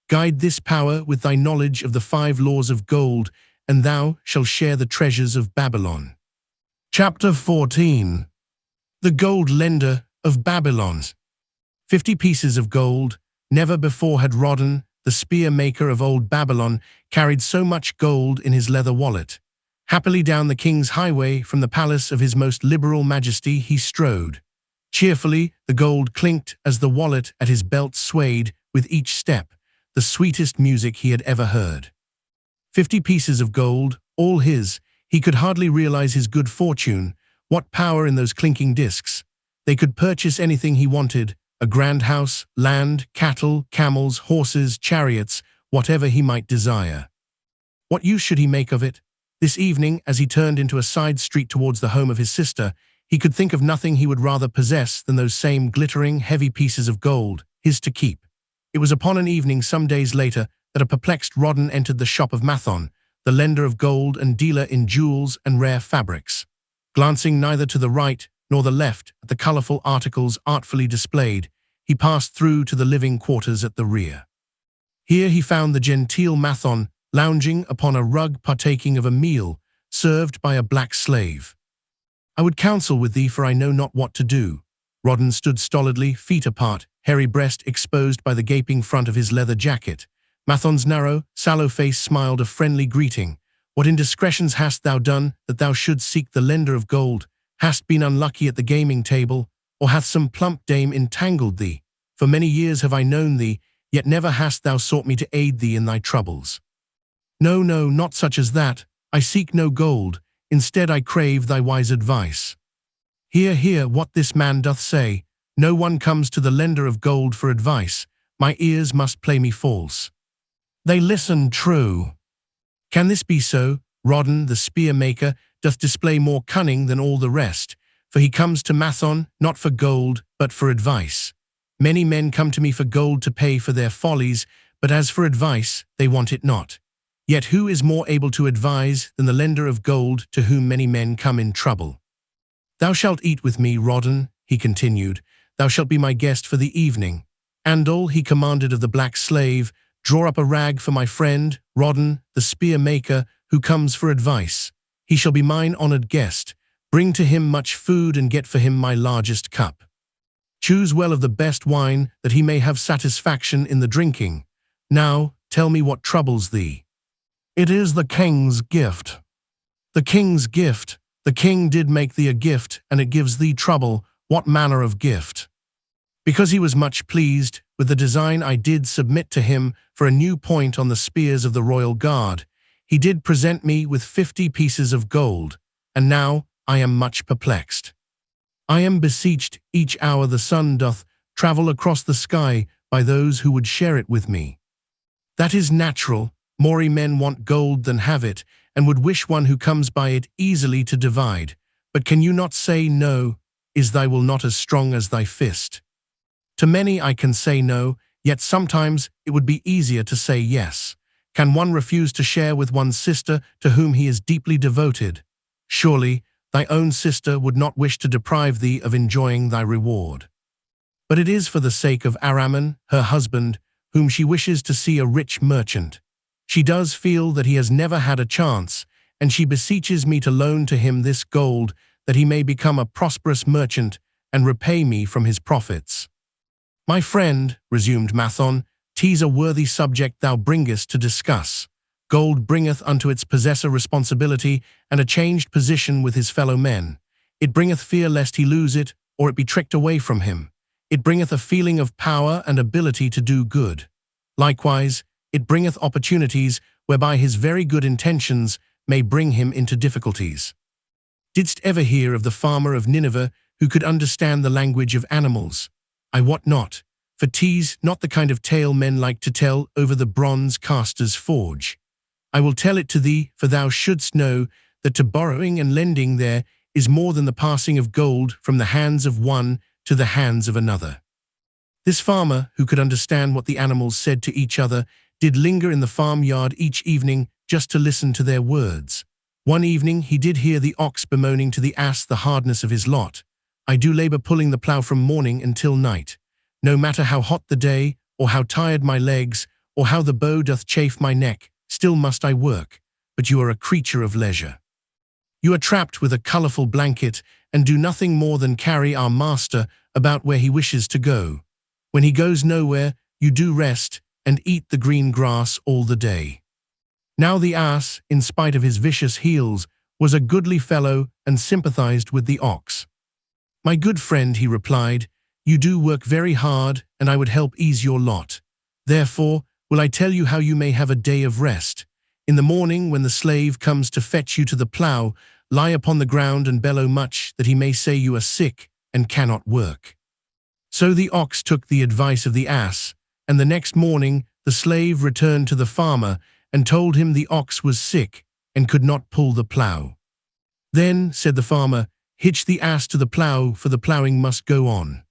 Guide this power with thy knowledge of the 5 laws of gold, and thou shalt share the treasures of Babylon. Chapter 14. The Gold Lender of Babylon. 50 pieces of gold. Never before had Rodden, the spear maker of old Babylon, carried so much gold in his leather wallet. Happily down the king's highway from the palace of his most liberal majesty he strode. Cheerfully the gold clinked as the wallet at his belt swayed with each step, the sweetest music he had ever heard. 50 pieces of gold, all his. He could hardly realize his good fortune. What power in those clinking discs! They could purchase anything he wanted, a grand house, land, cattle, camels, horses, chariots, whatever he might desire. What use should he make of it? This evening, as he turned into a side street towards the home of his sister, he could think of nothing he would rather possess than those same glittering, heavy pieces of gold, his to keep. It was upon an evening some days later that a perplexed Rodden entered the shop of Mathon, the lender of gold and dealer in jewels and rare fabrics. Glancing neither to the right nor the left at the colorful articles artfully displayed, he passed through to the living quarters at the rear. Here he found the genteel Mathon lounging upon a rug partaking of a meal served by a black slave. "I would counsel with thee, for I know not what to do." Rodden stood stolidly, feet apart, hairy breast exposed by the gaping front of his leather jacket. Mathon's narrow, sallow face smiled a friendly greeting. "What indiscretions hast thou done that thou shouldst seek the lender of gold? Hast been unlucky at the gaming table, or hath some plump dame entangled thee? For many years have I known thee, yet never hast thou sought me to aid thee in thy troubles." "No, no, not such as that. I seek no gold. Instead I crave thy wise advice." Hear what this man doth say. No one comes to the lender of gold for advice. My ears must play me false. They listen true. Can this be so? Rodden, the spear maker, doth display more cunning than all the rest, for he comes to Mathon not for gold, but for advice. Many men come to me for gold to pay for their follies, but as for advice, they want it not. Yet who is more able to advise than the lender of gold to whom many men come in trouble? "Thou shalt eat with me, Rodden," he continued. "Thou shalt be my guest for the evening. Andal," he commanded of the black slave, "draw up a rag for my friend, Rodden, the spear maker, who comes for advice. He shall be mine honored guest. Bring to him much food and get for him my largest cup. Choose well of the best wine, that he may have satisfaction in the drinking. Now, tell me what troubles thee." "It is the king's gift." "The king's gift? The king did make thee a gift, and it gives thee trouble. What manner of gift?" "Because he was much pleased with the design I did submit to him for a new point on the spears of the royal guard, he did present me with 50 pieces of gold, and now I am much perplexed. I am beseeched each hour the sun doth travel across the sky by those who would share it with me. That is natural. More men want gold than have it, and would wish one who comes by it easily to divide. But can you not say no? Is thy will not as strong as thy fist? To many I can say no, yet sometimes it would be easier to say yes. Can one refuse to share with one's sister to whom he is deeply devoted? Surely thy own sister would not wish to deprive thee of enjoying thy reward. But it is for the sake of Araman, her husband, whom she wishes to see a rich merchant. She does feel that he has never had a chance, and she beseeches me to loan to him this gold that he may become a prosperous merchant and repay me from his profits. My friend, resumed Mathon, 'tis a worthy subject thou bringest to discuss. Gold bringeth unto its possessor responsibility and a changed position with his fellow men. It bringeth fear lest he lose it, or it be tricked away from him. It bringeth a feeling of power and ability to do good. Likewise, it bringeth opportunities whereby his very good intentions may bring him into difficulties. Didst ever hear of the farmer of Nineveh who could understand the language of animals? I wot not, for 'tis not the kind of tale men like to tell over the bronze caster's forge. I will tell it to thee, for thou shouldst know that to borrowing and lending there is more than the passing of gold from the hands of one to the hands of another. This farmer, who could understand what the animals said to each other, did linger in the farmyard each evening just to listen to their words. One evening he did hear the ox bemoaning to the ass the hardness of his lot. I do labor pulling the plough from morning until night. No matter how hot the day, or how tired my legs, or how the bow doth chafe my neck, still must I work, but you are a creature of leisure. You are trapped with a colourful blanket and do nothing more than carry our master about where he wishes to go. When he goes nowhere, you do rest and eat the green grass all the day. Now the ass, in spite of his vicious heels, was a goodly fellow and sympathized with the ox. My good friend, he replied, you do work very hard, and I would help ease your lot. Therefore, will I tell you how you may have a day of rest. In the morning, when the slave comes to fetch you to the plough, lie upon the ground and bellow much, that he may say you are sick and cannot work. So the ox took the advice of the ass, and the next morning the slave returned to the farmer and told him the ox was sick and could not pull the plough. Then, said the farmer, hitch the ass to the plough, for the ploughing must go on.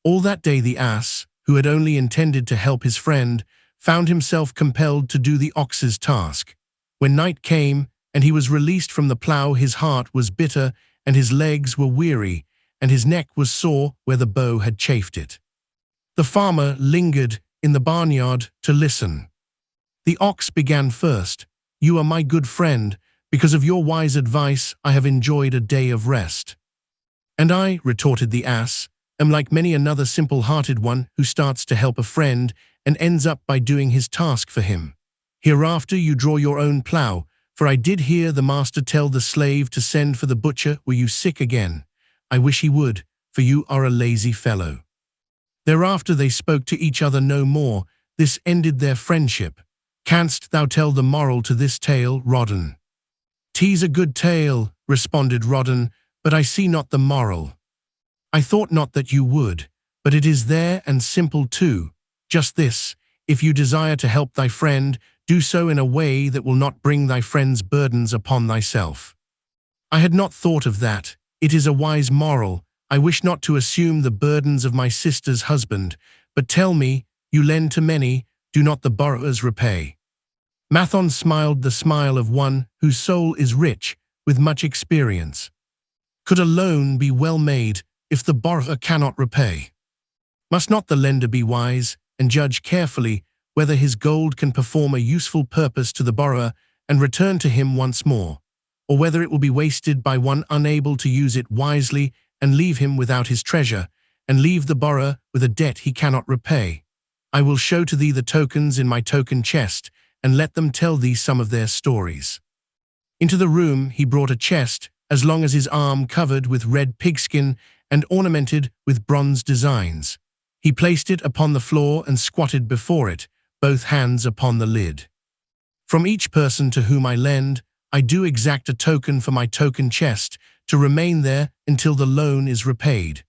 All that day the ass, who had only intended to help his friend, found himself compelled to do the ox's task. When night came and he was released from the plough, his heart was bitter and his legs were weary, and his neck was sore where the bow had chafed it. The farmer lingered in the barnyard to listen. The ox began first. You are my good friend. Because of your wise advice, I have enjoyed a day of rest. And I, retorted the ass, am like many another simple-hearted one who starts to help a friend and ends up by doing his task for him. Hereafter you draw your own plough, for I did hear the master tell the slave to send for the butcher were you sick again. I wish he would, for you are a lazy fellow. Thereafter they spoke to each other no more. This ended their friendship. Canst thou tell the moral to this tale, Rodden? 'Tis a good tale, responded Rodden, but I see not the moral. I thought not that you would, but it is there and simple too. Just this, if you desire to help thy friend, do so in a way that will not bring thy friend's burdens upon thyself. I had not thought of that. It is a wise moral. I wish not to assume the burdens of my sister's husband, but tell me, you lend to many, do not the borrowers repay? Mathon smiled the smile of one whose soul is rich with much experience. Could a loan be well made if the borrower cannot repay? Must not the lender be wise and judge carefully whether his gold can perform a useful purpose to the borrower and return to him once more, or whether it will be wasted by one unable to use it wisely and leave him without his treasure, and leave the borrower with a debt he cannot repay? I will show to thee the tokens in my token chest, and let them tell thee some of their stories. Into the room he brought a chest, as long as his arm, covered with red pigskin and ornamented with bronze designs. He placed it upon the floor and squatted before it, both hands upon the lid. From each person to whom I lend, I do exact a token for my token chest, to remain there until the loan is repaid.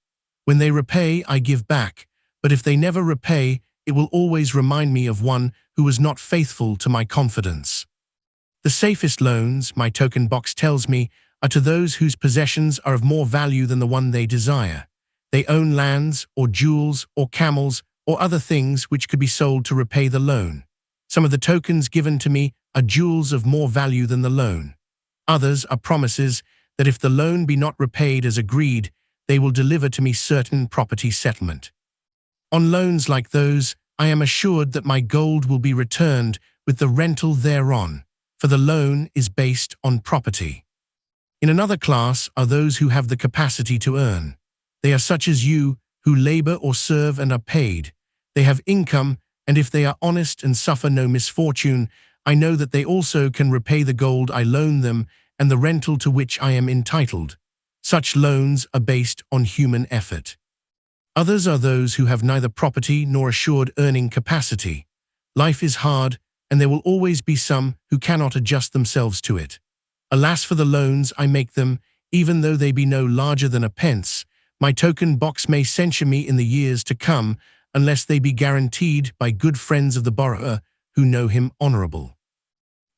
When they repay, I give back, but if they never repay, it will always remind me of one who was not faithful to my confidence. The safest loans, my token box tells me, are to those whose possessions are of more value than the one they desire. They own lands, or jewels, or camels, or other things which could be sold to repay the loan. Some of the tokens given to me are jewels of more value than the loan. Others are promises that if the loan be not repaid as agreed, they will deliver to me certain property settlement. On loans like those, I am assured that my gold will be returned with the rental thereon, for the loan is based on property. In another class are those who have the capacity to earn. They are such as you, who labor or serve and are paid. They have income, and if they are honest and suffer no misfortune, I know that they also can repay the gold I loan them and the rental to which I am entitled. Such loans are based on human effort. Others are those who have neither property nor assured earning capacity. Life is hard, and there will always be some who cannot adjust themselves to it. Alas for the loans I make them, even though they be no larger than a pence. My token box may censure me in the years to come, unless they be guaranteed by good friends of the borrower who know him honourable.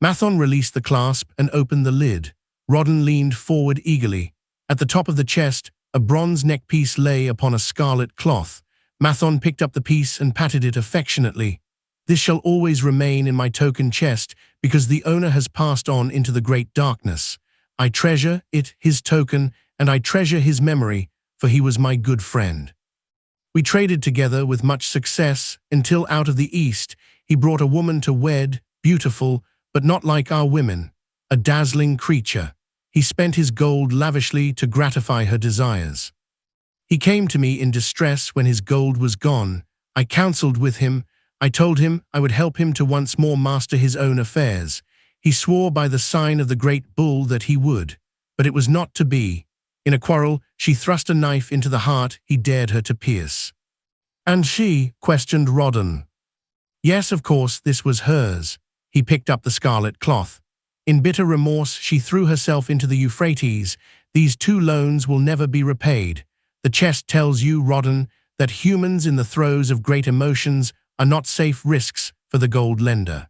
Mathon released the clasp and opened the lid. Rodden leaned forward eagerly. At the top of the chest, a bronze neckpiece lay upon a scarlet cloth. Mathon picked up the piece and patted it affectionately. This shall always remain in my token chest, because the owner has passed on into the great darkness. I treasure it, his token, and I treasure his memory, for he was my good friend. We traded together with much success, until out of the East he brought a woman to wed, beautiful, but not like our women, a dazzling creature. He spent his gold lavishly to gratify her desires. He came to me in distress when his gold was gone. I counseled with him. I told him I would help him to once more master his own affairs. He swore by the sign of the great bull that he would, but it was not to be. In a quarrel, she thrust a knife into the heart he dared her to pierce. And she? Questioned Rodden. Yes, of course, this was hers. He picked up the scarlet cloth. In bitter remorse, she threw herself into the Euphrates. These 2 loans will never be repaid. The chest tells you, Rodden, that humans in the throes of great emotions are not safe risks for the gold lender.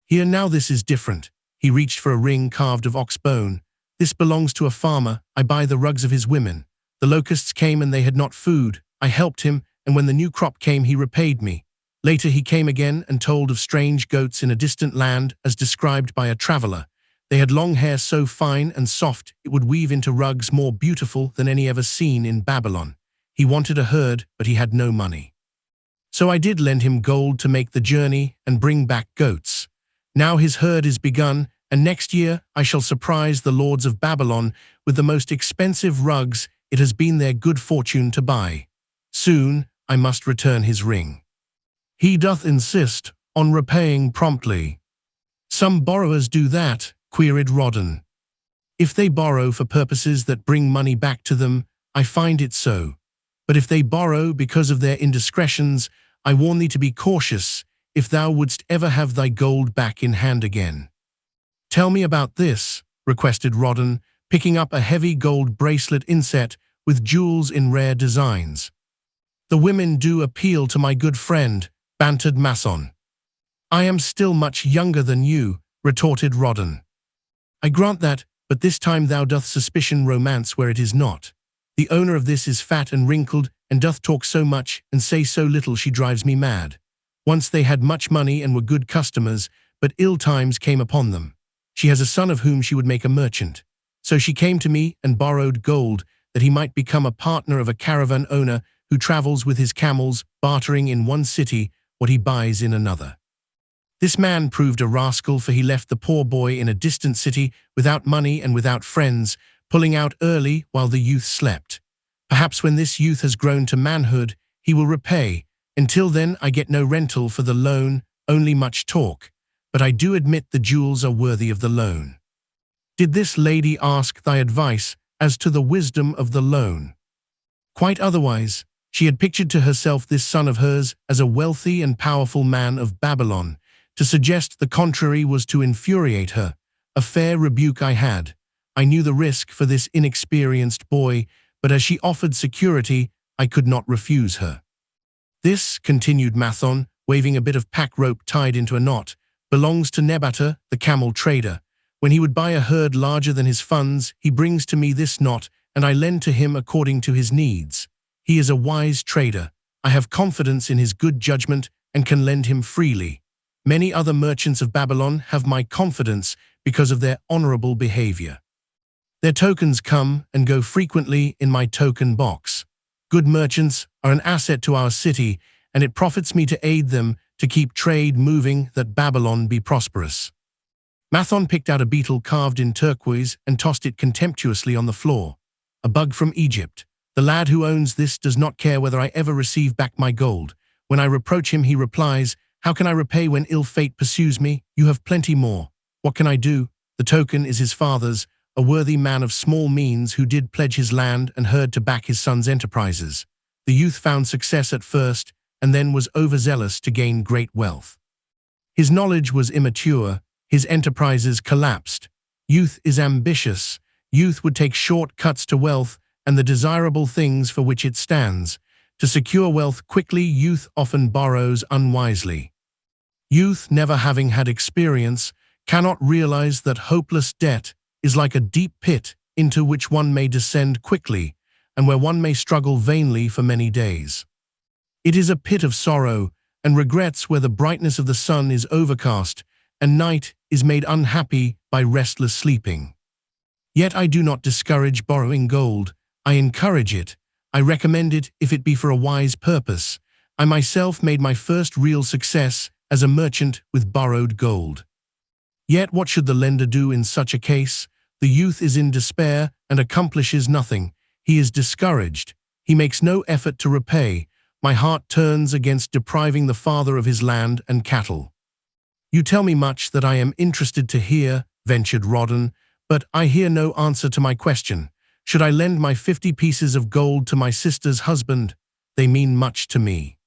Here now this is different. He reached for a ring carved of ox bone. This belongs to a farmer. I buy the rugs of his women. The locusts came and they had not food. I helped him, and when the new crop came he repaid me. Later he came again and told of strange goats in a distant land as described by a traveler. They had long hair so fine and soft it would weave into rugs more beautiful than any ever seen in Babylon. He wanted a herd, but he had no money. So I did lend him gold to make the journey and bring back goats. Now his herd is begun, and next year I shall surprise the lords of Babylon with the most expensive rugs it has been their good fortune to buy. Soon I must return his ring. He doth insist on repaying promptly. Some borrowers do that, queried Rodden. If they borrow for purposes that bring money back to them, I find it so. But if they borrow because of their indiscretions, I warn thee to be cautious, if thou wouldst ever have thy gold back in hand again. Tell me about this, requested Rodden, picking up a heavy gold bracelet inset with jewels in rare designs. The women do appeal to my good friend, bantered Mathon. I am still much younger than you, retorted Rodden. I grant that, but this time thou doth suspicion romance where it is not. The owner of this is fat and wrinkled, and doth talk so much and say so little she drives me mad. Once they had much money and were good customers, but ill times came upon them. She has a son of whom she would make a merchant. So she came to me and borrowed gold, that he might become a partner of a caravan owner who travels with his camels, bartering in one city what he buys in another. This man proved a rascal, for he left the poor boy in a distant city without money and without friends, pulling out early while the youth slept. Perhaps when this youth has grown to manhood, he will repay. Until then I get no rental for the loan, only much talk. But I do admit the jewels are worthy of the loan. Did this lady ask thy advice as to the wisdom of the loan? Quite otherwise. She had pictured to herself this son of hers as a wealthy and powerful man of Babylon. To suggest the contrary was to infuriate her. A fair rebuke I had. I knew the risk for this inexperienced boy, but as she offered security, I could not refuse her. This, continued Mathon, waving a bit of pack rope tied into a knot, belongs to Nebatta, the camel trader. When he would buy a herd larger than his funds, he brings to me this knot, and I lend to him according to his needs. He is a wise trader. I have confidence in his good judgment and can lend him freely. Many other merchants of Babylon have my confidence because of their honorable behavior. Their tokens come and go frequently in my token box. Good merchants are an asset to our city, and it profits me to aid them to keep trade moving, that Babylon be prosperous. Mathon picked out a beetle carved in turquoise and tossed it contemptuously on the floor. A bug from Egypt. The lad who owns this does not care whether I ever receive back my gold. When I reproach him, he replies, "How can I repay when ill fate pursues me? You have plenty more. What can I do?" The token is his father's, a worthy man of small means who did pledge his land and herd to back his son's enterprises. The youth found success at first and then was overzealous to gain great wealth. His knowledge was immature, his enterprises collapsed. Youth is ambitious. Youth would take short cuts to wealth and the desirable things for which it stands. To secure wealth quickly, youth often borrows unwisely. Youth, never having had experience, cannot realize that hopeless debt is like a deep pit into which one may descend quickly and where one may struggle vainly for many days. It is a pit of sorrow and regrets where the brightness of the sun is overcast and night is made unhappy by restless sleeping. Yet I do not discourage borrowing gold. I encourage it. I recommend it if it be for a wise purpose. I myself made my first real success as a merchant with borrowed gold. Yet what should the lender do in such a case? The youth is in despair and accomplishes nothing. He is discouraged. He makes no effort to repay. My heart turns against depriving the father of his land and cattle. You tell me much that I am interested to hear, ventured Rawdon, but I hear no answer to my question. Should I lend my 50 pieces of gold to my sister's husband? They mean much to me.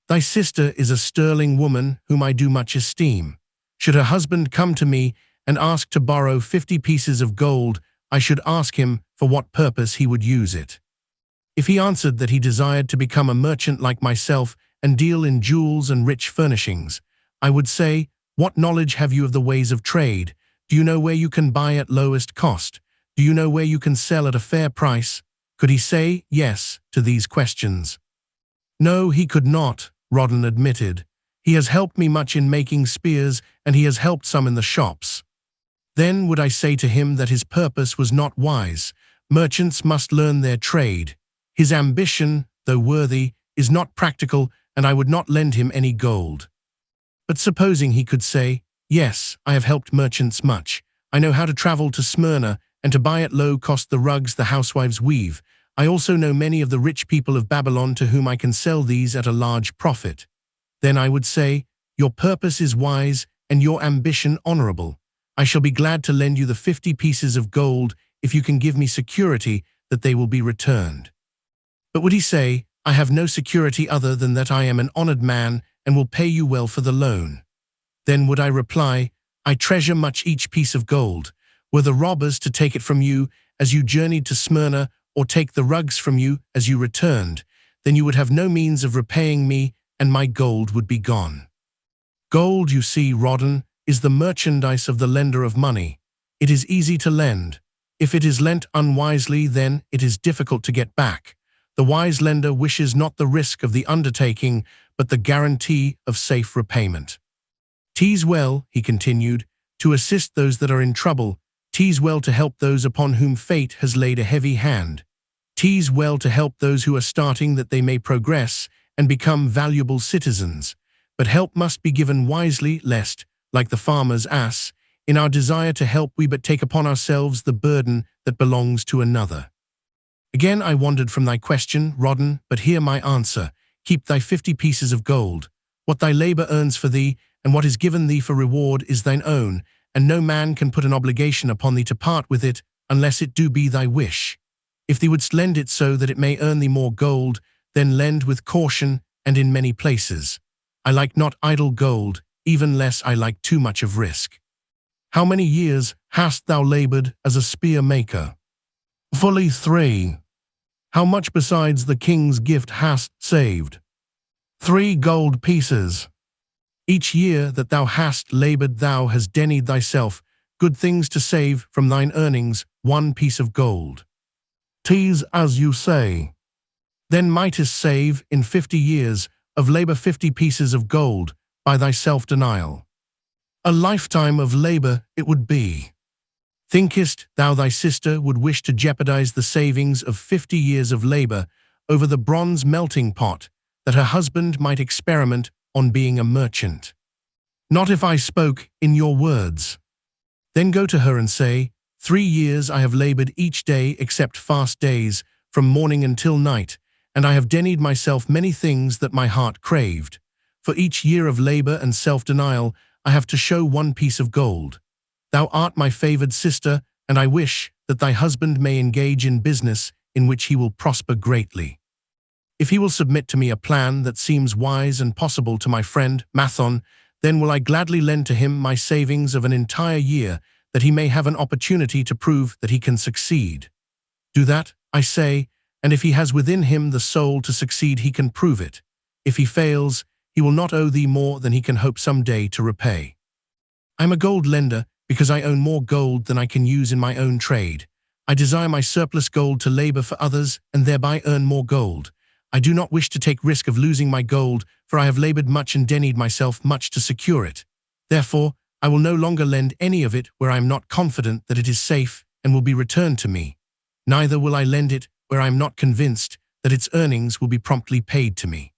Thy sister is a sterling woman whom I do much esteem. Should her husband come to me and ask to borrow 50 pieces of gold, I should ask him for what purpose he would use it. If he answered that he desired to become a merchant like myself and deal in jewels and rich furnishings, I would say, "What knowledge have you of the ways of trade? Do you know where you can buy at lowest cost? Do you know where you can sell at a fair price?" Could he say yes to these questions? No, he could not, Rawdon admitted. He has helped me much in making spears, and he has helped some in the shops. Then would I say to him that his purpose was not wise. Merchants must learn their trade. His ambition, though worthy, is not practical, and I would not lend him any gold. But supposing he could say, "Yes, I have helped merchants much. I know how to travel to Smyrna and to buy at low cost the rugs the housewives weave. I also know many of the rich people of Babylon to whom I can sell these at a large profit." Then I would say, "Your purpose is wise and your ambition honorable. I shall be glad to lend you the 50 pieces of gold if you can give me security that they will be returned." But would he say, "I have no security other than that I am an honored man and will pay you well for the loan"? Then would I reply, "I treasure much each piece of gold. Were the robbers to take it from you as you journeyed to Smyrna, or take the rugs from you as you returned, then you would have no means of repaying me, and my gold would be gone." Gold, you see, Rawdon, is the merchandise of the lender of money. It is easy to lend. If it is lent unwisely, then it is difficult to get back. The wise lender wishes not the risk of the undertaking, but the guarantee of safe repayment. "'Tis well," he continued, "to assist those that are in trouble. 'Tis well to help those upon whom fate has laid a heavy hand. 'Tis well to help those who are starting that they may progress and become valuable citizens. But help must be given wisely, lest, like the farmer's ass, in our desire to help we but take upon ourselves the burden that belongs to another." Again I wandered from thy question, Rawdon, but hear my answer. Keep thy 50 pieces of gold. What thy labor earns for thee, and what is given thee for reward is thine own, and no man can put an obligation upon thee to part with it, unless it do be thy wish. If thee wouldst lend it so that it may earn thee more gold, then lend with caution and in many places. I like not idle gold, even less I like too much of risk. How many years hast thou labored as a spear maker? Fully 3. How much besides the king's gift hast saved? 3 gold pieces. Each year that thou hast labored thou hast denied thyself good things to save from thine earnings 1 piece of gold. 'Tis as you say. Then mightest save in 50 years of labor 50 pieces of gold by thy self-denial. A lifetime of labor it would be. Thinkest thou thy sister would wish to jeopardize the savings of 50 years of labor over the bronze melting pot that her husband might experiment on being a merchant? Not if I spoke in your words. Then go to her and say, 3 years I have labored each day except fast days, from morning until night, and I have denied myself many things that my heart craved. For each year of labor and self-denial I have to show 1 piece of gold. Thou art my favored sister, and I wish that thy husband may engage in business in which he will prosper greatly. If he will submit to me a plan that seems wise and possible to my friend Mathon, Then will I gladly lend to him my savings of an entire year, that he may have an opportunity to prove that he can succeed. Do that, I say, and if he has within him the soul to succeed, he can prove it. If he fails, he will not owe thee more than he can hope some day to repay. I am a gold lender because I own more gold than I can use in my own trade. I desire my surplus gold to labor for others and thereby earn more gold. I do not wish to take risk of losing my gold, for I have labored much and dennied myself much to secure it. Therefore, I will no longer lend any of it where I am not confident that it is safe and will be returned to me. Neither will I lend it where I am not convinced that its earnings will be promptly paid to me.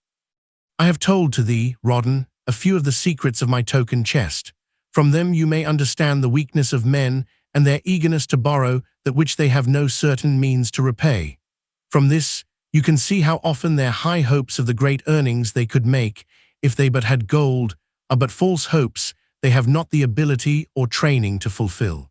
I have told to thee, Rodden, a few of the secrets of my token chest. From them you may understand the weakness of men and their eagerness to borrow that which they have no certain means to repay. From this, you can see how often their high hopes of the great earnings they could make, if they but had gold, are but false hopes they have not the ability or training to fulfill.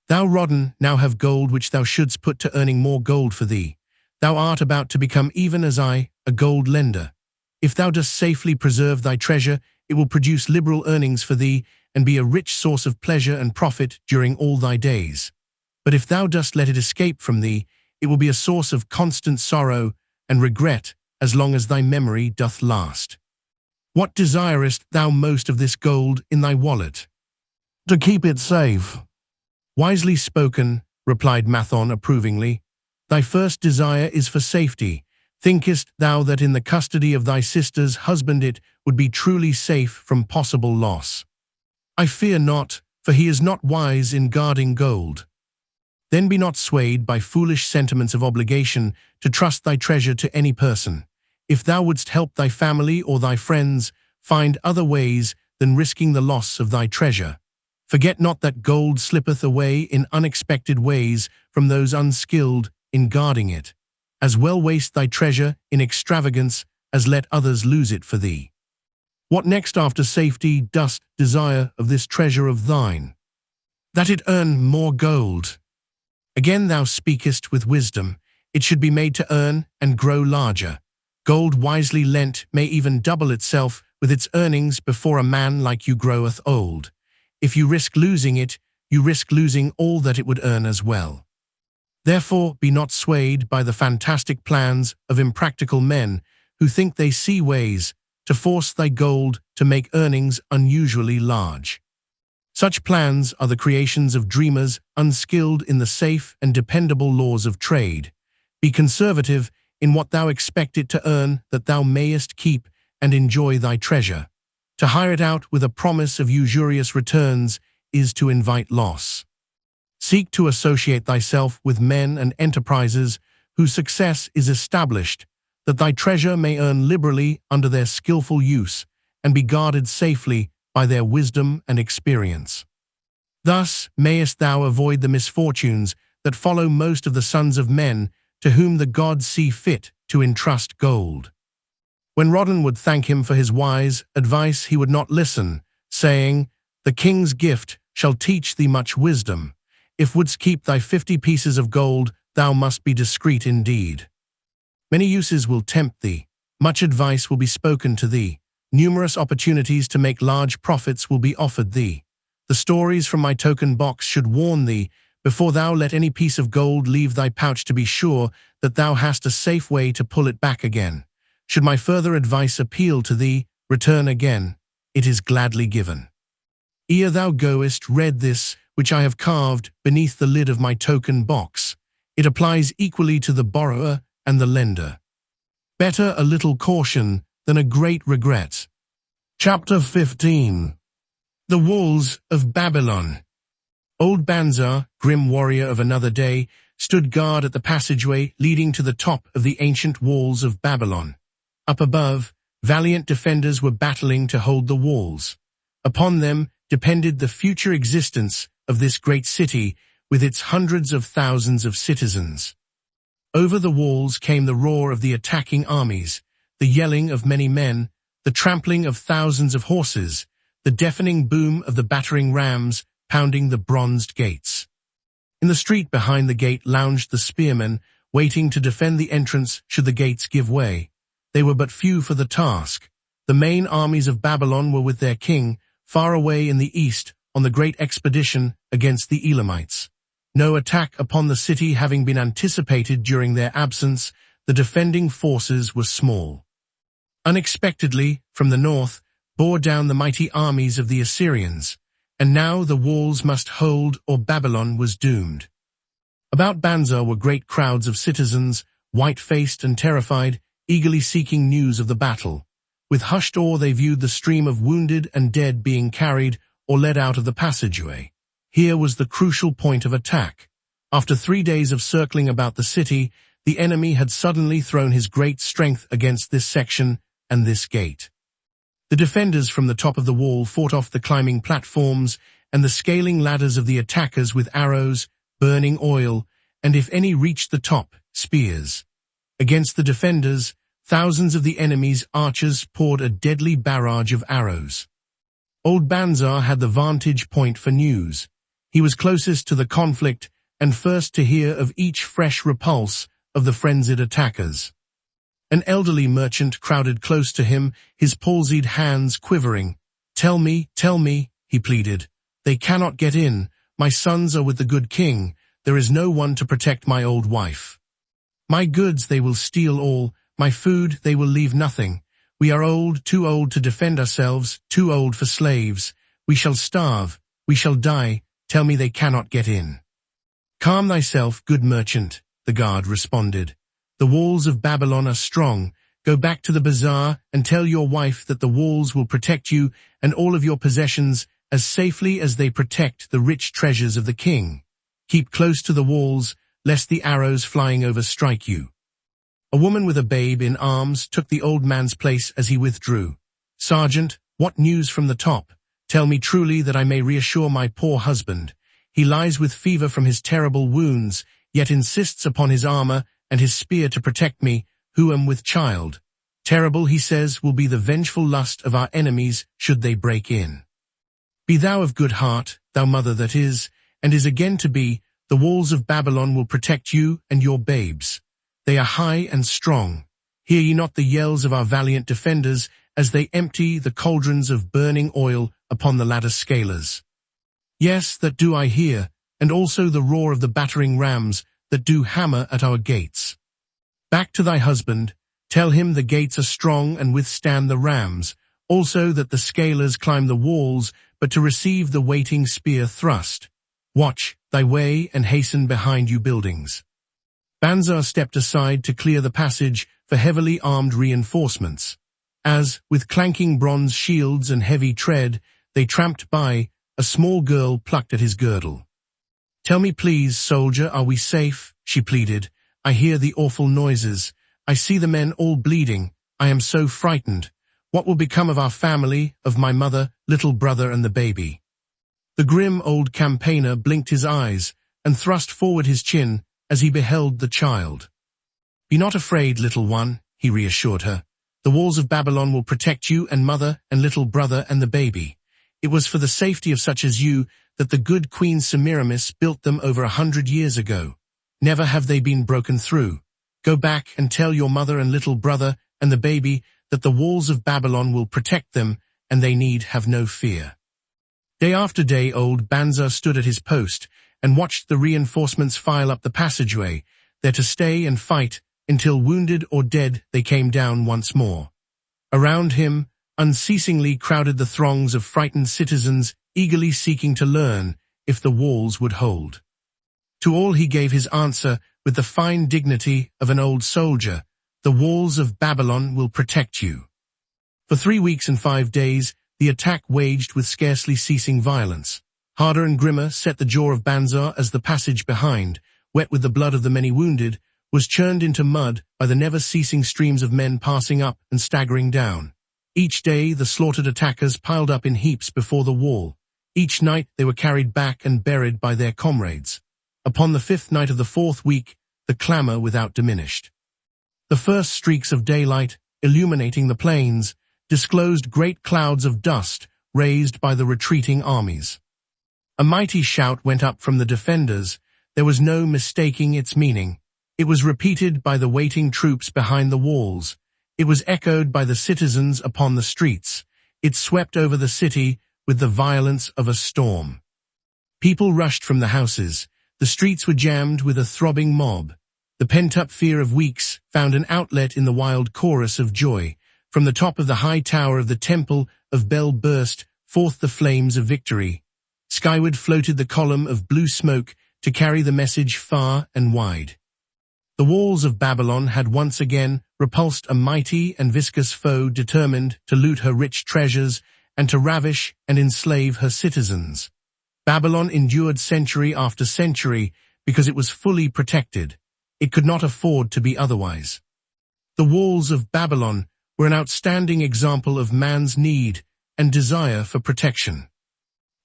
Thou, Rodden, now have gold which thou shouldst put to earning more gold for thee. Thou art about to become, even as I, a gold lender. If thou dost safely preserve thy treasure, it will produce liberal earnings for thee, and be a rich source of pleasure and profit during all thy days. But if thou dost let it escape from thee, it will be a source of constant sorrow and regret as long as thy memory doth last. What desirest thou most of this gold in thy wallet? To keep it safe. Wisely spoken, replied Mathon approvingly. Thy first desire is for safety. Thinkest thou that in the custody of thy sister's husband it would be truly safe from possible loss? I fear not, for he is not wise in guarding gold. Then be not swayed by foolish sentiments of obligation to trust thy treasure to any person. If thou wouldst help thy family or thy friends, find other ways than risking the loss of thy treasure. Forget not that gold slippeth away in unexpected ways from those unskilled in guarding it. As well waste thy treasure in extravagance as let others lose it for thee. What next after safety dost desire of this treasure of thine? That it earn more gold. Again thou speakest with wisdom. It should be made to earn and grow larger. Gold wisely lent may even double itself with its earnings before a man like you groweth old. If you risk losing it, you risk losing all that it would earn as well. Therefore be not swayed by the fantastic plans of impractical men who think they see ways to force thy gold to make earnings unusually large. Such plans are the creations of dreamers unskilled in the safe and dependable laws of trade. Be conservative in what thou expect it to earn, that thou mayest keep and enjoy thy treasure. To hire it out with a promise of usurious returns is to invite loss. Seek to associate thyself with men and enterprises whose success is established, that thy treasure may earn liberally under their skillful use and be guarded safely by their wisdom and experience. Thus mayest thou avoid the misfortunes that follow most of the sons of men to whom the gods see fit to entrust gold. When Rodden would thank him for his wise advice, he would not listen, saying, The king's gift shall teach thee much wisdom. If wouldst keep thy 50 pieces of gold, thou must be discreet indeed. Many uses will tempt thee, much advice will be spoken to thee, numerous opportunities to make large profits will be offered thee. The stories from my token box should warn thee, before thou let any piece of gold leave thy pouch, to be sure that thou hast a safe way to pull it back again. Should my further advice appeal to thee, return again. It is gladly given. Ere thou goest, read this, which I have carved beneath the lid of my token box. It applies equally to the borrower and the lender. Better a little caution than a great regret. Chapter 15. The Walls of Babylon. Old Banzar, grim warrior of another day, stood guard at the passageway leading to the top of the ancient walls of Babylon. Up above, valiant defenders were battling to hold the walls. Upon them depended the future existence of this great city with its hundreds of thousands of citizens. Over the walls came the roar of the attacking armies, the yelling of many men, the trampling of thousands of horses, the deafening boom of the battering rams pounding the bronzed gates. In the street behind the gate lounged the spearmen, waiting to defend the entrance should the gates give way. They were but few for the task. The main armies of Babylon were with their king, far away in the east, on the great expedition against the Elamites. No attack upon the city having been anticipated during their absence, the defending forces were small. Unexpectedly, from the north, bore down the mighty armies of the Assyrians, and now the walls must hold or Babylon was doomed. About Banzar were great crowds of citizens, white-faced and terrified, eagerly seeking news of the battle. With hushed awe they viewed the stream of wounded and dead being carried or led out of the passageway. Here was the crucial point of attack. After 3 days of circling about the city, the enemy had suddenly thrown his great strength against this section and this gate. The defenders from the top of the wall fought off the climbing platforms and the scaling ladders of the attackers with arrows, burning oil, and if any reached the top, spears. Against the defenders, thousands of the enemy's archers poured a deadly barrage of arrows. Old Banzar had the vantage point for news. He was closest to the conflict and first to hear of each fresh repulse of the frenzied attackers. An elderly merchant crowded close to him, his palsied hands quivering. Tell me, he pleaded. They cannot get in. My sons are with the good king. There is no one to protect my old wife. My goods they will steal all. My food they will leave nothing. We are old, too old to defend ourselves, too old for slaves. We shall starve. We shall die. Tell me they cannot get in. Calm thyself, good merchant, the guard responded. The walls of Babylon are strong. Go back to the bazaar and tell your wife that the walls will protect you and all of your possessions as safely as they protect the rich treasures of the king. Keep close to the walls, lest the arrows flying over strike you. A woman with a babe in arms took the old man's place as he withdrew. Sergeant, what news from the top? Tell me truly that I may reassure my poor husband. He lies with fever from his terrible wounds, yet insists upon his armor and his spear to protect me, who am with child. Terrible, he says, will be the vengeful lust of our enemies should they break in. Be thou of good heart, thou mother that is, and is again to be, the walls of Babylon will protect you and your babes. They are high and strong. Hear ye not the yells of our valiant defenders as they empty the cauldrons of burning oil upon the ladder scalers? Yes, that do I hear, and also the roar of the battering rams that do hammer at our gates. Back to thy husband, tell him the gates are strong and withstand the rams, also that the scalers climb the walls, but to receive the waiting spear thrust. Watch thy way and hasten behind you buildings. Banzar stepped aside to clear the passage for heavily armed reinforcements. As, with clanking bronze shields and heavy tread, they tramped by, a small girl plucked at his girdle. Tell me please, soldier, are we safe? She pleaded. I hear the awful noises. I see the men all bleeding. I am so frightened. What will become of our family, of my mother, little brother and the baby? The grim old campaigner blinked his eyes and thrust forward his chin as he beheld the child. Be not afraid, little one, he reassured her. The walls of Babylon will protect you and mother and little brother and the baby. It was for the safety of such as you that the good Queen Semiramis built them over 100 years ago. Never have they been broken through. Go back and tell your mother and little brother and the baby that the walls of Babylon will protect them and they need have no fear. Day after day old Banzar stood at his post and watched the reinforcements file up the passageway, there to stay and fight until wounded or dead they came down once more. Around him, unceasingly crowded the throngs of frightened citizens eagerly seeking to learn if the walls would hold. To all he gave his answer with the fine dignity of an old soldier, the walls of Babylon will protect you. For 3 weeks and 5 days, the attack waged with scarcely ceasing violence. Harder and grimmer set the jaw of Banzar as the passage behind, wet with the blood of the many wounded, was churned into mud by the never-ceasing streams of men passing up and staggering down. Each day the slaughtered attackers piled up in heaps before the wall. Each night they were carried back and buried by their comrades. Upon the 5th night of the 4th week, the clamor without diminished. The first streaks of daylight, illuminating the plains, disclosed great clouds of dust raised by the retreating armies. A mighty shout went up from the defenders. There was no mistaking its meaning. It was repeated by the waiting troops behind the walls. It was echoed by the citizens upon the streets. It swept over the city with the violence of a storm. People rushed from the houses. The streets were jammed with a throbbing mob. The pent-up fear of weeks found an outlet in the wild chorus of joy. From the top of the high tower of the Temple of Bel burst forth the flames of victory. Skyward floated the column of blue smoke to carry the message far and wide. The walls of Babylon had once again repulsed a mighty and viscous foe determined to loot her rich treasures and to ravish and enslave her citizens. Babylon endured century after century because it was fully protected. It could not afford to be otherwise. The walls of Babylon were an outstanding example of man's need and desire for protection.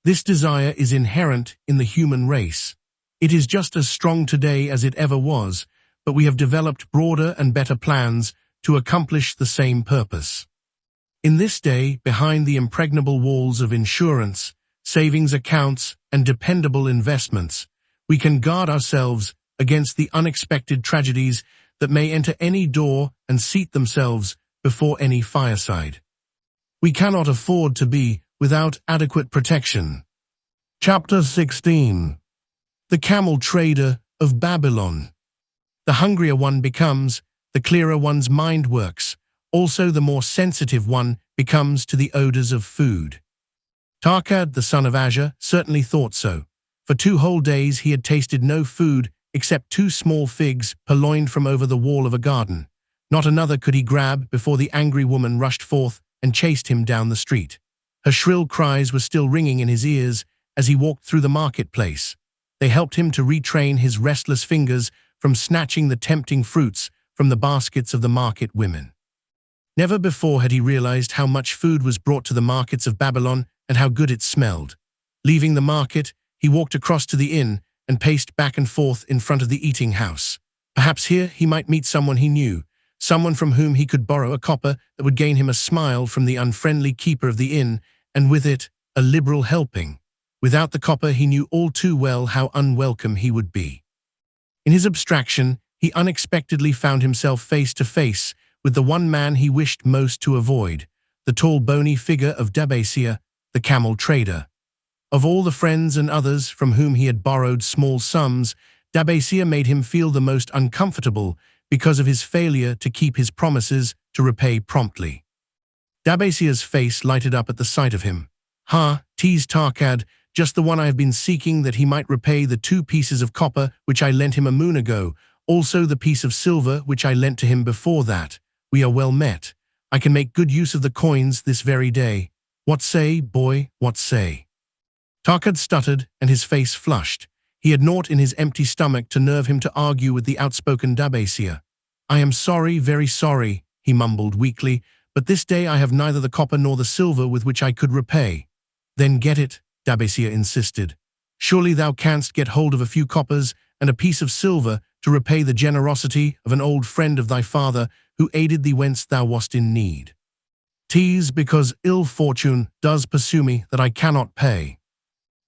This desire is inherent in the human race. It is just as strong today as it ever was, but we have developed broader and better plans to accomplish the same purpose. In this day, behind the impregnable walls of insurance, savings accounts, and dependable investments, we can guard ourselves against the unexpected tragedies that may enter any door and seat themselves before any fireside. We cannot afford to be without adequate protection. Chapter 16. The Camel Trader of Babylon. The hungrier one becomes, the clearer one's mind works. Also the more sensitive one becomes to the odors of food. Tarkad, the son of Azure, certainly thought so. For 2 whole days he had tasted no food except 2 small figs purloined from over the wall of a garden. Not another could he grab before the angry woman rushed forth and chased him down the street. Her shrill cries were still ringing in his ears as he walked through the marketplace. They helped him to retrain his restless fingers from snatching the tempting fruits from the baskets of the market women. Never before had he realized how much food was brought to the markets of Babylon and how good it smelled. Leaving the market, he walked across to the inn and paced back and forth in front of the eating house. Perhaps here he might meet someone he knew, someone from whom he could borrow a copper that would gain him a smile from the unfriendly keeper of the inn, and with it, a liberal helping. Without the copper, he knew all too well how unwelcome he would be. In his abstraction, he unexpectedly found himself face to face with the one man he wished most to avoid, the tall bony figure of Dabasia, the camel trader. Of all the friends and others from whom he had borrowed small sums, Dabasia made him feel the most uncomfortable because of his failure to keep his promises to repay promptly. Dabasia's face lighted up at the sight of him. "Ha," teased Tarkad, "just the one I have been seeking, that he might repay the 2 pieces of copper which I lent him a moon ago, also the piece of silver which I lent to him before that. We are well met. I can make good use of the coins this very day. What say, boy, what say?" Tarkad stuttered, and his face flushed. He had naught in his empty stomach to nerve him to argue with the outspoken Dabasia. "I am sorry, very sorry," he mumbled weakly, "but this day I have neither the copper nor the silver with which I could repay." "Then get it," Dabasia insisted. "Surely thou canst get hold of a few coppers and a piece of silver to repay the generosity of an old friend of thy father who aided thee whence thou wast in need." "'Tis because ill fortune does pursue me that I cannot pay."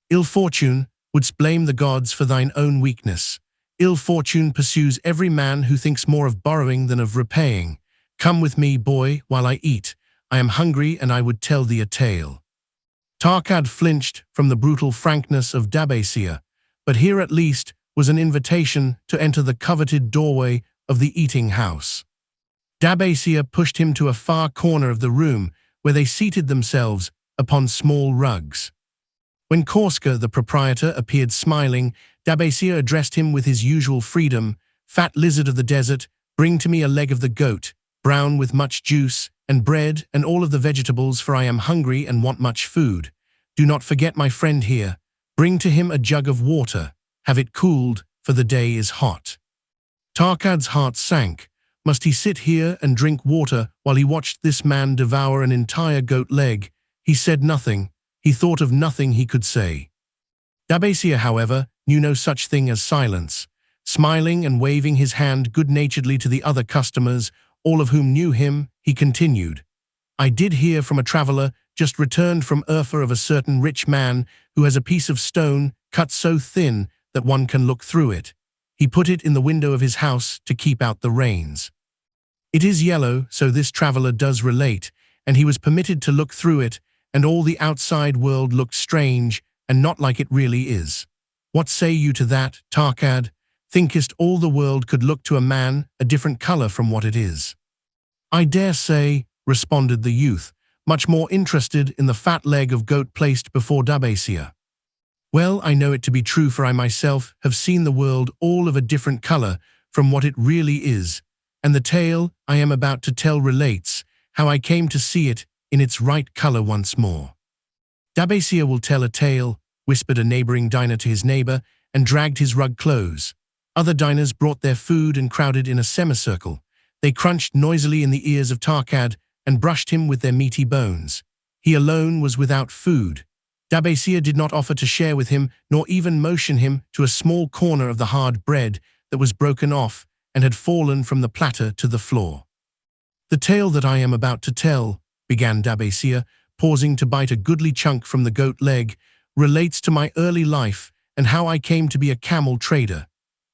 "Ill fortune? Wouldst blame the gods for thine own weakness? Ill fortune pursues every man who thinks more of borrowing than of repaying. Come with me, boy, while I eat. I am hungry and I would tell thee a tale." Tarkad flinched from the brutal frankness of Dabasia, but here at least was an invitation to enter the coveted doorway of the eating house. Dabasia pushed him to a far corner of the room where they seated themselves upon small rugs. When Korska, the proprietor, appeared smiling, Dabasia addressed him with his usual freedom. "Fat lizard of the desert, bring to me a leg of the goat, brown with much juice, and bread and all of the vegetables, for I am hungry and want much food. Do not forget my friend here. Bring to him a jug of water. Have it cooled, for the day is hot." Tarkad's heart sank. Must he sit here and drink water while he watched this man devour an entire goat leg? He said nothing. He thought of nothing he could say. Dabasia, however, knew no such thing as silence. Smiling and waving his hand good-naturedly to the other customers, all of whom knew him, he continued, "I did hear from a traveler just returned from Urfa of a certain rich man who has a piece of stone cut so thin that one can look through it. He put it in the window of his house to keep out the rains. It is yellow, so this traveler does relate, and he was permitted to look through it, and all the outside world looked strange, and not like it really is. What say you to that, Tarkad? Thinkest all the world could look to a man a different color from what it is? I dare say, responded the youth, much more interested in the fat leg of goat placed before Dabasia. Well, I know it to be true, for I myself have seen the world all of a different color from what it really is, and the tale I am about to tell relates how I came to see it in its right color once more. Dabasia will tell a tale, whispered a neighboring diner to his neighbor, and dragged his rug close. Other diners brought their food and crowded in a semicircle. They crunched noisily in the ears of Tarkad and brushed him with their meaty bones. He alone was without food. Dabasia did not offer to share with him, nor even motion him to a small corner of the hard bread that was broken off and had fallen from the platter to the floor. The tale that I am about to tell, began Dabasia, pausing to bite a goodly chunk from the goat leg, relates to my early life and how I came to be a camel trader.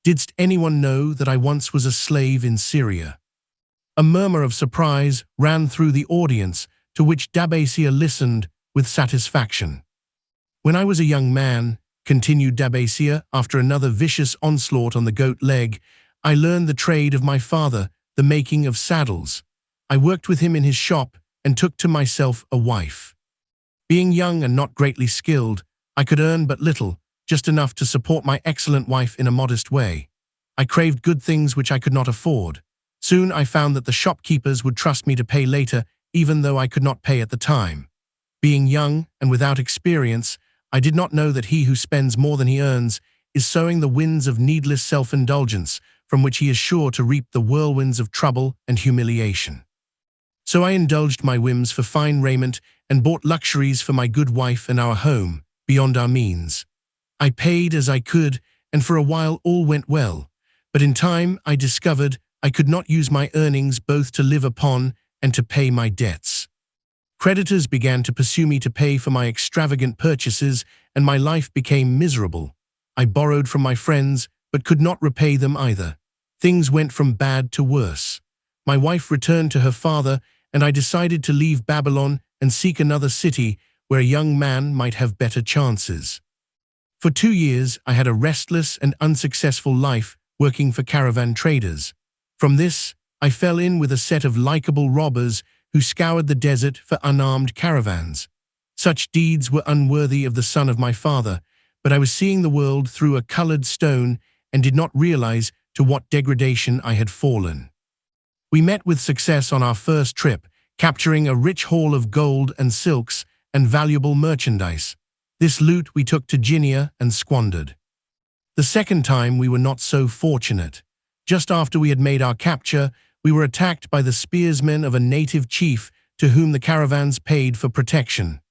Didst anyone know that I once was a slave in Syria? A murmur of surprise ran through the audience, to which Dabasia listened with satisfaction. When I was a young man, continued Dabasia after another vicious onslaught on the goat leg, I learned the trade of my father, the making of saddles. I worked with him in his shop and took to myself a wife. Being young and not greatly skilled, I could earn but little, just enough to support my excellent wife in a modest way. I craved good things which I could not afford. Soon I found that the shopkeepers would trust me to pay later, even though I could not pay at the time. Being young and without experience, I did not know that he who spends more than he earns is sowing the winds of needless self-indulgence, from which he is sure to reap the whirlwinds of trouble and humiliation. So I indulged my whims for fine raiment and bought luxuries for my good wife and our home, beyond our means. I paid as I could, and for a while all went well, but in time I discovered I could not use my earnings both to live upon and to pay my debts. Creditors began to pursue me to pay for my extravagant purchases, and my life became miserable. I borrowed from my friends, but could not repay them either. Things went from bad to worse. My wife returned to her father, and I decided to leave Babylon and seek another city where a young man might have better chances. For 2 years, I had a restless and unsuccessful life working for caravan traders. From this, I fell in with a set of likable robbers who scoured the desert for unarmed caravans. Such deeds were unworthy of the son of my father, but I was seeing the world through a colored stone and did not realize to what degradation I had fallen. We met with success on our first trip, capturing a rich haul of gold and silks and valuable merchandise. This loot we took to Jinia and squandered. The second time we were not so fortunate. Just after we had made our capture, we were attacked by the spearsmen of a native chief to whom the caravans paid for protection.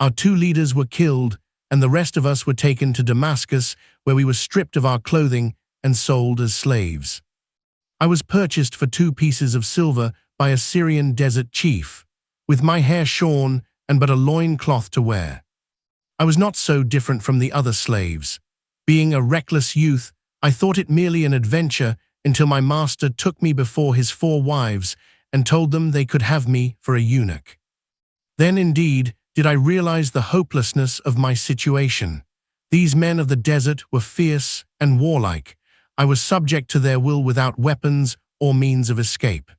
Our 2 leaders were killed, and the rest of us were taken to Damascus, where we were stripped of our clothing and sold as slaves. I was purchased for 2 pieces of silver by a Syrian desert chief, with my hair shorn and but a loincloth to wear. I was not so different from the other slaves. Being a reckless youth, I thought it merely an adventure until my master took me before his 4 wives and told them they could have me for a eunuch. Then indeed did I realize the hopelessness of my situation. These men of the desert were fierce and warlike. I was subject to their will without weapons or means of escape.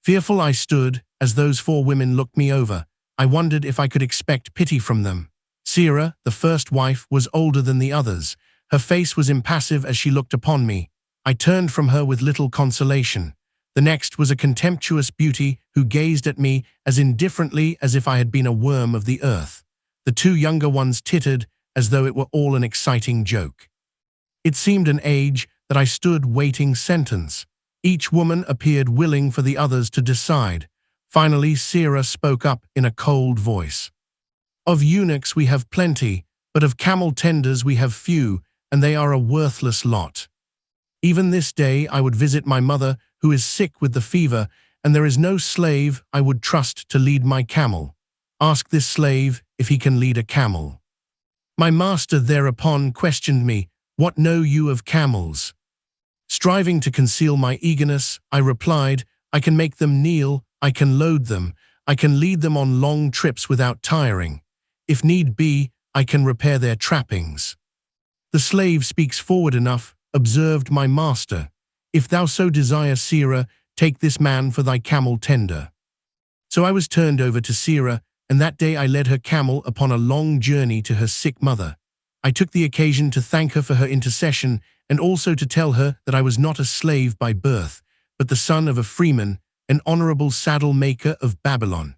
Fearful I stood as those 4 women looked me over. I wondered if I could expect pity from them. Sira, the first wife, was older than the others. Her face was impassive as she looked upon me. I turned from her with little consolation. The next was a contemptuous beauty who gazed at me as indifferently as if I had been a worm of the earth. The 2 younger ones tittered as though it were all an exciting joke. It seemed an age that I stood waiting sentence. Each woman appeared willing for the others to decide. Finally, Sira spoke up in a cold voice. Of eunuchs we have plenty, but of camel tenders we have few, and they are a worthless lot. Even this day I would visit my mother, who is sick with the fever, and there is no slave I would trust to lead my camel. Ask this slave if he can lead a camel. My master thereupon questioned me, "What know you of camels?" Striving to conceal my eagerness, I replied, I can make them kneel, I can load them, I can lead them on long trips without tiring. If need be, I can repair their trappings. The slave speaks forward enough, observed my master. If thou so desire, Sirrah, take this man for thy camel tender. So I was turned over to Sirrah, and that day I led her camel upon a long journey to her sick mother. I took the occasion to thank her for her intercession, and also to tell her that I was not a slave by birth, but the son of a freeman, an honorable saddle maker of BabyLon.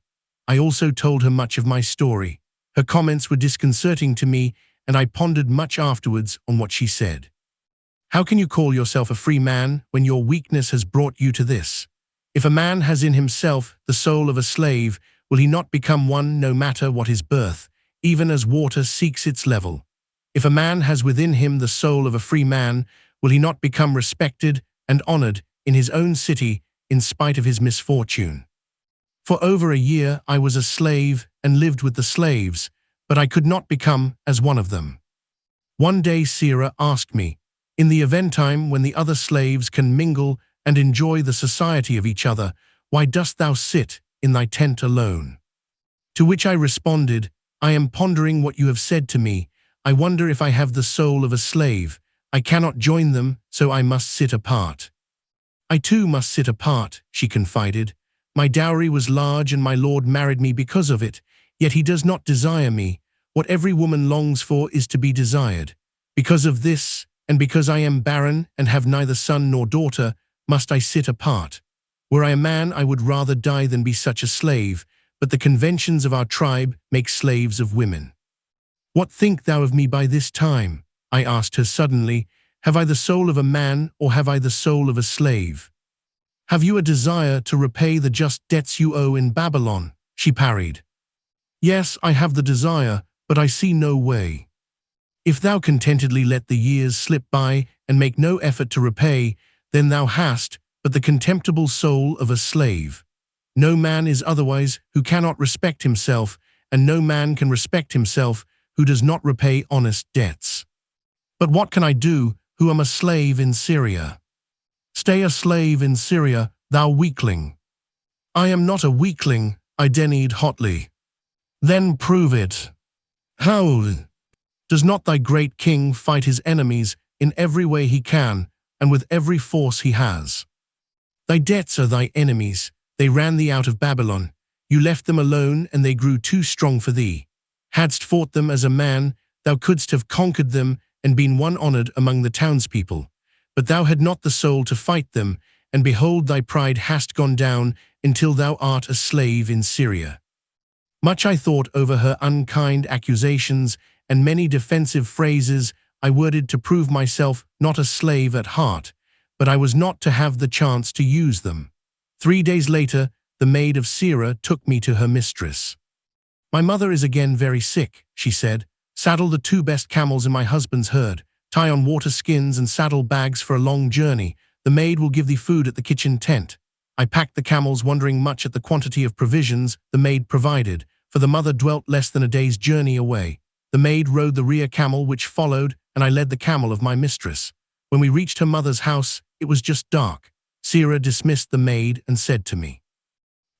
I also told her much of my story. Her comments were disconcerting to me, and I pondered much afterwards on what she said. How can you call yourself a free man when your weakness has brought you to this? If a man has in himself the soul of a slave, will he not become one no matter what his birth, even as water seeks its level? If a man has within him the soul of a free man, will he not become respected and honored in his own city in spite of his misfortune? For over a year I was a slave and lived with the slaves, but I could not become as one of them. One day Sirrah asked me, in the event time when the other slaves can mingle and enjoy the society of each other, why dost thou sit in thy tent alone? To which I responded, I am pondering what you have said to me. I wonder if I have the soul of a slave. I cannot join them, so I must sit apart. I too must sit apart, she confided. My dowry was large and my lord married me because of it, yet he does not desire me. What every woman longs for is to be desired. Because of this, and because I am barren and have neither son nor daughter, must I sit apart. Were I a man, I would rather die than be such a slave, but the conventions of our tribe make slaves of women. What think thou of me by this time? I asked her suddenly. Have I the soul of a man, or have I the soul of a slave? Have you a desire to repay the just debts you owe in BabyLon? She parried. Yes, I have the desire, but I see no way. If thou contentedly let the years slip by and make no effort to repay, then thou hast but the contemptible soul of a slave. No man is otherwise who cannot respect himself, and no man can respect himself who does not repay honest debts. But what can I do, who am a slave in Syria? Stay a slave in Syria, thou weakling. I am not a weakling, I denied hotly. Then prove it. How? Does not thy great king fight his enemies in every way he can, and with every force he has? Thy debts are thy enemies, they ran thee out of BabyLon. You left them alone, and they grew too strong for thee. Hadst fought them as a man, thou couldst have conquered them and been one honored among the townspeople. But thou had not the soul to fight them, and behold, thy pride hast gone down until thou art a slave in Syria. Much I thought over her unkind accusations, and many defensive phrases I worded to prove myself not a slave at heart, but I was not to have the chance to use them. 3 days later, the maid of Sirrah took me to her mistress. My mother is again very sick, she said. Saddle the 2 best camels in my husband's herd, tie on water skins and saddle bags for a long journey. The maid will give thee food at the kitchen tent. I packed the camels, wondering much at the quantity of provisions the maid provided, for the mother dwelt less than a day's journey away. The maid rode the rear camel which followed, and I led the camel of my mistress. When we reached her mother's house, it was just dark. Sirrah dismissed the maid and said to me,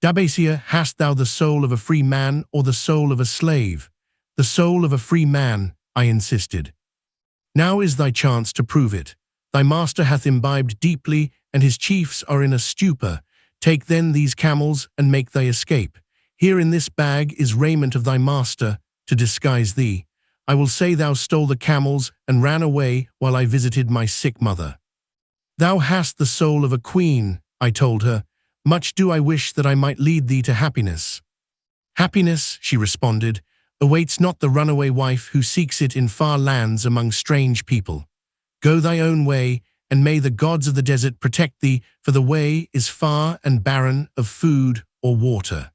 Dabasia, hast thou the soul of a free man or the soul of a slave? The soul of a free man, I insisted. Now is thy chance to prove it. Thy master hath imbibed deeply, and his chiefs are in a stupor. Take then these camels and make thy escape. Here in this bag is raiment of thy master, to disguise thee. I will say thou stole the camels and ran away while I visited my sick mother. Thou hast the soul of a queen, I told her. Much do I wish that I might lead thee to happiness. Happiness, she responded, awaits not the runaway wife who seeks it in far lands among strange people. Go thy own way, and may the gods of the desert protect thee, for the way is far and barren of food or water.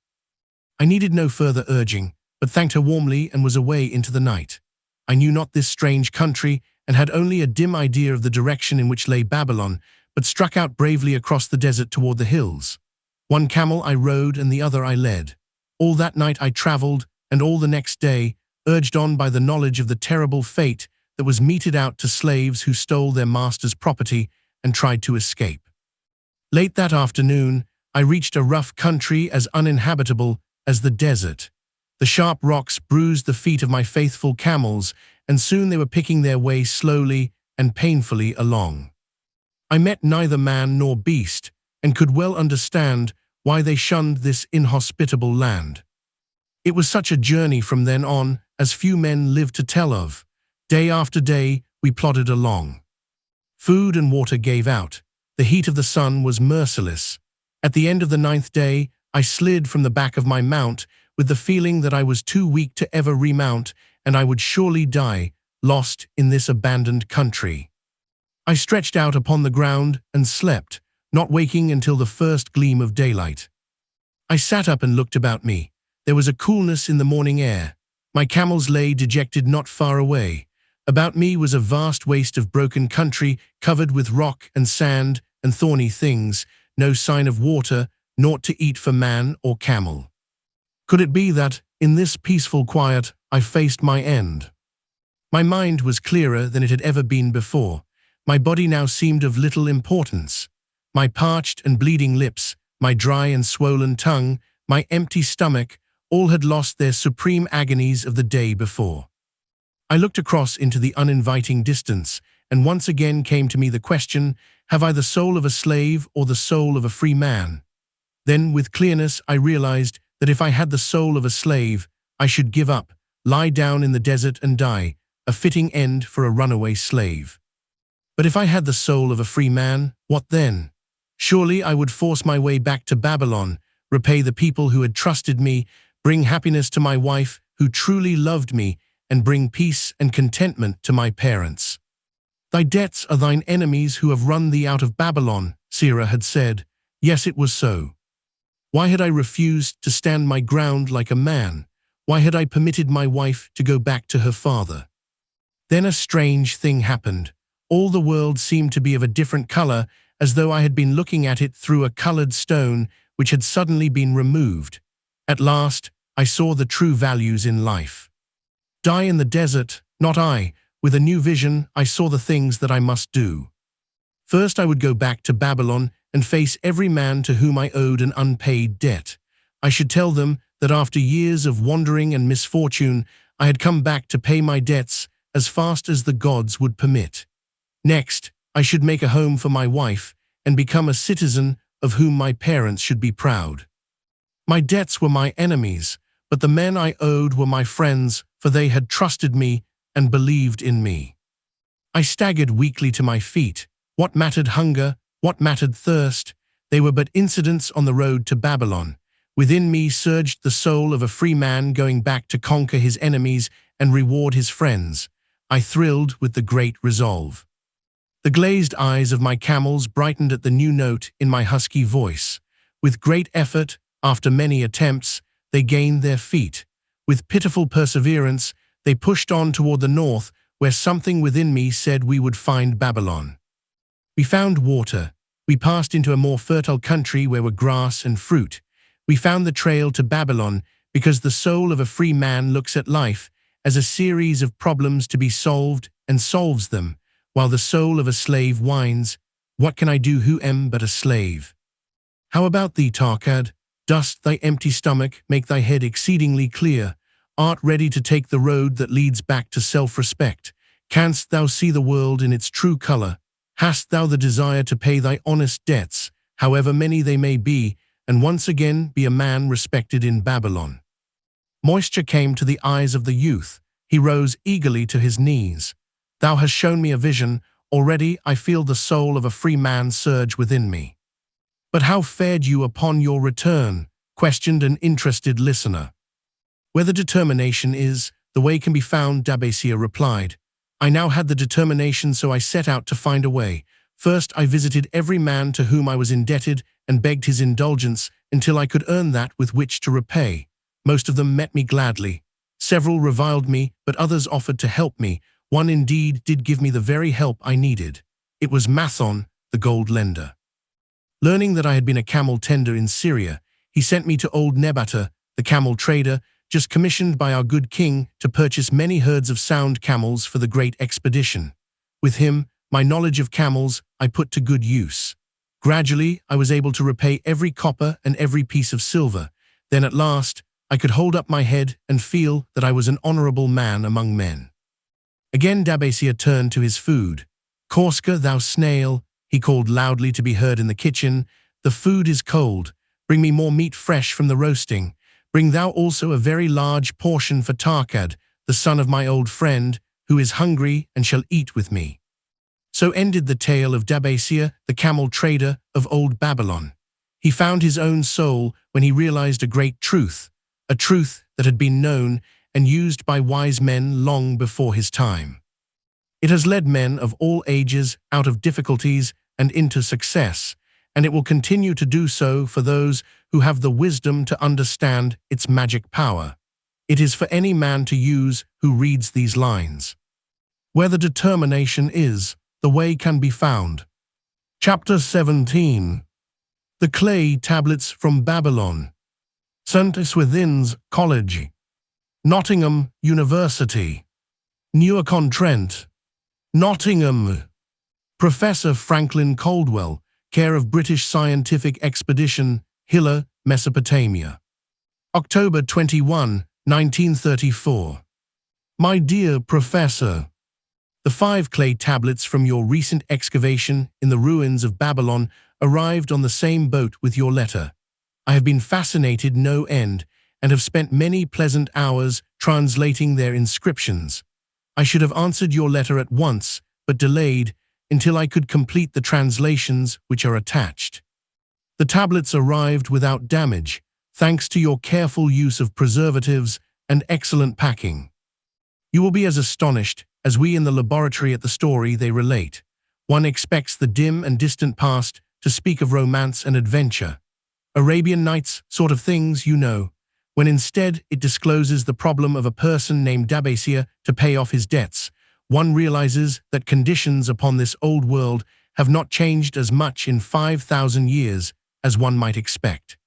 I needed no further urging, but thanked her warmly and was away into the night. I knew not this strange country, and had only a dim idea of the direction in which lay BabyLon, but struck out bravely across the desert toward the hills. One camel I rode and the other I led. All that night I traveled, and all the next day, urged on by the knowledge of the terrible fate that was meted out to slaves who stole their master's property and tried to escape. Late that afternoon, I reached a rough country as uninhabitable as the desert. The sharp rocks bruised the feet of my faithful camels, and soon they were picking their way slowly and painfully along. I met neither man nor beast, and could well understand why they shunned this inhospitable land. It was such a journey from then on as few men live to tell of. Day after day we plodded along. Food and water gave out. The heat of the sun was merciless. At the end of the 9th day, I slid from the back of my mount with the feeling that I was too weak to ever remount, and I would surely die, lost in this abandoned country. I stretched out upon the ground and slept, not waking until the first gleam of daylight. I sat up and looked about me. There was a coolness in the morning air. My camels lay dejected not far away. About me was a vast waste of broken country covered with rock and sand and thorny things, no sign of water, naught to eat for man or camel. Could it be that, in this peaceful quiet, I faced my end? My mind was clearer than it had ever been before. My body now seemed of little importance. My parched and bleeding lips, my dry and swollen tongue, my empty stomach, all had lost their supreme agonies of the day before. I looked across into the uninviting distance, and once again came to me the question, have I the soul of a slave or the soul of a free man? Then, with clearness, I realized that if I had the soul of a slave, I should give up, lie down in the desert and die, a fitting end for a runaway slave. But if I had the soul of a free man, what then? Surely I would force my way back to Babylon, repay the people who had trusted me, bring happiness to my wife who truly loved me, and bring peace and contentment to my parents. Thy debts are thine enemies who have run thee out of Babylon, Sarah had said. Yes, it was so. Why had I refused to stand my ground like a man? Why had I permitted my wife to go back to her father? Then a strange thing happened. All the world seemed to be of a different color, as though I had been looking at it through a colored stone which had suddenly been removed. At last, I saw the true values in life. Die in the desert, not I. With a new vision, I saw the things that I must do. First, I would go back to Babylon and face every man to whom I owed an unpaid debt. I should tell them that after years of wandering and misfortune, I had come back to pay my debts as fast as the gods would permit. Next, I should make a home for my wife and become a citizen of whom my parents should be proud. My debts were my enemies, but the men I owed were my friends, for they had trusted me and believed in me. I staggered weakly to my feet. What mattered hunger? What mattered thirst? They were but incidents on the road to Babylon. Within me surged the soul of a free man going back to conquer his enemies and reward his friends. I thrilled with the great resolve. The glazed eyes of my camels brightened at the new note in my husky voice. With great effort, after many attempts, they gained their feet. With pitiful perseverance, they pushed on toward the north, where something within me said we would find Babylon. We found water. We passed into a more fertile country where were grass and fruit. We found the trail to Babylon because the soul of a free man looks at life as a series of problems to be solved and solves them, while the soul of a slave whines, "What can I do who am but a slave?" How about thee, Tarkad? Dost thy empty stomach make thy head exceedingly clear? Art ready to take the road that leads back to self-respect? Canst thou see the world in its true color? Hast thou the desire to pay thy honest debts, however many they may be, and once again be a man respected in Babylon? Moisture came to the eyes of the youth. He rose eagerly to his knees. Thou hast shown me a vision. Already I feel the soul of a free man surge within me. But how fared you upon your return? Questioned an interested listener. Where the determination is, the way can be found, Dabesia replied. I now had the determination, so I set out to find a way. First, I visited every man to whom I was indebted and begged his indulgence until I could earn that with which to repay. Most of them met me gladly. Several reviled me, but others offered to help me. One indeed did give me the very help I needed. It was Mathon, the gold lender. Learning that I had been a camel tender in Syria, he sent me to old Nebata, the camel trader, just commissioned by our good king to purchase many herds of sound camels for the great expedition. With him, my knowledge of camels I put to good use. Gradually, I was able to repay every copper and every piece of silver. Then at last, I could hold up my head and feel that I was an honorable man among men. Again Dabasia turned to his food. "Korska, thou snail," he called loudly to be heard in the kitchen, "the food is cold. Bring me more meat fresh from the roasting. Bring thou also a very large portion for Tarkad, the son of my old friend, who is hungry and shall eat with me." So ended the tale of Dabasia, the camel trader of old Babylon. He found his own soul when he realized a great truth, a truth that had been known and used by wise men long before his time. It has led men of all ages out of difficulties and into success, and it will continue to do so for those who have the wisdom to understand its magic power. It is for any man to use who reads these lines. Where the determination is, the way can be found. Chapter 17. The Clay Tablets from Babylon. St. Swithin's College, Nottingham University, Newark-on-Trent, Nottingham. Professor Franklin Caldwell, care of British Scientific Expedition, Hilla, Mesopotamia. October 21, 1934. My dear Professor, the 5 clay tablets from your recent excavation in the ruins of Babylon arrived on the same boat with your letter. I have been fascinated no end and have spent many pleasant hours translating their inscriptions. I should have answered your letter at once, but delayed until I could complete the translations which are attached. The tablets arrived without damage, thanks to your careful use of preservatives and excellent packing. You will be as astonished as we in the laboratory at the story they relate. One expects the dim and distant past to speak of romance and adventure. Arabian Nights sort of things, you know, when instead it discloses the problem of a person named Dabasia to pay off his debts. One realizes that conditions upon this old world have not changed as much in 5,000 years as one might expect.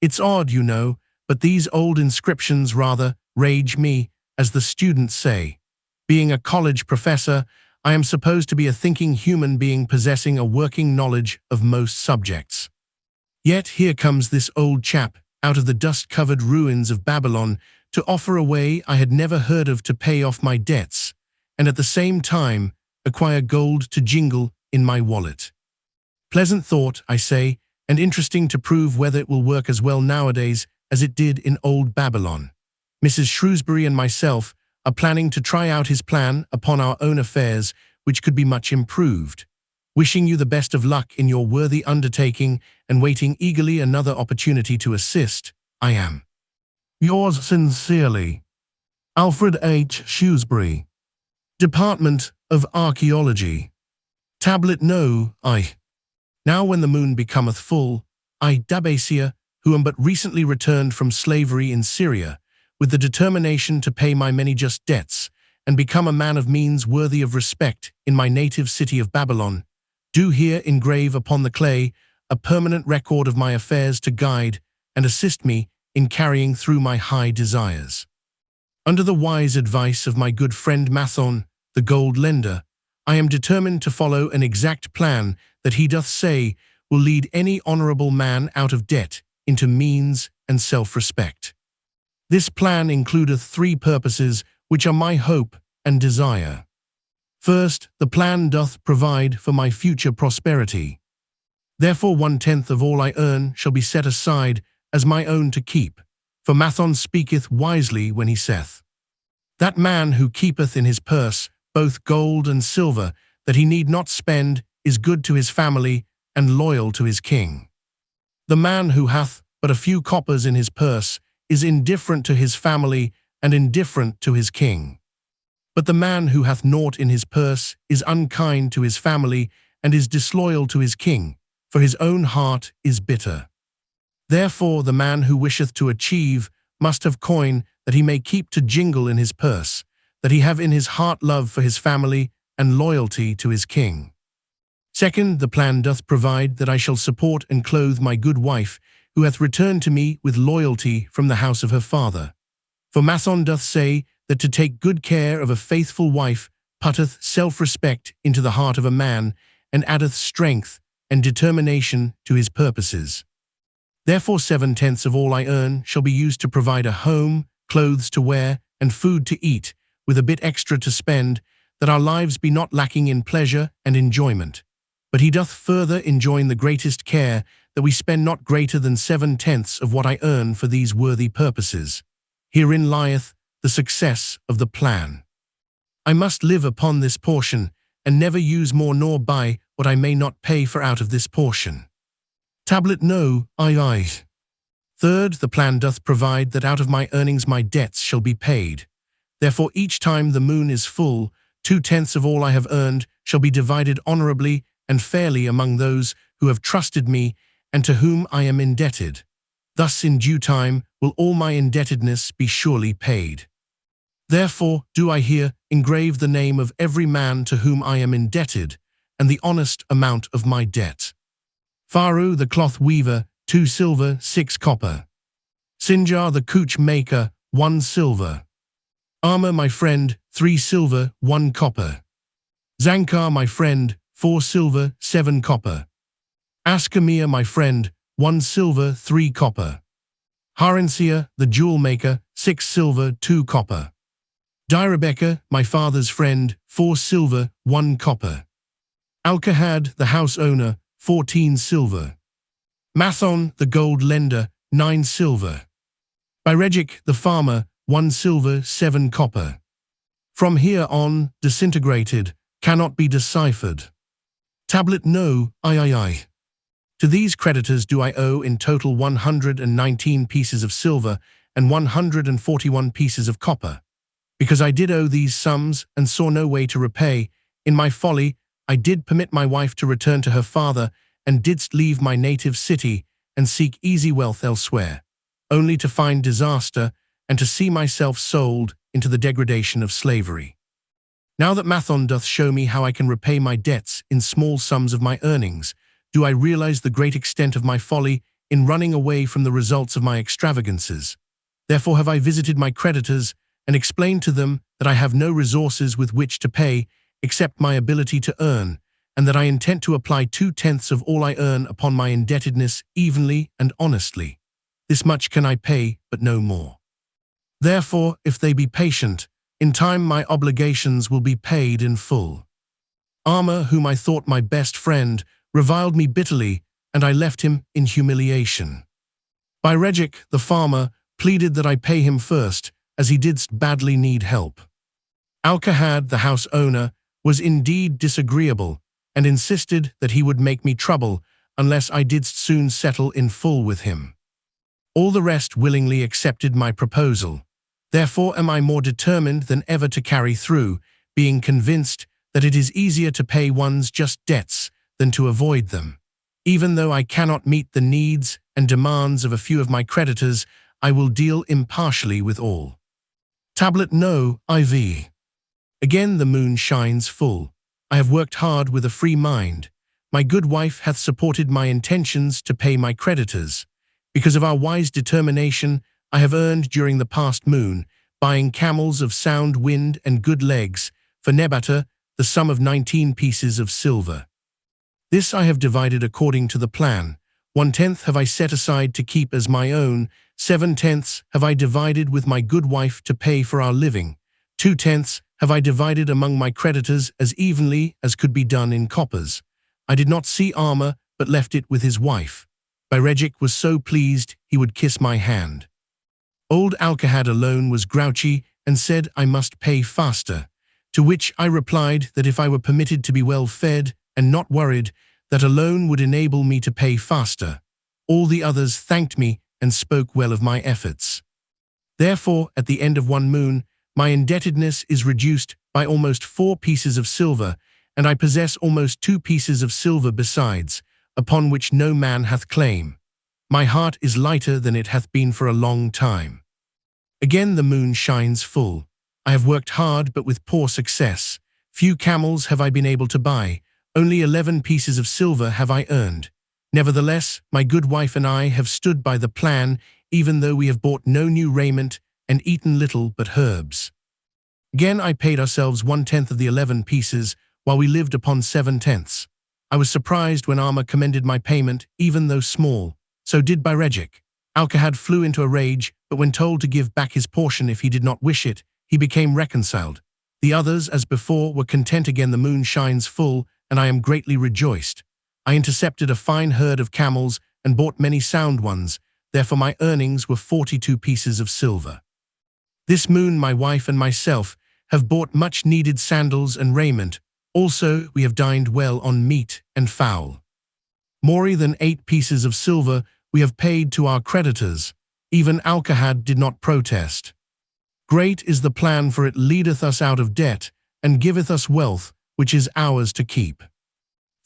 It's odd, you know, but these old inscriptions rather rage me, as the students say. Being a college professor, I am supposed to be a thinking human being possessing a working knowledge of most subjects. Yet here comes this old chap out of the dust-covered ruins of Babylon to offer a way I had never heard of to pay off my debts, and at the same time acquire gold to jingle in my wallet. Pleasant thought, I say, and interesting to prove whether it will work as well nowadays as it did in old Babylon. Mrs. Shrewsbury and myself are planning to try out his plan upon our own affairs, which could be much improved. Wishing you the best of luck in your worthy undertaking and waiting eagerly another opportunity to assist, I am. Yours sincerely, Alfred H. Shrewsbury. Department of Archaeology. Tablet No. I. Now when the moon becometh full, I, Dabasia, who am but recently returned from slavery in Syria, with the determination to pay my many just debts, and become a man of means worthy of respect in my native city of Babylon, do here engrave upon the clay a permanent record of my affairs to guide and assist me in carrying through my high desires. Under the wise advice of my good friend Mathon, the gold lender, I am determined to follow an exact plan that he doth say will lead any honorable man out of debt into means and self-respect. This plan includeth 3 purposes which are my hope and desire. First, the plan doth provide for my future prosperity. Therefore 1/10 of all I earn shall be set aside as my own to keep, for Mathon speaketh wisely when he saith, "That man who keepeth in his purse both gold and silver, that he need not spend, is good to his family and loyal to his king. The man who hath but a few coppers in his purse is indifferent to his family and indifferent to his king. But the man who hath naught in his purse is unkind to his family and is disloyal to his king, for his own heart is bitter. Therefore the man who wisheth to achieve must have coin that he may keep to jingle in his purse, that he have in his heart love for his family and loyalty to his king. Second, the plan doth provide that I shall support and clothe my good wife, who hath returned to me with loyalty from the house of her father. For Mathon doth say that to take good care of a faithful wife putteth self-respect into the heart of a man, and addeth strength and determination to his purposes. Therefore 7/10 of all I earn shall be used to provide a home, clothes to wear, and food to eat, with a bit extra to spend, that our lives be not lacking in pleasure and enjoyment. But he doth further enjoin the greatest care that we spend not greater than 7/10 of what I earn for these worthy purposes. Herein lieth the success of the plan. I must live upon this portion, and never use more nor buy what I may not pay for out of this portion. Tablet no, I. Third, the plan doth provide that out of my earnings my debts shall be paid. Therefore each time the moon is full, 2/10 of all I have earned shall be divided honorably and fairly among those who have trusted me and to whom I am indebted. Thus in due time will all my indebtedness be surely paid. Therefore do I here engrave the name of every man to whom I am indebted, and the honest amount of my debt. Faru the cloth weaver, 2 silver, 6 copper. Sinjar the couch maker, 1 silver. Armor my friend, 3 silver, 1 copper. Zankar my friend, 4 silver, 7 copper. Askamir my friend, 1 silver, 3 copper. Harensia the jewel maker, 6 silver, 2 copper. Dirabeka, my father's friend, 4 silver, 1 copper. Alkahad, the house owner, 14 silver. Mathon, the gold lender, 9 silver. Biregic, the farmer, 1 silver, 7 copper. From here on, disintegrated, cannot be deciphered. Tablet no, I. To these creditors do I owe in total 119 pieces of silver and 141 pieces of copper. Because I did owe these sums and saw no way to repay, in my folly I did permit my wife to return to her father and didst leave my native city and seek easy wealth elsewhere, only to find disaster and to see myself sold into the degradation of slavery. Now that Mathon doth show me how I can repay my debts in small sums of my earnings, do I realize the great extent of my folly in running away from the results of my extravagances. Therefore have I visited my creditors and explained to them that I have no resources with which to pay except my ability to earn, and that I intend to apply 2/10 of all I earn upon my indebtedness evenly and honestly. This much can I pay, but no more. Therefore, if they be patient, in time my obligations will be paid in full. Armor, whom I thought my best friend, reviled me bitterly, and I left him in humiliation. Biregic, the farmer, pleaded that I pay him first, as he didst badly need help. Alkahad, the house owner, was indeed disagreeable, and insisted that he would make me trouble unless I didst soon settle in full with him. All the rest willingly accepted my proposal. Therefore am I more determined than ever to carry through, being convinced that it is easier to pay one's just debts than to avoid them. Even though I cannot meet the needs and demands of a few of my creditors, I will deal impartially with all. Tablet no, IV. Again the moon shines full. I have worked hard with a free mind. My good wife hath supported my intentions to pay my creditors. Because of our wise determination, I have earned during the past moon, buying camels of sound wind and good legs, for Nebata, the sum of 19 pieces of silver. This I have divided according to the plan. 1/10 have I set aside to keep as my own, 7/10 have I divided with my good wife to pay for our living, 2/10 have I divided among my creditors as evenly as could be done in coppers. I did not see Armor, but left it with his wife. Biregic was so pleased he would kiss my hand. Old Alkahad alone was grouchy and said I must pay faster, to which I replied that if I were permitted to be well fed and not worried, that alone would enable me to pay faster. All the others thanked me and spoke well of my efforts. Therefore, at the end of one moon, my indebtedness is reduced by almost 4 pieces of silver, and I possess almost 2 pieces of silver besides, upon which no man hath claim. My heart is lighter than it hath been for a long time. Again the moon shines full. I have worked hard, but with poor success. Few camels have I been able to buy. Only 11 pieces of silver have I earned. Nevertheless, my good wife and I have stood by the plan, even though we have bought no new raiment and eaten little but herbs. Again I paid ourselves 1/10 of the 11 pieces, while we lived upon 7/10. I was surprised when Arma commended my payment, even though small. So did Birejik. Alcahad flew into a rage, but when told to give back his portion if he did not wish it, he became reconciled. The others, as before, were content again. The moon shines full, and I am greatly rejoiced. I intercepted a fine herd of camels and bought many sound ones, therefore my earnings were 42 pieces of silver. This moon my wife and myself have bought much needed sandals and raiment. Also we have dined well on meat and fowl. More than 8 pieces of silver we have paid to our creditors. Even Alcahad did not protest. Great is the plan, for it leadeth us out of debt, and giveth us wealth, which is ours to keep.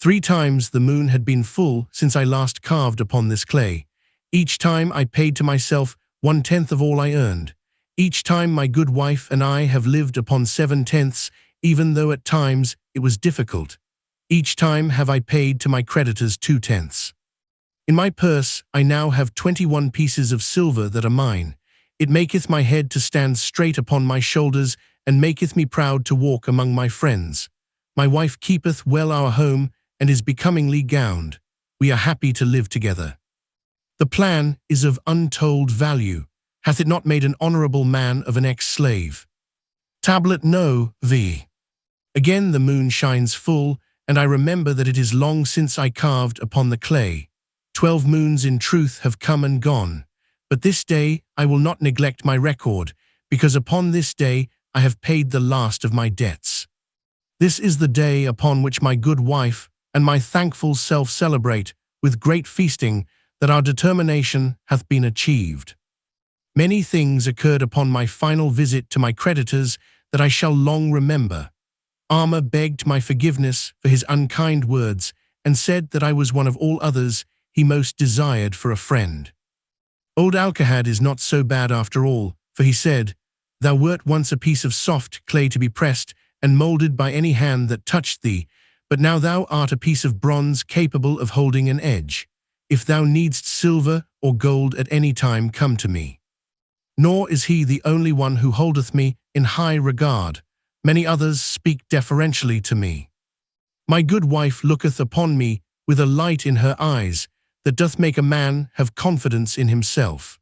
3 times the moon had been full since I last carved upon this clay. Each time I paid to myself 1/10 of all I earned. Each time my good wife and I have lived upon 7/10, even though at times it was difficult. Each time have I paid to my creditors 2/10. In my purse I now have 21 pieces of silver that are mine. It maketh my head to stand straight upon my shoulders, and maketh me proud to walk among my friends. My wife keepeth well our home, and is becomingly gowned. We are happy to live together. The plan is of untold value. Hath it not made an honorable man of an ex-slave? Tablet No. V. Again the moon shines full, and I remember that it is long since I carved upon the clay. 12 moons in truth have come and gone. But this day I will not neglect my record, because upon this day I have paid the last of my debts. This is the day upon which my good wife and my thankful self celebrate with great feasting that our determination hath been achieved. Many things occurred upon my final visit to my creditors that I shall long remember. Arma begged my forgiveness for his unkind words, and said that I was one of all others he most desired for a friend. Old Alcahad is not so bad after all, for he said, "Thou wert once a piece of soft clay to be pressed and moulded by any hand that touched thee, but now thou art a piece of bronze capable of holding an edge. If thou needst silver or gold at any time, come to me." Nor is he the only one who holdeth me in high regard. Many others speak deferentially to me. My good wife looketh upon me with a light in her eyes that doth make a man have confidence in himself.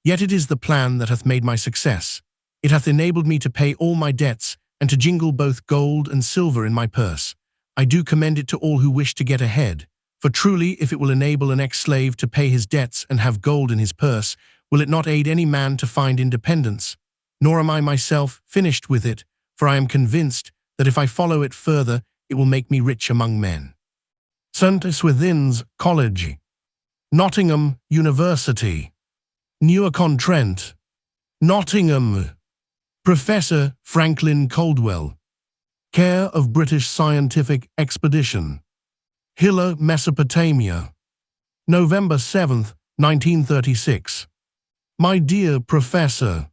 Yet it is the plan that hath made my success. It hath enabled me to pay all my debts and to jingle both gold and silver in my purse. I do commend it to all who wish to get ahead, for truly if it will enable an ex-slave to pay his debts and have gold in his purse, will it not aid any man to find independence? Nor am I myself finished with it, for I am convinced that if I follow it further, it will make me rich among men. St. Swithin's College, Nottingham University, Newark-on-Trent, Nottingham. Professor Franklin Caldwell. Care of British Scientific Expedition. Hilla, Mesopotamia. November 7th, 1936. My dear Professor,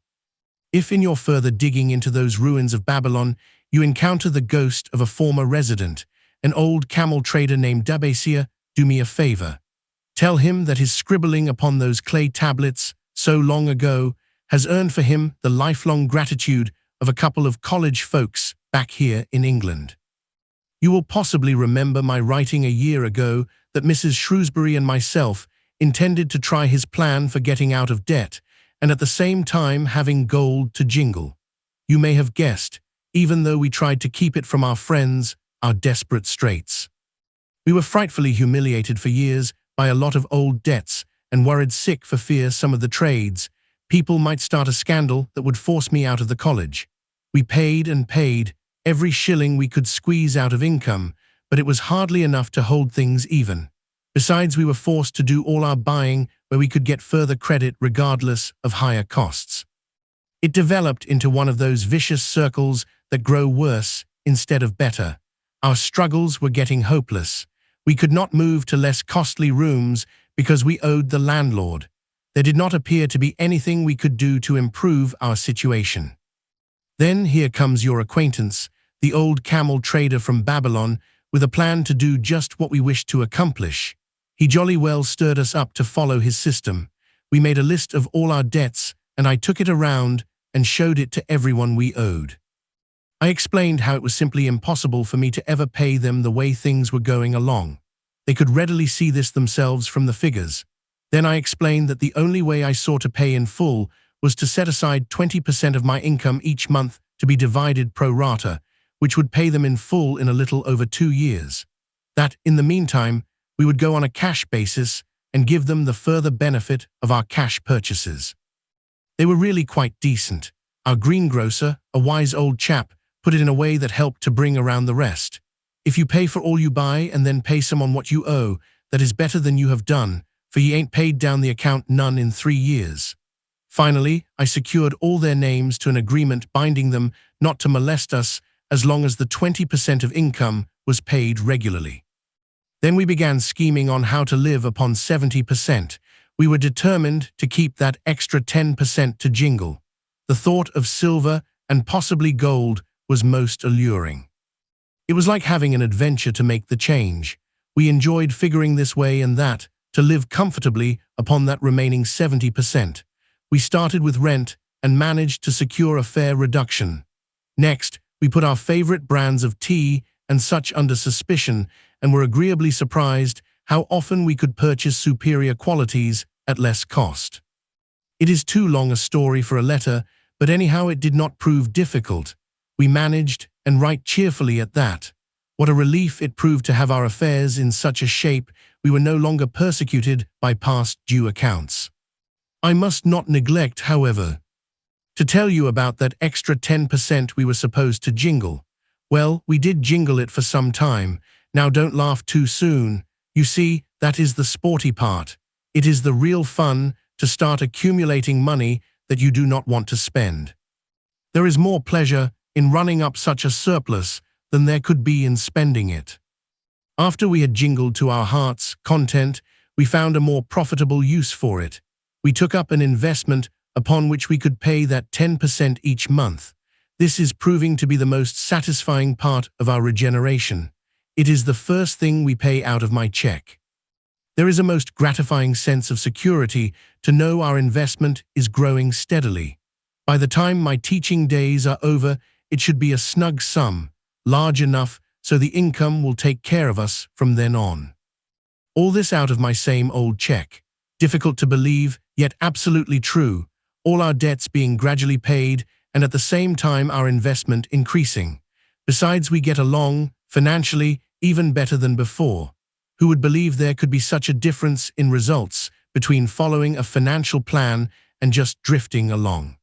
if in your further digging into those ruins of Babylon you encounter the ghost of a former resident, an old camel trader named Dabasia, do me a favor. Tell him that his scribbling upon those clay tablets so long ago has earned for him the lifelong gratitude of a couple of college folks back here in England. You will possibly remember my writing a year ago that Mrs. Shrewsbury and myself intended to try his plan for getting out of debt and at the same time having gold to jingle. You may have guessed, even though we tried to keep it from our friends, our desperate straits. We were frightfully humiliated for years by a lot of old debts and worried sick for fear some of the trades people might start a scandal that would force me out of the college. We paid and paid, every shilling we could squeeze out of income, but it was hardly enough to hold things even. Besides, we were forced to do all our buying where we could get further credit regardless of higher costs. It developed into one of those vicious circles that grow worse instead of better. Our struggles were getting hopeless. We could not move to less costly rooms because we owed the landlord. There did not appear to be anything we could do to improve our situation. Then here comes your acquaintance, the old camel trader from Babylon, with a plan to do just what we wished to accomplish. He jolly well stirred us up to follow his system. We made a list of all our debts, and I took it around and showed it to everyone we owed. I explained how it was simply impossible for me to ever pay them the way things were going along. They could readily see this themselves from the figures. Then I explained that the only way I saw to pay in full was to set aside 20% of my income each month to be divided pro rata, which would pay them in full in a little over 2 years. That, in the meantime, we would go on a cash basis and give them the further benefit of our cash purchases. They were really quite decent. Our greengrocer, a wise old chap, put it in a way that helped to bring around the rest. If you pay for all you buy and then pay some on what you owe, that is better than you have done, for ye ain't paid down the account none in 3 years. Finally, I secured all their names to an agreement binding them not to molest us as long as the 20% of income was paid regularly. Then we began scheming on how to live upon 70%. We were determined to keep that extra 10% to jingle. The thought of silver and possibly gold was most alluring. It was like having an adventure to make the change. We enjoyed figuring this way and that, to live comfortably upon that remaining 70%. We started with rent and managed to secure a fair reduction. Next, we put our favorite brands of tea and such under suspicion and were agreeably surprised how often we could purchase superior qualities at less cost. It is too long a story for a letter, but anyhow it did not prove difficult. We managed, and right cheerfully at that. What a relief it proved to have our affairs in such a shape we were no longer persecuted by past due accounts. I must not neglect, however, to tell you about that extra 10% we were supposed to jingle. Well, we did jingle it for some time. Now don't laugh too soon. You see, that is the sporty part. It is the real fun to start accumulating money that you do not want to spend. There is more pleasure in running up such a surplus than there could be in spending it. After we had jingled to our heart's content, we found a more profitable use for it. We took up an investment upon which we could pay that 10% each month. This is proving to be the most satisfying part of our regeneration. It is the first thing we pay out of my check. There is a most gratifying sense of security to know our investment is growing steadily. By the time my teaching days are over, it should be a snug sum, large enough so the income will take care of us from then on. All this out of my same old check. Difficult to believe, yet absolutely true. All our debts being gradually paid and at the same time our investment increasing. Besides, we get along, financially, even better than before. Who would believe there could be such a difference in results between following a financial plan and just drifting along?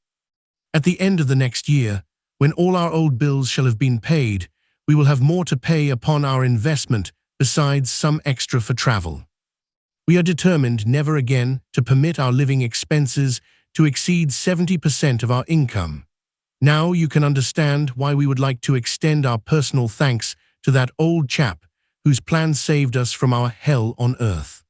At the end of the next year, when all our old bills shall have been paid, we will have more to pay upon our investment besides some extra for travel. We are determined never again to permit our living expenses to exceed 70% of our income. Now you can understand why we would like to extend our personal thanks to that old chap whose plan saved us from our hell on earth.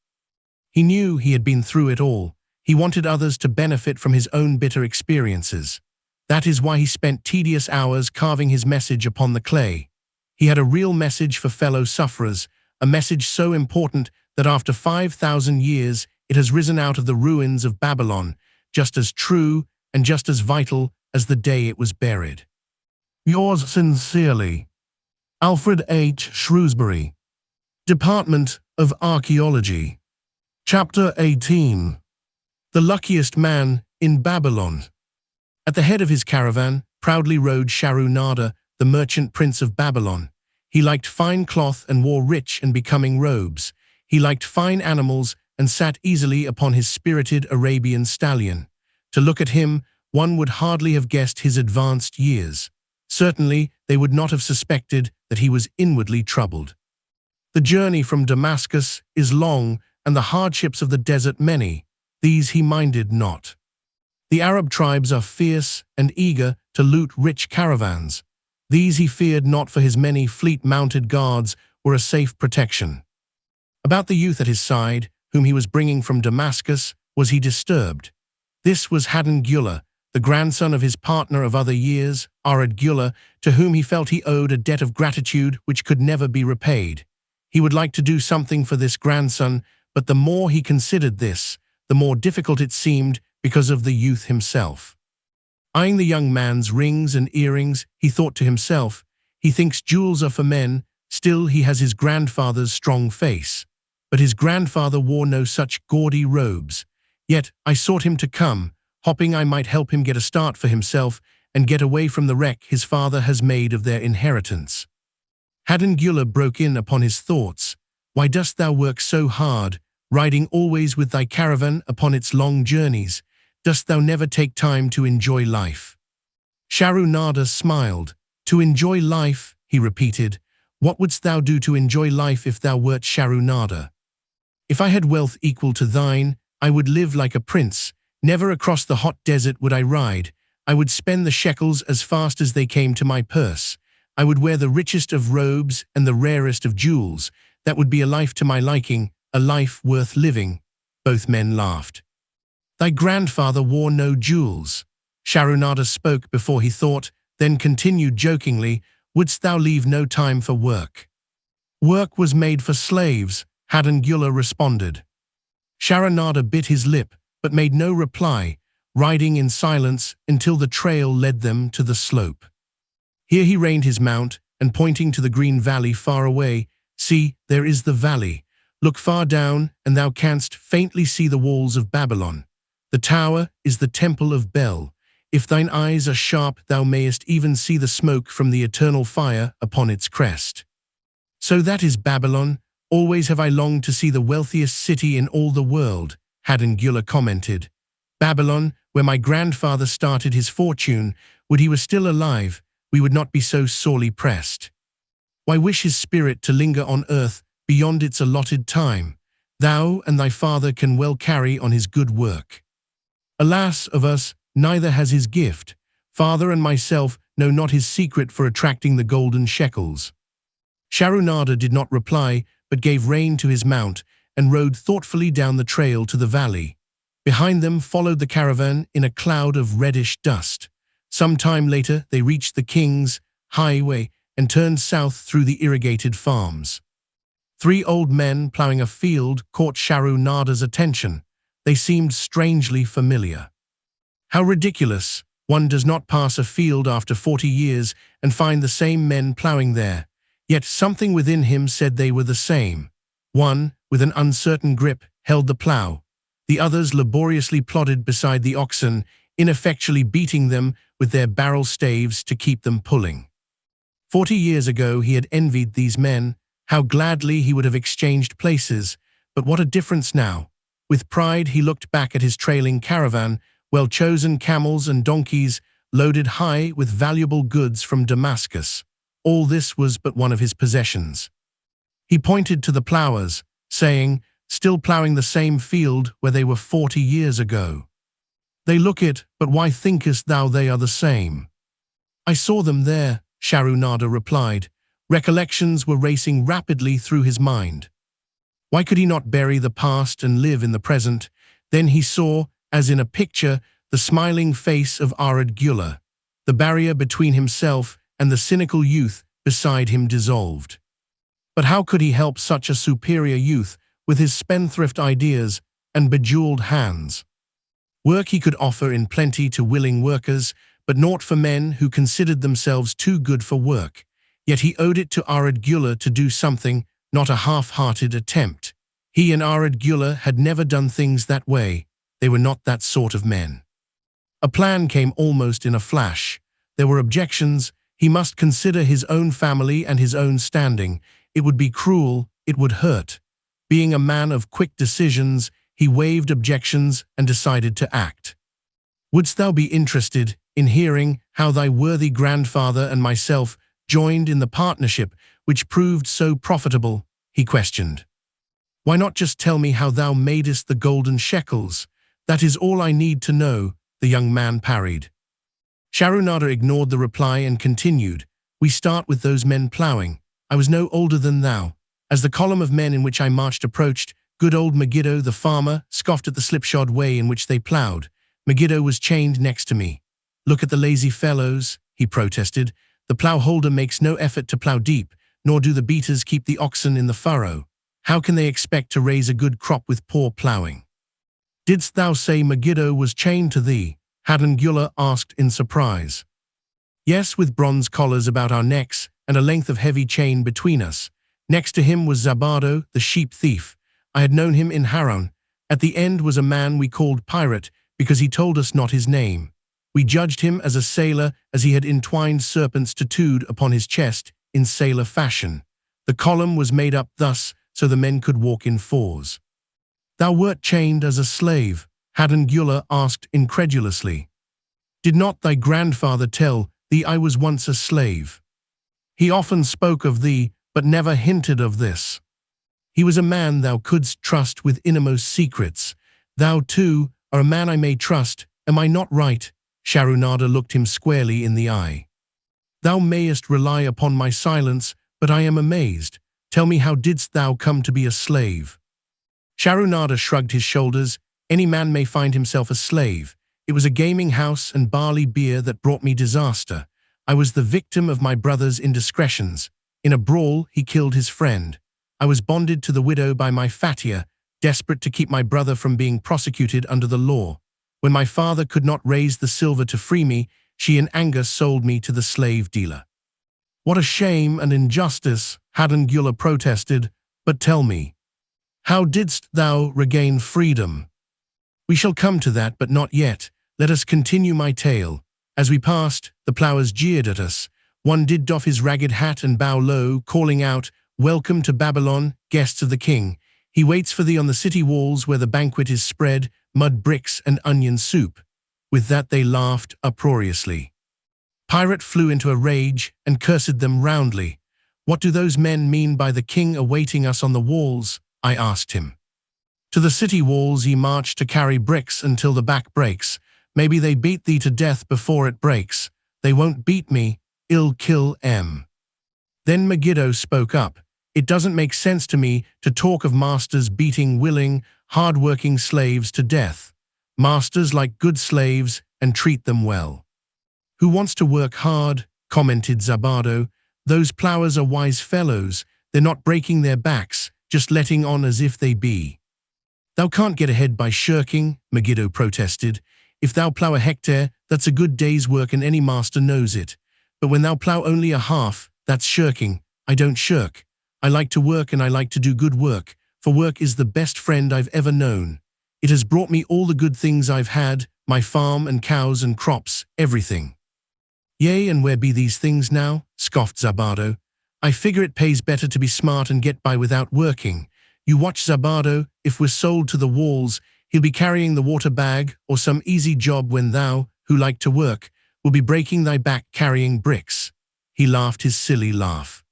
He knew he had been through it all. He wanted others to benefit from his own bitter experiences. That is why he spent tedious hours carving his message upon the clay. He had a real message for fellow sufferers, a message so important that after 5,000 years it has risen out of the ruins of Babylon, just as true and just as vital as the day it was buried. Yours sincerely, Alfred H. Shrewsbury. Department of Archaeology. Chapter 18. The luckiest man in Babylon. At the head of his caravan proudly rode Sharu-Nada, the merchant prince of Babylon. He liked fine cloth and wore rich and becoming robes. He liked fine animals and sat easily upon his spirited Arabian stallion. To look at him, one would hardly have guessed his advanced years. Certainly, they would not have suspected that he was inwardly troubled. The journey from Damascus is long, and the hardships of the desert many. These he minded not. The Arab tribes are fierce and eager to loot rich caravans. These he feared not, for his many fleet-mounted guards were a safe protection. About the youth at his side, whom he was bringing from Damascus, was he disturbed. This was Hadan Gula, the grandson of his partner of other years, Arad Gula, to whom he felt he owed a debt of gratitude which could never be repaid. He would like to do something for this grandson, but the more he considered this, the more difficult it seemed because of the youth himself. Eyeing the young man's rings and earrings, he thought to himself, he thinks jewels are for men, still he has his grandfather's strong face. But his grandfather wore no such gaudy robes. Yet I sought him to come, hoping I might help him get a start for himself and get away from the wreck his father has made of their inheritance. Hadangula broke in upon his thoughts. Why dost thou work so hard, riding always with thy caravan upon its long journeys? Dost thou never take time to enjoy life? Sharunada smiled. To enjoy life, he repeated. What wouldst thou do to enjoy life if thou wert Sharunada? If I had wealth equal to thine, I would live like a prince. Never across the hot desert would I ride. I would spend the shekels as fast as they came to my purse. I would wear the richest of robes and the rarest of jewels. That would be a life to my liking, a life worth living. Both men laughed. Thy grandfather wore no jewels. Sharunada spoke before he thought, then continued jokingly, wouldst thou leave no time for work? Work was made for slaves, Hadangula responded. Sharunada bit his lip, but made no reply, riding in silence until the trail led them to the slope. Here he reined his mount, and pointing to the green valley far away, see, there is the valley. Look far down, and thou canst faintly see the walls of Babylon. The tower is the temple of Bel. If thine eyes are sharp, thou mayest even see the smoke from the eternal fire upon its crest. So that is Babylon. Always have I longed to see the wealthiest city in all the world, Hadangula commented. Babylon, where my grandfather started his fortune, would he were still alive, we would not be so sorely pressed. Why wish his spirit to linger on earth beyond its allotted time? Thou and thy father can well carry on his good work. Alas of us, neither has his gift. Father and myself know not his secret for attracting the golden shekels. Sharunada did not reply, but gave rein to his mount and rode thoughtfully down the trail to the valley. Behind them followed the caravan in a cloud of reddish dust. Some time later they reached the king's highway and turned south through the irrigated farms. 3 old men ploughing a field caught Sharunada's attention. They seemed strangely familiar. How ridiculous! One does not pass a field after 40 years and find the same men ploughing there. Yet something within him said they were the same. One, with an uncertain grip, held the plough. The others laboriously plodded beside the oxen, ineffectually beating them with their barrel staves to keep them pulling. 40 years ago he had envied these men. How gladly he would have exchanged places, but what a difference now! With pride he looked back at his trailing caravan, well-chosen camels and donkeys loaded high with valuable goods from Damascus. All this was but one of his possessions. He pointed to the ploughers, saying, still ploughing the same field where they were 40 years ago. They look it, but why thinkest thou they are the same? I saw them there, Sharunada replied. Recollections were racing rapidly through his mind. Why could he not bury the past and live in the present? Then he saw, as in a picture, the smiling face of Aradgula. The barrier between himself and the cynical youth beside him dissolved. But how could he help such a superior youth with his spendthrift ideas and bejeweled hands? Work he could offer in plenty to willing workers, but naught for men who considered themselves too good for work. Yet he owed it to Aradgula to do something, not a half-hearted attempt. He and Aradgula had never done things that way. They were not that sort of men. A plan came almost in a flash. There were objections. He must consider his own family and his own standing. It would be cruel, it would hurt. Being a man of quick decisions, he waived objections and decided to act. Wouldst thou be interested in hearing how thy worthy grandfather and myself joined in the partnership which proved so profitable? He questioned. Why not just tell me how thou madest the golden shekels? That is all I need to know, the young man parried. Sharunada ignored the reply and continued, we start with those men ploughing. I was no older than thou. As the column of men in which I marched approached, good old Megiddo, the farmer, scoffed at the slipshod way in which they ploughed. Megiddo was chained next to me. Look at the lazy fellows, he protested. The plough holder makes no effort to plough deep, nor do the beaters keep the oxen in the furrow. How can they expect to raise a good crop with poor ploughing? Didst thou say Megiddo was chained to thee? Hadangula asked in surprise. Yes, with bronze collars about our necks and a length of heavy chain between us. Next to him was Zabado, the sheep thief. I had known him in Haran. At the end was a man we called Pirate because he told us not his name. We judged him as a sailor as he had entwined serpents tattooed upon his chest in sailor fashion. The column was made up thus so the men could walk in fours. Thou wert chained as a slave, Hadangula asked incredulously. Did not thy grandfather tell thee I was once a slave? He often spoke of thee, but never hinted of this. He was a man thou couldst trust with innermost secrets. Thou, too, are a man I may trust. Am I not right? Sharunada looked him squarely in the eye. Thou mayest rely upon my silence, but I am amazed. Tell me, how didst thou come to be a slave? Sharunada shrugged his shoulders. Any man may find himself a slave. It was a gaming house and barley beer that brought me disaster. I was the victim of my brother's indiscretions. In a brawl, he killed his friend. I was bonded to the widow by my fatia, desperate to keep my brother from being prosecuted under the law. When my father could not raise the silver to free me, she in anger sold me to the slave dealer. What a shame and injustice, Hadangula protested. But tell me, how didst thou regain freedom? We shall come to that, but not yet. Let us continue my tale. As we passed, the ploughers jeered at us. One did doff his ragged hat and bow low, calling out, "Welcome to BabyLon, guests of the king. He waits for thee on the city walls where the banquet is spread, mud bricks and onion soup." With that they laughed uproariously. Pirate flew into a rage and cursed them roundly. What do those men mean by the king awaiting us on the walls? I asked him. To the city walls ye march to carry bricks until the back breaks. Maybe they beat thee to death before it breaks. They won't beat me, I'll kill 'em. Then Megiddo spoke up. It doesn't make sense to me to talk of masters beating willing, hard-working slaves to death. Masters like good slaves and treat them well. Who wants to work hard? Commented Zabado. Those ploughers are wise fellows. They're not breaking their backs, just letting on as if they be. Thou can't get ahead by shirking, Megiddo protested. If thou plough a hectare, that's a good day's work and any master knows it. But when thou plough only a half, that's shirking. I don't shirk. I like to work and I like to do good work, for work is the best friend I've ever known. It has brought me all the good things I've had, my farm and cows and crops, everything. Yea, and where be these things now? Scoffed Zabado. I figure it pays better to be smart and get by without working. You watch Zabado, if we're sold to the walls, he'll be carrying the water bag or some easy job when thou, who like to work, will be breaking thy back carrying bricks. He laughed his silly laugh.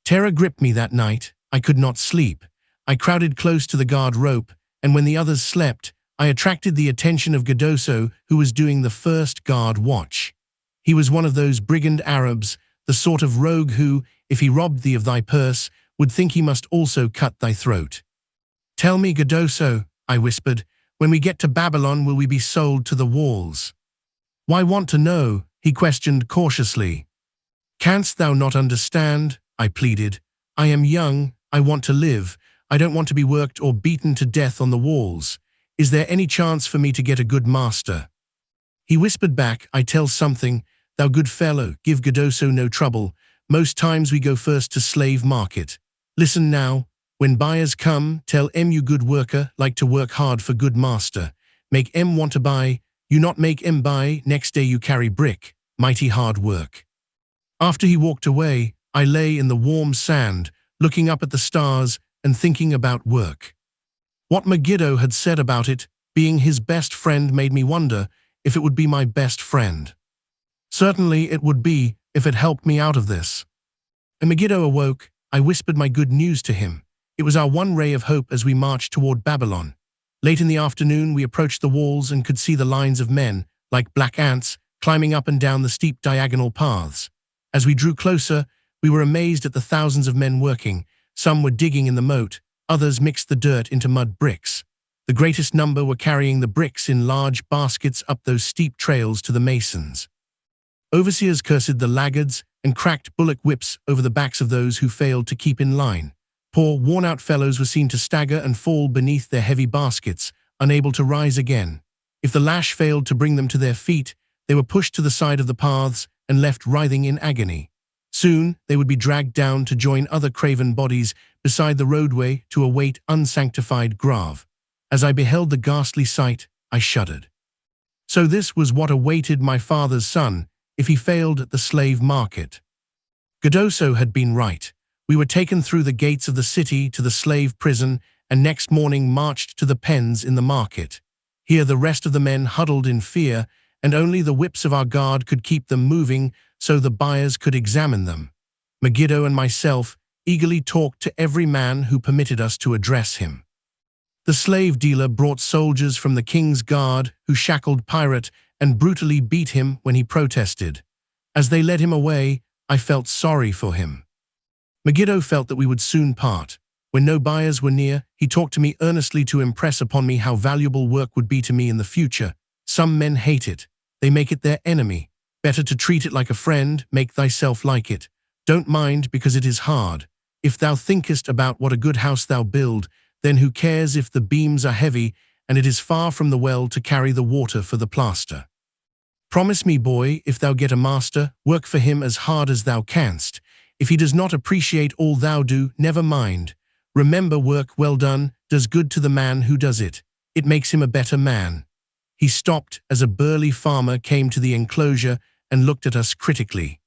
Terror gripped me that night. I could not sleep. I crowded close to the guard rope, and when the others slept, I attracted the attention of Gadoso, who was doing the first guard watch. He was one of those brigand Arabs, the sort of rogue who, if he robbed thee of thy purse, would think he must also cut thy throat. Tell me, Gadoso, I whispered, when we get to BabyLon will we be sold to the walls? Why want to know? He questioned cautiously. Canst thou not understand? I pleaded. I am young, I want to live. I don't want to be worked or beaten to death on the walls. Is there any chance for me to get a good master? He whispered back, I tell something, thou good fellow, give Gadoso no trouble. Most times we go first to slave market. Listen now, when buyers come, tell you good worker, like to work hard for good master. Make want to buy, you not make buy, next day you carry brick, mighty hard work. After he walked away, I lay in the warm sand, looking up at the stars and thinking about work. What Megiddo had said about it, being his best friend, made me wonder if it would be my best friend. Certainly it would be if it helped me out of this. When Megiddo awoke, I whispered my good news to him. It was our one ray of hope as we marched toward BabyLon. Late in the afternoon, we approached the walls and could see the lines of men, like black ants, climbing up and down the steep diagonal paths. As we drew closer, we were amazed at the thousands of men working. Some were digging in the moat, others mixed the dirt into mud bricks. The greatest number were carrying the bricks in large baskets up those steep trails to the masons. Overseers cursed the laggards and cracked bullock whips over the backs of those who failed to keep in line. Poor, worn-out fellows were seen to stagger and fall beneath their heavy baskets, unable to rise again. If the lash failed to bring them to their feet, they were pushed to the side of the paths and left writhing in agony. Soon, they would be dragged down to join other craven bodies beside the roadway to await unsanctified grave. As I beheld the ghastly sight, I shuddered. So this was what awaited my father's son if he failed at the slave market. Gadoso had been right. We were taken through the gates of the city to the slave prison and next morning marched to the pens in the market. Here the rest of the men huddled in fear, and only the whips of our guard could keep them moving so the buyers could examine them. Megiddo and myself eagerly talked to every man who permitted us to address him. The slave dealer brought soldiers from the king's guard who shackled Pirate and brutally beat him when he protested. As they led him away, I felt sorry for him. Megiddo felt that we would soon part. When no buyers were near, he talked to me earnestly to impress upon me how valuable work would be to me in the future. Some men hate it. They make it their enemy. Better to treat it like a friend, make thyself like it. Don't mind because it is hard. If thou thinkest about what a good house thou build, then who cares if the beams are heavy and it is far from the well to carry the water for the plaster? Promise me, boy, if thou get a master, work for him as hard as thou canst. If he does not appreciate all thou do, never mind. Remember, work well done does good to the man who does it. It makes him a better man. He stopped as a burly farmer came to the enclosure and looked at us critically.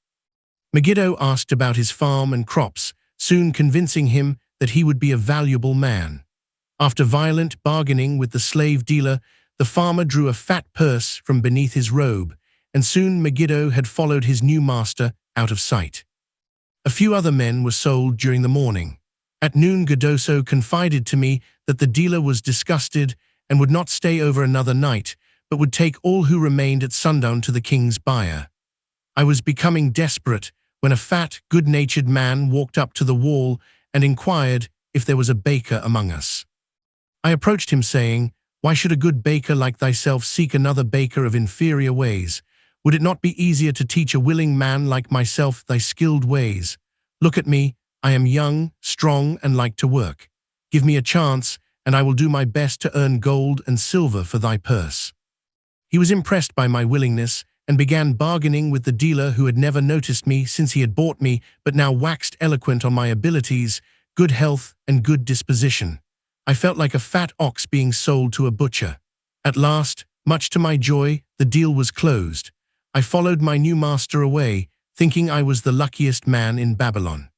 Megiddo asked about his farm and crops, soon convincing him that he would be a valuable man. After violent bargaining with the slave dealer, the farmer drew a fat purse from beneath his robe, and soon Megiddo had followed his new master out of sight. A few other men were sold during the morning. At noon, Gadoso confided to me that the dealer was disgusted and would not stay over another night, but would take all who remained at sundown to the king's buyer. I was becoming desperate when a fat, good-natured man walked up to the wall and inquired if there was a baker among us. I approached him saying, "Why should a good baker like thyself seek another baker of inferior ways? Would it not be easier to teach a willing man like myself thy skilled ways? Look at me, I am young, strong, and like to work. Give me a chance, and I will do my best to earn gold and silver for thy purse." He was impressed by my willingness and began bargaining with the dealer who had never noticed me since he had bought me, but now waxed eloquent on my abilities, good health, and good disposition. I felt like a fat ox being sold to a butcher. At last, much to my joy, the deal was closed. I followed my new master away, thinking I was the luckiest man in Babylon.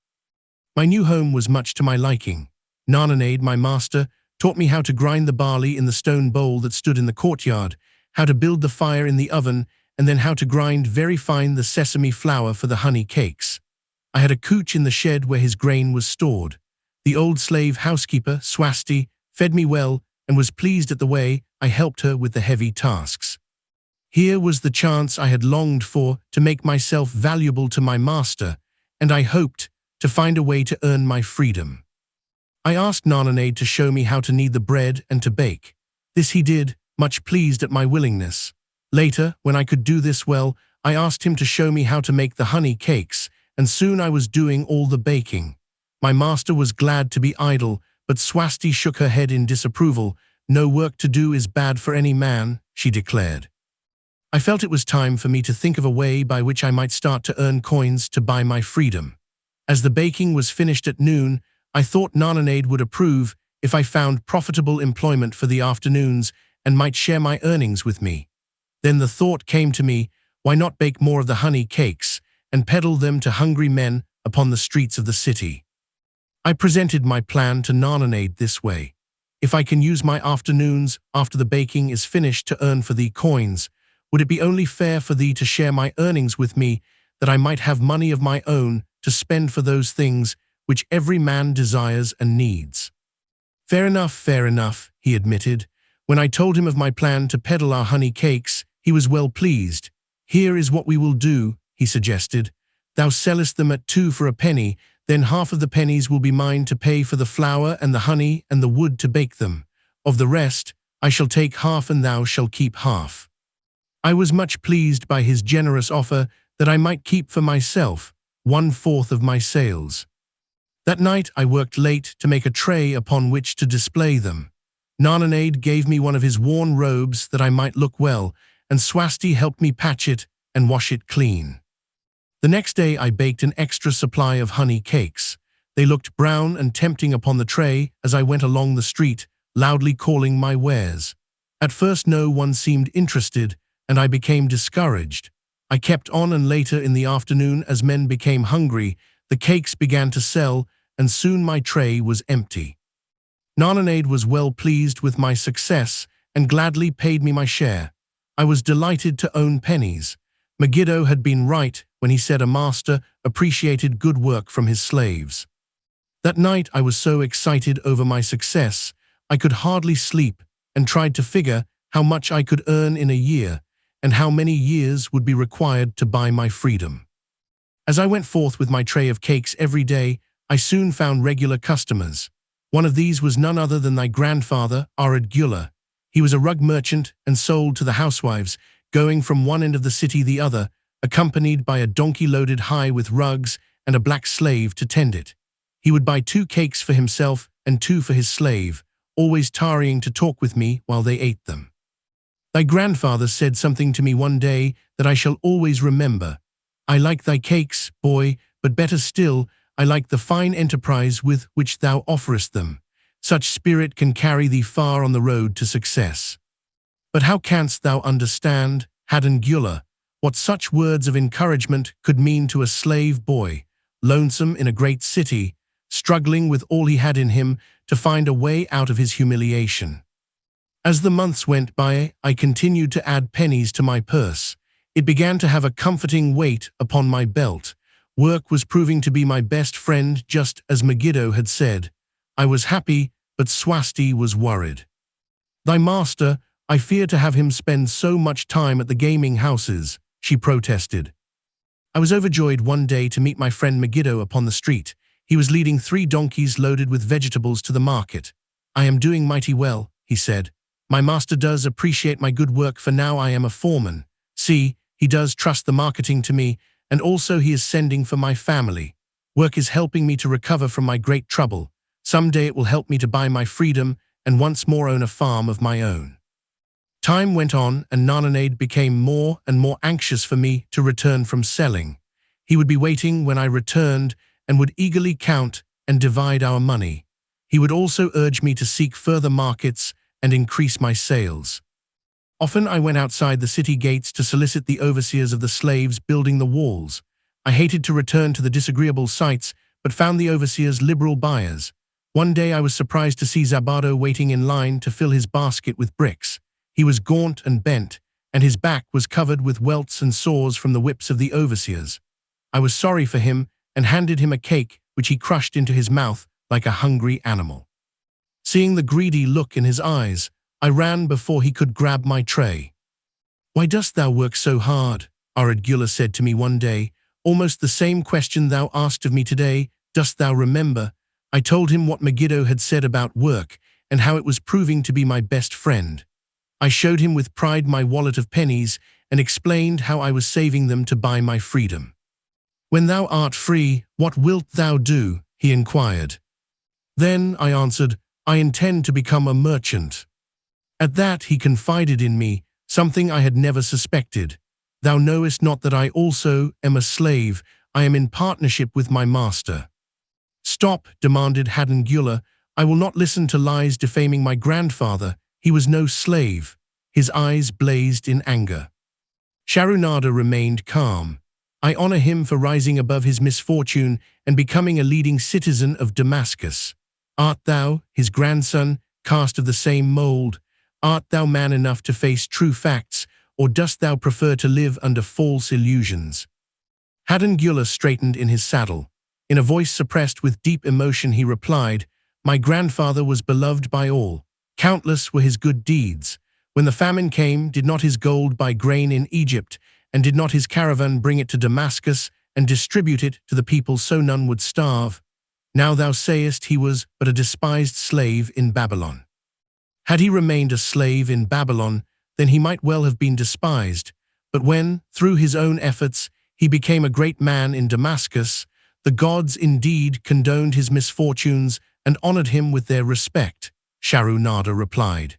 My new home was much to my liking. Nananade, my master, taught me how to grind the barley in the stone bowl that stood in the courtyard, how to build the fire in the oven, and then how to grind very fine the sesame flour for the honey cakes. I had a couch in the shed where his grain was stored. The old slave housekeeper, Swasti, fed me well and was pleased at the way I helped her with the heavy tasks. Here was the chance I had longed for to make myself valuable to my master, and I hoped to find a way to earn my freedom. I asked Nananade to show me how to knead the bread and to bake. This he did, much pleased at my willingness. Later, when I could do this well, I asked him to show me how to make the honey cakes, and soon I was doing all the baking. My master was glad to be idle, but Swasti shook her head in disapproval. "No work to do is bad for any man," she declared. I felt it was time for me to think of a way by which I might start to earn coins to buy my freedom. As the baking was finished at noon, I thought Nananade would approve if I found profitable employment for the afternoons and might share my earnings with me. Then the thought came to me, why not bake more of the honey cakes and peddle them to hungry men upon the streets of the city? I presented my plan to Nananade this way. "If I can use my afternoons after the baking is finished to earn for thee coins, would it be only fair for thee to share my earnings with me, that I might have money of my own to spend for those things which every man desires and needs?" Fair enough, he admitted. When I told him of my plan to peddle our honey cakes, he was well pleased. "Here is what we will do," he suggested. "Thou sellest them at 2 for a penny, then half of the pennies will be mine to pay for the flour and the honey and the wood to bake them. Of the rest, I shall take half and thou shalt keep half." I was much pleased by his generous offer that I might keep for myself 1/4 of my sales. That night I worked late to make a tray upon which to display them. Nananade gave me one of his worn robes that I might look well, and Swasti helped me patch it and wash it clean. The next day I baked an extra supply of honey cakes. They looked brown and tempting upon the tray as I went along the street, loudly calling my wares. At first no one seemed interested, and I became discouraged. I kept on, and later in the afternoon, as men became hungry, the cakes began to sell, and soon my tray was empty. Nananade was well pleased with my success and gladly paid me my share. I was delighted to own pennies. Megiddo had been right when he said a master appreciated good work from his slaves. That night I was so excited over my success, I could hardly sleep, and tried to figure how much I could earn in a year, and how many years would be required to buy my freedom. As I went forth with my tray of cakes every day, I soon found regular customers. One of these was none other than thy grandfather, Arid Gula. He was a rug merchant and sold to the housewives, going from one end of the city to the other, accompanied by a donkey loaded high with rugs and a black slave to tend it. He would buy 2 cakes for himself and 2 for his slave, always tarrying to talk with me while they ate them. Thy grandfather said something to me one day that I shall always remember. I like thy cakes, boy, but better still, I like the fine enterprise with which thou offerest them. Such spirit can carry thee far on the road to success. But how canst thou understand, Hadan Gula, what such words of encouragement could mean to a slave boy, lonesome in a great city, struggling with all he had in him to find a way out of his humiliation? As the months went by, I continued to add pennies to my purse. It began to have a comforting weight upon my belt. Work was proving to be my best friend, just as Megiddo had said. I was happy, but Swasti was worried. Thy master, I fear to have him spend so much time at the gaming houses, she protested. I was overjoyed one day to meet my friend Megiddo upon the street. He was leading 3 donkeys loaded with vegetables to the market. I am doing mighty well, he said. My master does appreciate my good work, for now I am a foreman. See, he does trust the marketing to me, and also he is sending for my family. Work is helping me to recover from my great trouble. Someday it will help me to buy my freedom and once more own a farm of my own. Time went on, and Nananade became more and more anxious for me to return from selling. He would be waiting when I returned and would eagerly count and divide our money. He would also urge me to seek further markets and increase my sales. Often I went outside the city gates to solicit the overseers of the slaves building the walls. I hated to return to the disagreeable sights, but found the overseers liberal buyers. One day I was surprised to see Zabado waiting in line to fill his basket with bricks. He was gaunt and bent, and his back was covered with welts and sores from the whips of the overseers. I was sorry for him and handed him a cake, which he crushed into his mouth like a hungry animal. Seeing the greedy look in his eyes, I ran before he could grab my tray. Why dost thou work so hard? Arid Gula said to me one day. Almost the same question thou asked of me today, dost thou remember? I told him what Megiddo had said about work, and how it was proving to be my best friend. I showed him with pride my wallet of pennies, and explained how I was saving them to buy my freedom. When thou art free, what wilt thou do? He inquired. Then, I answered, I intend to become a merchant. At that he confided in me, something I had never suspected. Thou knowest not that I also am a slave. I am in partnership with my master. Stop, demanded Hadan Gula. I will not listen to lies defaming my grandfather. He was no slave. His eyes blazed in anger. Sharunada remained calm. I honor him for rising above his misfortune and becoming a leading citizen of Damascus. Art thou, his grandson, cast of the same mold? Art thou man enough to face true facts, or dost thou prefer to live under false illusions? Hadan Gula straightened in his saddle. In a voice suppressed with deep emotion he replied, My grandfather was beloved by all. Countless were his good deeds. When the famine came, did not his gold buy grain in Egypt, and did not his caravan bring it to Damascus and distribute it to the people so none would starve? Now thou sayest he was but a despised slave in Babylon. Had he remained a slave in Babylon, then he might well have been despised. But when, through his own efforts, he became a great man in Damascus, the gods indeed condoned his misfortunes and honored him with their respect. Sharunada replied.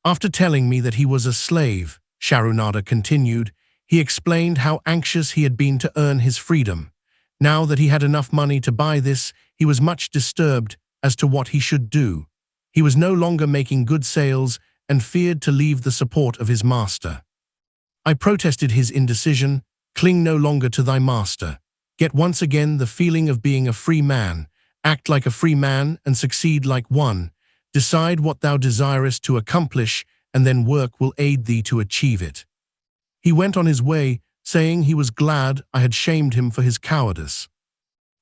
After telling me that he was a slave, Sharunada continued, he explained how anxious he had been to earn his freedom. Now that he had enough money to buy this, he was much disturbed as to what he should do. He was no longer making good sales and feared to leave the support of his master. I protested his indecision. Cling no longer to thy master. Get once again the feeling of being a free man. Act like a free man and succeed like one. Decide what thou desirest to accomplish, and then work will aid thee to achieve it. He went on his way, saying he was glad I had shamed him for his cowardice.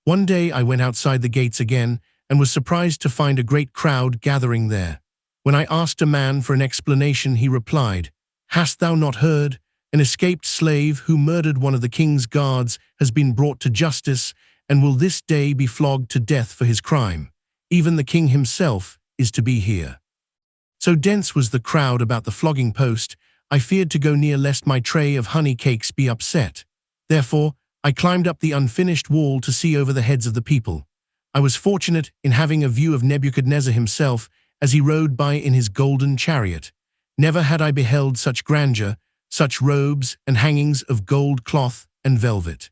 One day I went outside the gates again and was surprised to find a great crowd gathering there. When I asked a man for an explanation, he replied, "Hast thou not heard? An escaped slave who murdered one of the king's guards has been brought to justice and will this day be flogged to death for his crime. Even the king himself is to be here." So dense was the crowd about the flogging post, I feared to go near lest my tray of honey cakes be upset. Therefore, I climbed up the unfinished wall to see over the heads of the people. I was fortunate in having a view of Nebuchadnezzar himself as he rode by in his golden chariot. Never had I beheld such grandeur, such robes and hangings of gold cloth and velvet.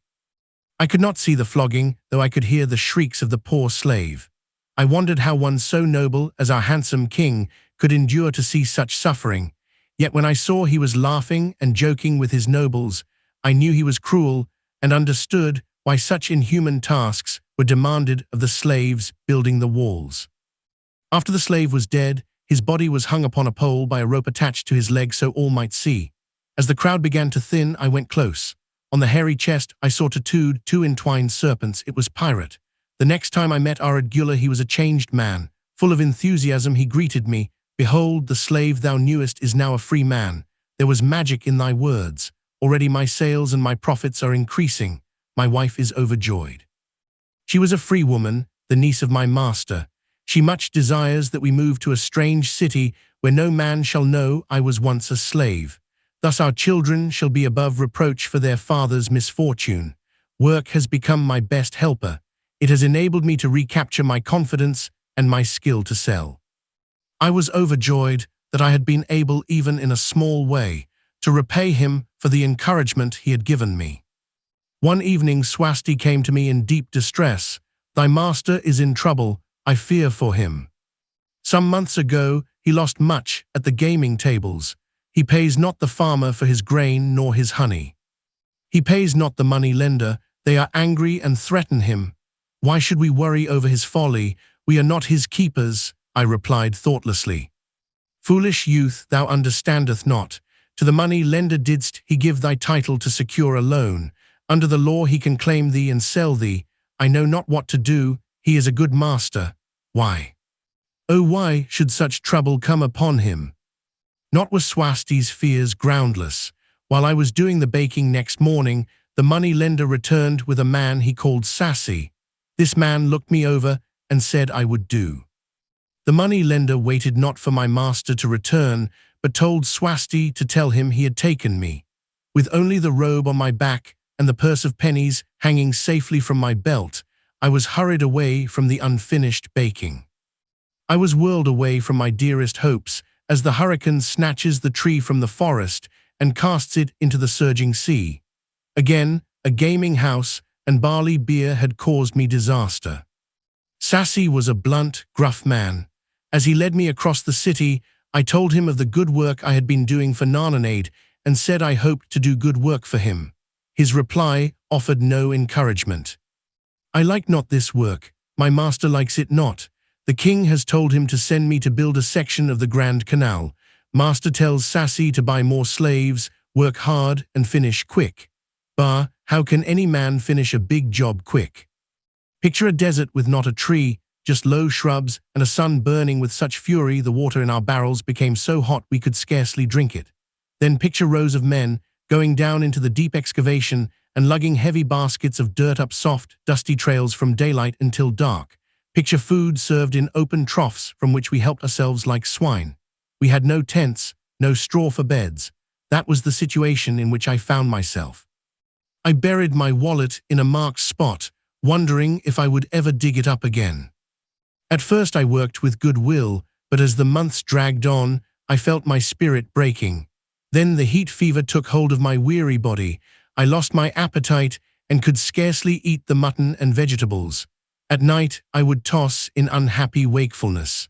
I could not see the flogging, though I could hear the shrieks of the poor slave. I wondered how one so noble as our handsome king could endure to see such suffering. Yet when I saw he was laughing and joking with his nobles, I knew he was cruel and understood why such inhuman tasks were demanded of the slaves building the walls. After the slave was dead, his body was hung upon a pole by a rope attached to his leg so all might see. As the crowd began to thin, I went close. On the hairy chest, I saw tattooed two entwined serpents. It was Pirate. The next time I met Aradgula, he was a changed man. Full of enthusiasm, he greeted me. "Behold, the slave thou knewest is now a free man. There was magic in thy words. Already my sales and my profits are increasing. My wife is overjoyed. She was a free woman, the niece of my master. She much desires that we move to a strange city where no man shall know I was once a slave. Thus our children shall be above reproach for their father's misfortune. Work has become my best helper. It has enabled me to recapture my confidence and my skill to sell." I was overjoyed that I had been able, even in a small way, to repay him for the encouragement he had given me. One evening Swasti came to me in deep distress. "Thy master is in trouble. I fear for him. Some months ago he lost much at the gaming tables. He pays not the farmer for his grain nor his honey. He pays not the money lender. They are angry and threaten him. Why should we worry over his folly? We are not his keepers," I replied thoughtlessly. "Foolish youth, thou understandest not. To the money lender didst he give thy title to secure a loan. Under the law he can claim thee and sell thee. I know not what to do. He is a good master. Why? Oh, why should such trouble come upon him?" Not were Swasti's fears groundless. While I was doing the baking next morning, the money lender returned with a man he called Sassy. This man looked me over and said I would do. The money lender waited not for my master to return, but told Swasti to tell him he had taken me. With only the robe on my back and the purse of pennies hanging safely from my belt, I was hurried away from the unfinished baking. I was whirled away from my dearest hopes, as the hurricane snatches the tree from the forest and casts it into the surging sea. Again, a gaming house and barley beer had caused me disaster. Sassy was a blunt, gruff man. As he led me across the city, I told him of the good work I had been doing for Narnanade and said I hoped to do good work for him. His reply offered no encouragement. "I like not this work. My master likes it not. The king has told him to send me to build a section of the Grand Canal. Master tells Sassy to buy more slaves, work hard, and finish quick. Bah, how can any man finish a big job quick? Picture a desert with not a tree, just low shrubs and a sun burning with such fury the water in our barrels became so hot we could scarcely drink it. Then picture rows of men going down into the deep excavation and lugging heavy baskets of dirt up soft, dusty trails from daylight until dark. Picture food served in open troughs from which we helped ourselves like swine. We had no tents, no straw for beds. That was the situation in which I found myself. I buried my wallet in a marked spot, wondering if I would ever dig it up again. At first I worked with good will, but as the months dragged on, I felt my spirit breaking. Then the heat fever took hold of my weary body. I lost my appetite and could scarcely eat the mutton and vegetables. At night, I would toss in unhappy wakefulness.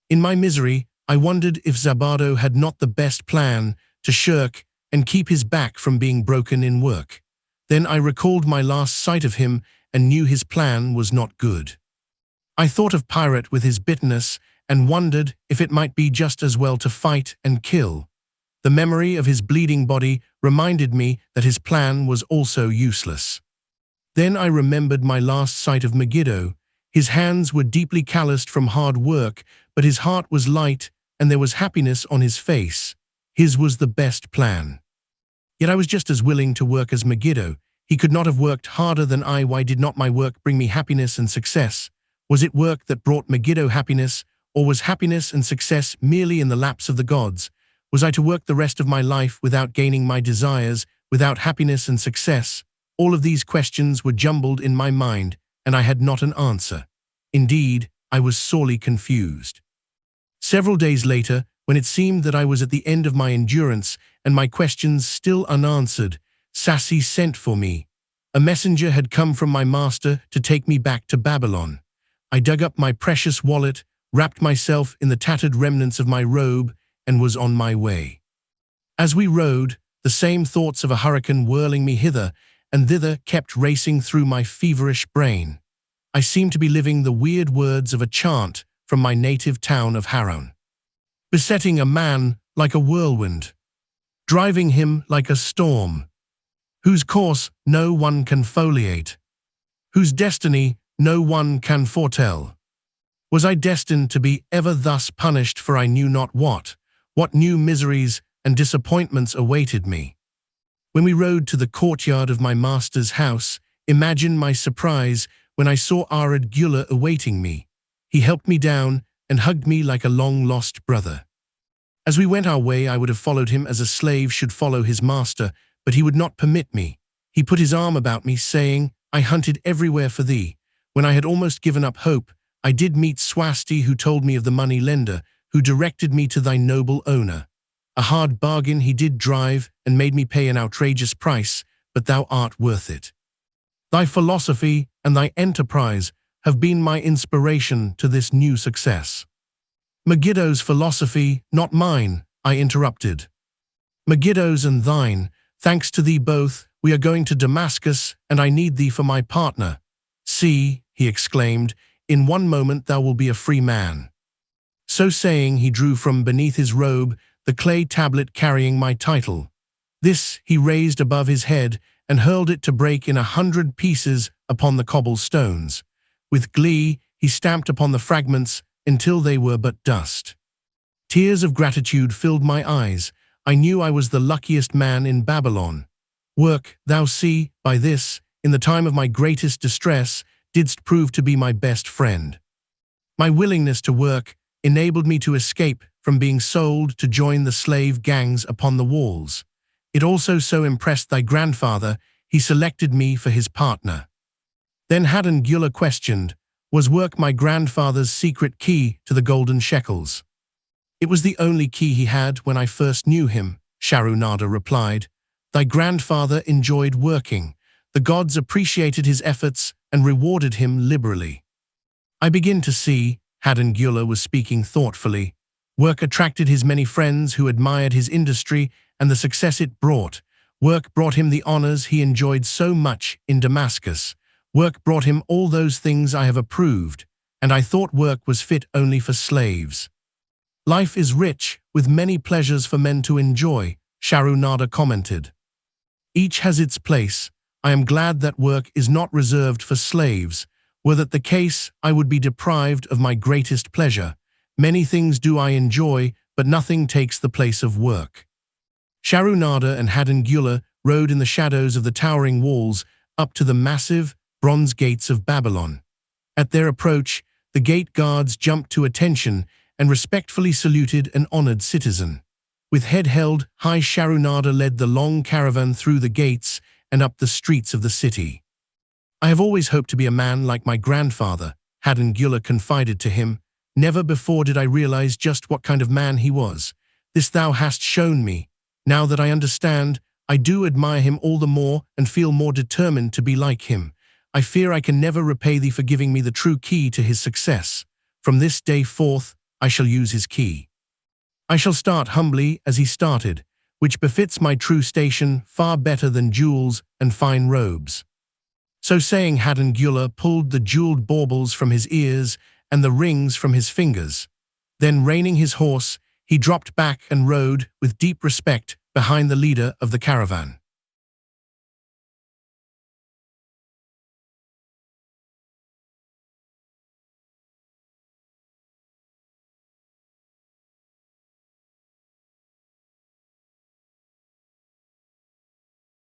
In my misery, I wondered if Zabado had not the best plan to shirk and keep his back from being broken in work. Then I recalled my last sight of him and knew his plan was not good. I thought of Pirate with his bitterness and wondered if it might be just as well to fight and kill. The memory of his bleeding body reminded me that his plan was also useless. Then I remembered my last sight of Megiddo. His hands were deeply calloused from hard work, but his heart was light and there was happiness on his face. His was the best plan. Yet I was just as willing to work as Megiddo. He could not have worked harder than I. Why did not my work bring me happiness and success? Was it work that brought Megiddo happiness, or was happiness and success merely in the laps of the gods? Was I to work the rest of my life without gaining my desires, without happiness and success? All of these questions were jumbled in my mind, and I had not an answer. Indeed, I was sorely confused. Several days later, when it seemed that I was at the end of my endurance and my questions still unanswered, Sassy sent for me. A messenger had come from my master to take me back to Babylon. I dug up my precious wallet, wrapped myself in the tattered remnants of my robe, and was on my way. As we rode, the same thoughts of a hurricane whirling me hither and thither kept racing through my feverish brain. I seemed to be living the weird words of a chant from my native town of Haran. Besetting a man like a whirlwind, driving him like a storm, whose course no one can foliate, whose destiny no one can foretell. Was I destined to be ever thus punished for I knew not what new miseries and disappointments awaited me? When we rode to the courtyard of my master's house, imagine my surprise when I saw Arid Gula awaiting me. He helped me down and hugged me like a long-lost brother. As we went our way, I would have followed him as a slave should follow his master, but he would not permit me. He put his arm about me, saying, "I hunted everywhere for thee." When I had almost given up hope, I did meet Swasti, who told me of the money lender, who directed me to thy noble owner. A hard bargain he did drive and made me pay an outrageous price, but thou art worth it. Thy philosophy and thy enterprise have been my inspiration to this new success. Megiddo's philosophy, not mine, I interrupted. Megiddo's and thine, thanks to thee both, we are going to Damascus, and I need thee for my partner. See, he exclaimed, in one moment thou will be a free man. So saying, he drew from beneath his robe the clay tablet carrying my title. This he raised above his head and hurled it to break in 100 pieces upon the cobblestones. With glee, he stamped upon the fragments until they were but dust. Tears of gratitude filled my eyes. I knew I was the luckiest man in Babylon. Work, thou see, by this, in the time of my greatest distress, didst prove to be my best friend. My willingness to work enabled me to escape from being sold to join the slave gangs upon the walls. It also so impressed thy grandfather, he selected me for his partner. Then Hadan Gula questioned, was work my grandfather's secret key to the golden shekels? It was the only key he had when I first knew him, Sharunada replied. Thy grandfather enjoyed working. The gods appreciated his efforts and rewarded him liberally. I begin to see, Hadan Gula was speaking thoughtfully. Work attracted his many friends who admired his industry and the success it brought. Work brought him the honors he enjoyed so much in Damascus. Work brought him all those things I have approved, and I thought work was fit only for slaves. Life is rich, with many pleasures for men to enjoy, Sharunada commented. Each has its place. I am glad that work is not reserved for slaves. Were that the case, I would be deprived of my greatest pleasure. Many things do I enjoy, but nothing takes the place of work. Sharunada and Hadan Gula rode in the shadows of the towering walls up to the massive bronze gates of Babylon. At their approach, the gate guards jumped to attention and respectfully saluted an honored citizen. With head held high, Sharunada led the long caravan through the gates and up the streets of the city. I have always hoped to be a man like my grandfather, Hadan Gula confided to him. Never before did I realize just what kind of man he was. This thou hast shown me. Now that I understand, I do admire him all the more and feel more determined to be like him. I fear I can never repay thee for giving me the true key to his success. From this day forth, I shall use his key. I shall start humbly as he started, which befits my true station far better than jewels and fine robes. So saying, Hadan Gyula pulled the jeweled baubles from his ears and the rings from his fingers. Then, reining his horse, he dropped back and rode, with deep respect, behind the leader of the caravan.